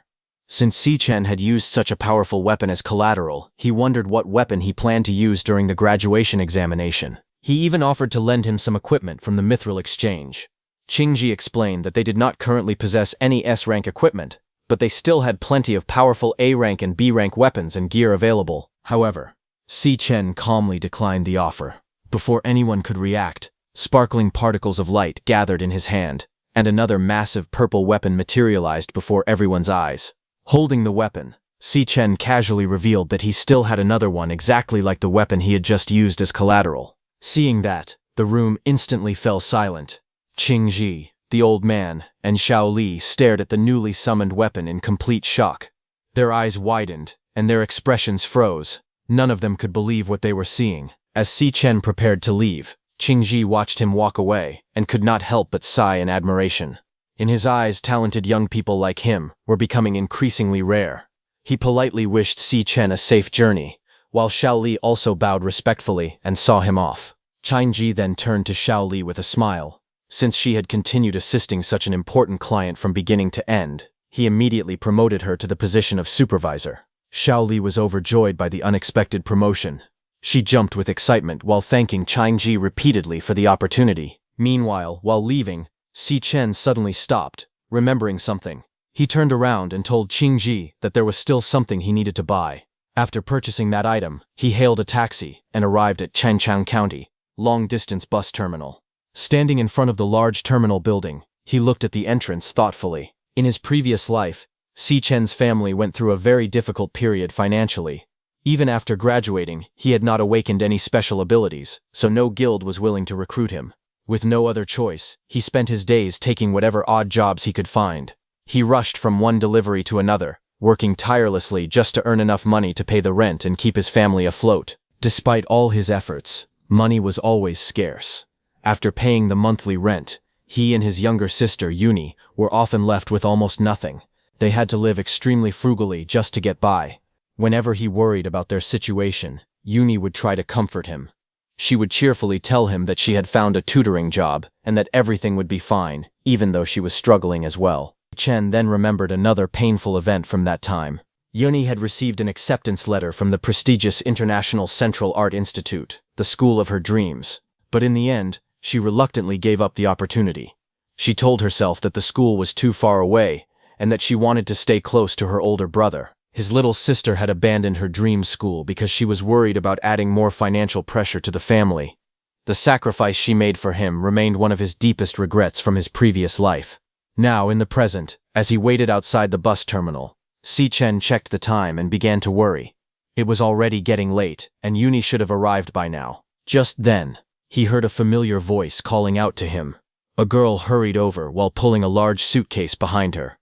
Speaker 1: Since Si Chen had used such a powerful weapon as collateral, he wondered what weapon he planned to use during the graduation examination. He even offered to lend him some equipment from the Mithril exchange. Qingji explained that they did not currently possess any S-rank equipment, but they still had plenty of powerful A-rank and B-rank weapons and gear available. However, Si Chen calmly declined the offer. Before anyone could react, sparkling particles of light gathered in his hand, and another massive purple weapon materialized before everyone's eyes. Holding the weapon, Si Chen casually revealed that he still had another one exactly like the weapon he had just used as collateral. Seeing that, the room instantly fell silent. Qing Ji, the old man, and Xiao Li stared at the newly summoned weapon in complete shock. Their eyes widened, and their expressions froze. None of them could believe what they were seeing. As Si Chen prepared to leave, Qing Ji watched him walk away, and could not help but sigh in admiration. In his eyes, talented young people like him were becoming increasingly rare. He politely wished Si Chen a safe journey, while Xiao Li also bowed respectfully and saw him off. Qing Ji then turned to Xiao Li with a smile. Since she had continued assisting such an important client from beginning to end, he immediately promoted her to the position of supervisor. Xiao Li was overjoyed by the unexpected promotion. She jumped with excitement while thanking Qing Ji repeatedly for the opportunity. Meanwhile, while leaving, Si Chen suddenly stopped, remembering something. He turned around and told Qing Ji that there was still something he needed to buy. After purchasing that item, he hailed a taxi and arrived at Changchang County, long-distance bus terminal. Standing in front of the large terminal building, he looked at the entrance thoughtfully. In his previous life, Si Chen's family went through a very difficult period financially. Even after graduating, he had not awakened any special abilities, so no guild was willing to recruit him. With no other choice, he spent his days taking whatever odd jobs he could find. He rushed from one delivery to another, working tirelessly just to earn enough money to pay the rent and keep his family afloat. Despite all his efforts, money was always scarce. After paying the monthly rent, he and his younger sister, Uni, were often left with almost nothing. They had to live extremely frugally just to get by. Whenever he worried about their situation, Uni would try to comfort him. She would cheerfully tell him that she had found a tutoring job and that everything would be fine, even though she was struggling as well. Chen then remembered another painful event from that time. Uni had received an acceptance letter from the prestigious International Central Art Institute, the school of her dreams. But in the end, she reluctantly gave up the opportunity. She told herself that the school was too far away and that she wanted to stay close to her older brother. His little sister had abandoned her dream school because she was worried about adding more financial pressure to the family. The sacrifice she made for him remained one of his deepest regrets from his previous life. Now, in the present, as he waited outside the bus terminal, Si Chen checked the time and began to worry. It was already getting late, and Uni should have arrived by now. Just then, he heard a familiar voice calling out to him. A girl hurried over while pulling a large suitcase behind her.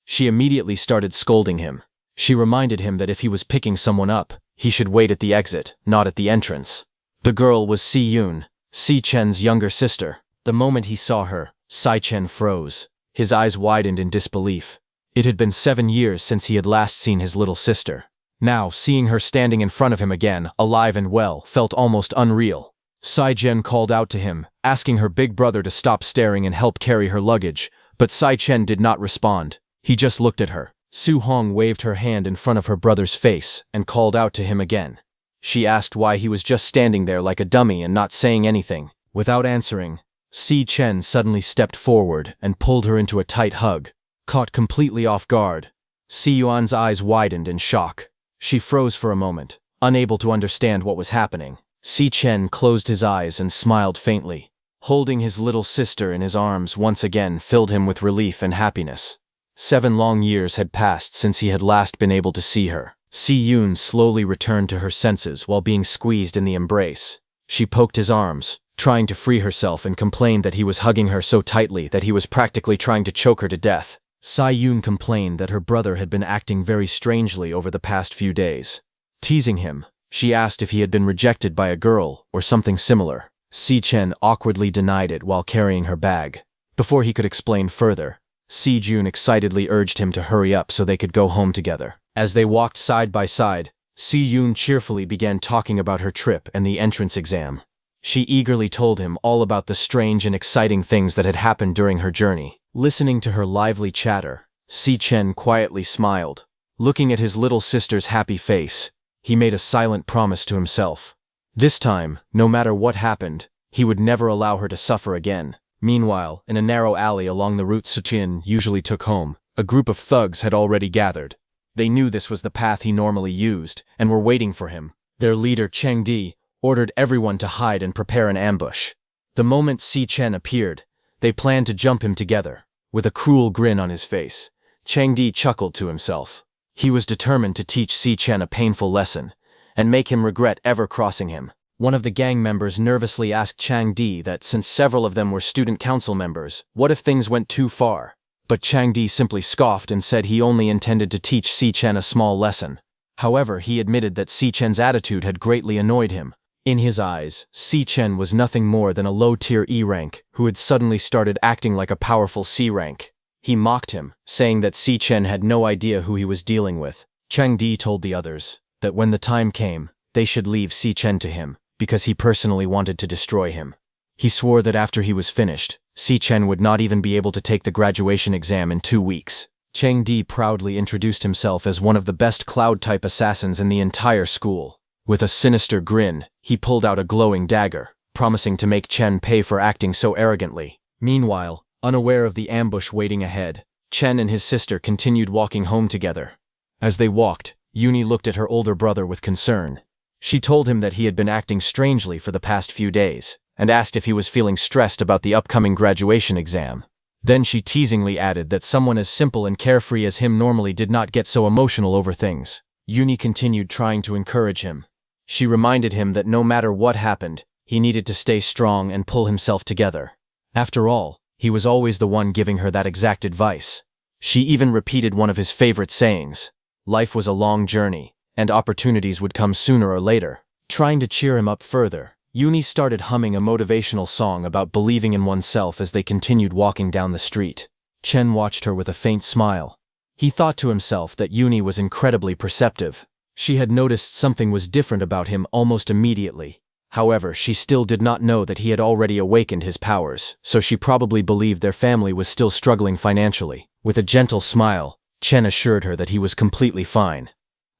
Speaker 1: She immediately started scolding him. She reminded him that if he was picking someone up, he should wait at the exit, not at the entrance. The girl was Si Yun, Si Chen's younger sister. The moment he saw her, Si Chen froze. His eyes widened in disbelief. It had been 7 years since he had last seen his little sister. Now, seeing her standing in front of him again, alive and well, felt almost unreal. Si Chen called out to him, asking her big brother to stop staring and help carry her luggage, but Si Chen did not respond. He just looked at her. Su Hong waved her hand in front of her brother's face and called out to him again. She asked why he was just standing there like a dummy and not saying anything. Without answering, Si Chen suddenly stepped forward and pulled her into a tight hug. Caught completely off guard, Si Yuan's eyes widened in shock. She froze for a moment, unable to understand what was happening. Si Chen closed his eyes and smiled faintly. Holding his little sister in his arms once again filled him with relief and happiness. 7 long years had passed since he had last been able to see her. Si Yun slowly returned to her senses while being squeezed in the embrace. She poked his arms, trying to free herself, and complained that he was hugging her so tightly that he was practically trying to choke her to death. Si Yun complained that her brother had been acting very strangely over the past few days. Teasing him, she asked if he had been rejected by a girl or something similar. Si Chen awkwardly denied it while carrying her bag. Before he could explain further, Si Jun excitedly urged him to hurry up so they could go home together. As they walked side by side, Si Yun cheerfully began talking about her trip and the entrance exam. She eagerly told him all about the strange and exciting things that had happened during her journey. Listening to her lively chatter, Si Chen quietly smiled. Looking at his little sister's happy face, he made a silent promise to himself. This time, no matter what happened, he would never allow her to suffer again. Meanwhile, in a narrow alley along the route Suchin usually took home, a group of thugs had already gathered. They knew this was the path he normally used, and were waiting for him. Their leader, Cheng Di, ordered everyone to hide and prepare an ambush. The moment Si Chen appeared, they planned to jump him together. With a cruel grin on his face, Cheng Di chuckled to himself. He was determined to teach Si Chen a painful lesson, and make him regret ever crossing him. One of the gang members nervously asked Chang Di that since several of them were student council members, what if things went too far? But Chang Di simply scoffed and said he only intended to teach Si Chen a small lesson. However, he admitted that Si Chen's attitude had greatly annoyed him. In his eyes, Si Chen was nothing more than a low-tier E rank who had suddenly started acting like a powerful C rank. He mocked him, saying that Si Chen had no idea who he was dealing with. Chang Di told the others that when the time came, they should leave Si Chen to him, because he personally wanted to destroy him. He swore that after he was finished, Si Chen would not even be able to take the graduation exam in 2 weeks. Chang Di proudly introduced himself as one of the best cloud-type assassins in the entire school. With a sinister grin, he pulled out a glowing dagger, promising to make Chen pay for acting so arrogantly. Meanwhile, unaware of the ambush waiting ahead, Chen and his sister continued walking home together. As they walked, Yuni looked at her older brother with concern. She told him that he had been acting strangely for the past few days, and asked if he was feeling stressed about the upcoming graduation exam. Then she teasingly added that someone as simple and carefree as him normally did not get so emotional over things. Yuni continued trying to encourage him. She reminded him that no matter what happened, he needed to stay strong and pull himself together. After all, he was always the one giving her that exact advice. She even repeated one of his favorite sayings: life was a long journey, and opportunities would come sooner or later. Trying to cheer him up further, Yuni started humming a motivational song about believing in oneself as they continued walking down the street. Chen watched her with a faint smile. He thought to himself that Yuni was incredibly perceptive. She had noticed something was different about him almost immediately. However, she still did not know that he had already awakened his powers, so she probably believed their family was still struggling financially. With a gentle smile, Chen assured her that he was completely fine.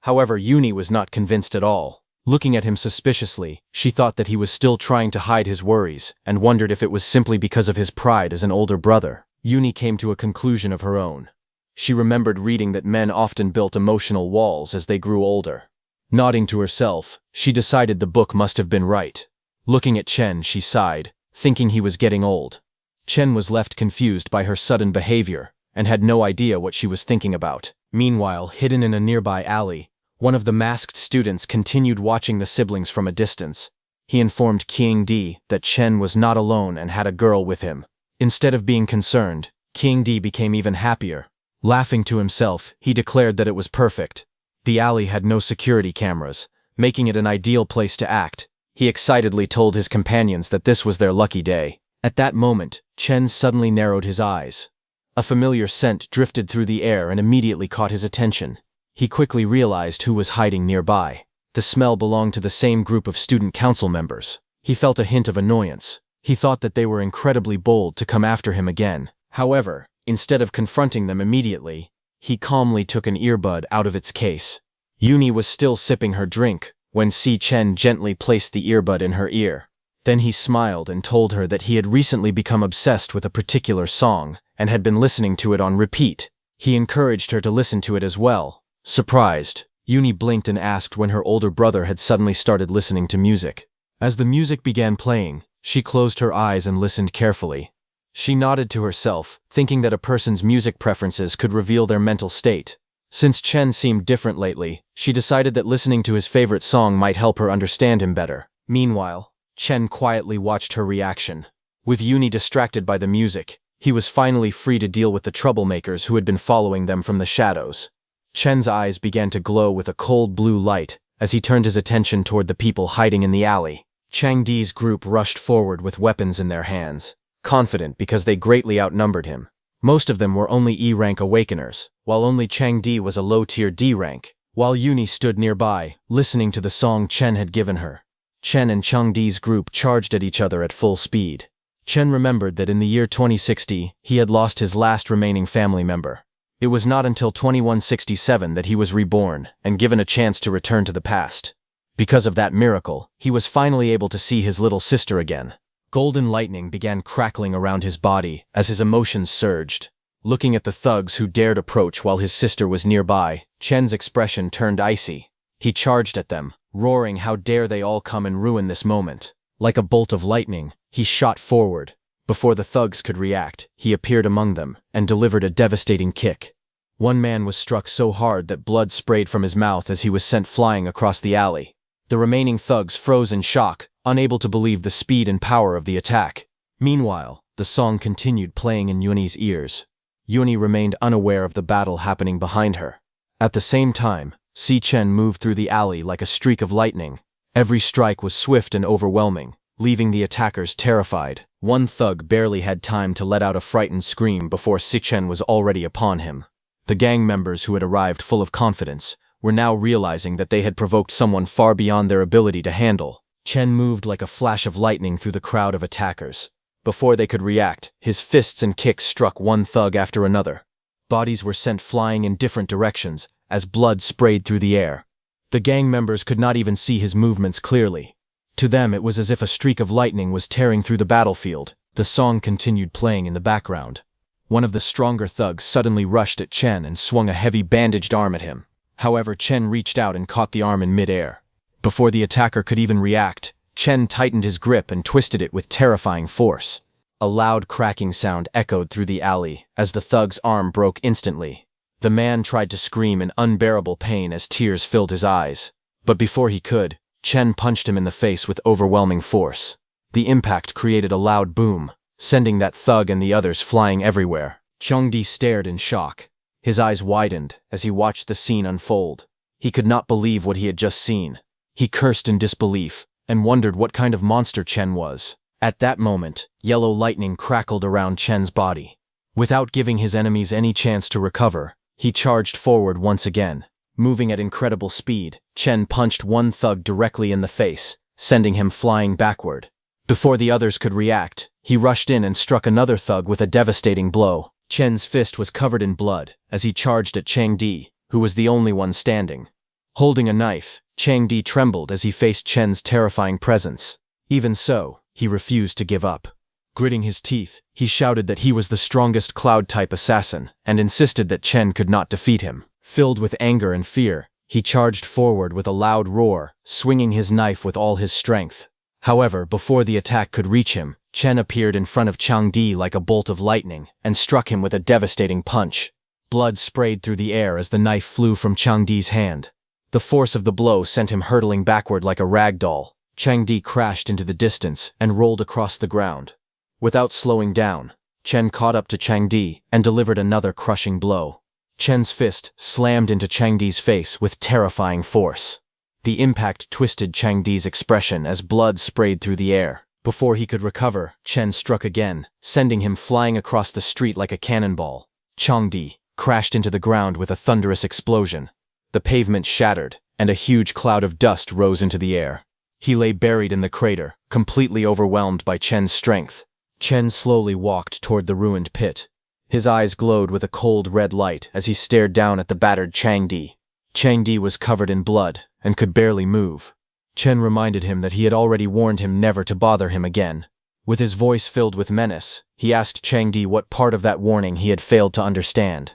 Speaker 1: However, Yuni was not convinced at all. Looking at him suspiciously, she thought that he was still trying to hide his worries, and wondered if it was simply because of his pride as an older brother. Yuni came to a conclusion of her own. She remembered reading that men often built emotional walls as they grew older. Nodding to herself, she decided the book must have been right. Looking at Chen, she sighed, thinking he was getting old. Chen was left confused by her sudden behavior, and had no idea what she was thinking about. Meanwhile, hidden in a nearby alley, one of the masked students continued watching the siblings from a distance. He informed King Di that Chen was not alone and had a girl with him. Instead of being concerned, King Di became even happier. Laughing to himself, he declared that it was perfect. The alley had no security cameras, making it an ideal place to act. He excitedly told his companions that this was their lucky day. At that moment, Chen suddenly narrowed his eyes. A familiar scent drifted through the air and immediately caught his attention. He quickly realized who was hiding nearby. The smell belonged to the same group of student council members. He felt a hint of annoyance. He thought that they were incredibly bold to come after him again. However, instead of confronting them immediately, he calmly took an earbud out of its case. Yuni was still sipping her drink when Si Chen gently placed the earbud in her ear. Then he smiled and told her that he had recently become obsessed with a particular song and had been listening to it on repeat. He encouraged her to listen to it as well. Surprised, Yuni blinked and asked when her older brother had suddenly started listening to music. As the music began playing, she closed her eyes and listened carefully. She nodded to herself, thinking that a person's music preferences could reveal their mental state. Since Chen seemed different lately, she decided that listening to his favorite song might help her understand him better. Meanwhile, Chen quietly watched her reaction. With Yuni distracted by the music, he was finally free to deal with the troublemakers who had been following them from the shadows. Chen's eyes began to glow with a cold blue light as he turned his attention toward the people hiding in the alley. Chang Di's group rushed forward with weapons in their hands, confident because they greatly outnumbered him. Most of them were only E-rank awakeners, while only Chang Di was a low-tier D rank, while Yuni stood nearby, listening to the song Chen had given her. Chen and Chang Di's group charged at each other at full speed. Chen remembered that in the year 2060, he had lost his last remaining family member. It was not until 2167 that he was reborn and given a chance to return to the past. Because of that miracle, he was finally able to see his little sister again. Golden lightning began crackling around his body as his emotions surged. Looking at the thugs who dared approach while his sister was nearby, Chen's expression turned icy. He charged at them, roaring, "How dare they all come and ruin this moment." Like a bolt of lightning, he shot forward. Before the thugs could react, he appeared among them and delivered a devastating kick. One man was struck so hard that blood sprayed from his mouth as he was sent flying across the alley. The remaining thugs froze in shock, unable to believe the speed and power of the attack. Meanwhile, the song continued playing in Yuni's ears. Yuni remained unaware of the battle happening behind her. At the same time, Si Chen moved through the alley like a streak of lightning. Every strike was swift and overwhelming, leaving the attackers terrified. One thug barely had time to let out a frightened scream before Si Chen was already upon him. The gang members who had arrived full of confidence were now realizing that they had provoked someone far beyond their ability to handle. Chen moved like a flash of lightning through the crowd of attackers. Before they could react, his fists and kicks struck one thug after another. Bodies were sent flying in different directions as blood sprayed through the air. The gang members could not even see his movements clearly. To them it was as if a streak of lightning was tearing through the battlefield. The song continued playing in the background. One of the stronger thugs suddenly rushed at Chen and swung a heavy bandaged arm at him. However, Chen reached out and caught the arm in midair. Before the attacker could even react, Chen tightened his grip and twisted it with terrifying force. A loud cracking sound echoed through the alley as the thug's arm broke instantly. The man tried to scream in unbearable pain as tears filled his eyes. But before he could, Chen punched him in the face with overwhelming force. The impact created a loud boom, sending that thug and the others flying everywhere. Changdi stared in shock. His eyes widened as he watched the scene unfold. He could not believe what he had just seen. He cursed in disbelief and wondered what kind of monster Chen was. At that moment, yellow lightning crackled around Chen's body. Without giving his enemies any chance to recover, he charged forward once again. Moving at incredible speed, Chen punched one thug directly in the face, sending him flying backward. Before the others could react, he rushed in and struck another thug with a devastating blow. Chen's fist was covered in blood as he charged at Changdi, who was the only one standing. Holding a knife, Changdi trembled as he faced Chen's terrifying presence. Even so, he refused to give up. Gritting his teeth, he shouted that he was the strongest cloud-type assassin and insisted that Chen could not defeat him. Filled with anger and fear, he charged forward with a loud roar, swinging his knife with all his strength. However, before the attack could reach him, Chen appeared in front of Changdi like a bolt of lightning and struck him with a devastating punch. Blood sprayed through the air as the knife flew from Changdi's hand. The force of the blow sent him hurtling backward like a rag doll. Changdi crashed into the distance and rolled across the ground. Without slowing down, Chen caught up to Changdi and delivered another crushing blow. Chen's fist slammed into Changdi's face with terrifying force. The impact twisted Changdi's expression as blood sprayed through the air. Before he could recover, Chen struck again, sending him flying across the street like a cannonball. Changdi crashed into the ground with a thunderous explosion. The pavement shattered, and a huge cloud of dust rose into the air. He lay buried in the crater, completely overwhelmed by Chen's strength. Chen slowly walked toward the ruined pit. His eyes glowed with a cold red light as he stared down at the battered Changdi. Changdi was covered in blood and could barely move. Chen reminded him that he had already warned him never to bother him again. With his voice filled with menace, he asked Changdi what part of that warning he had failed to understand.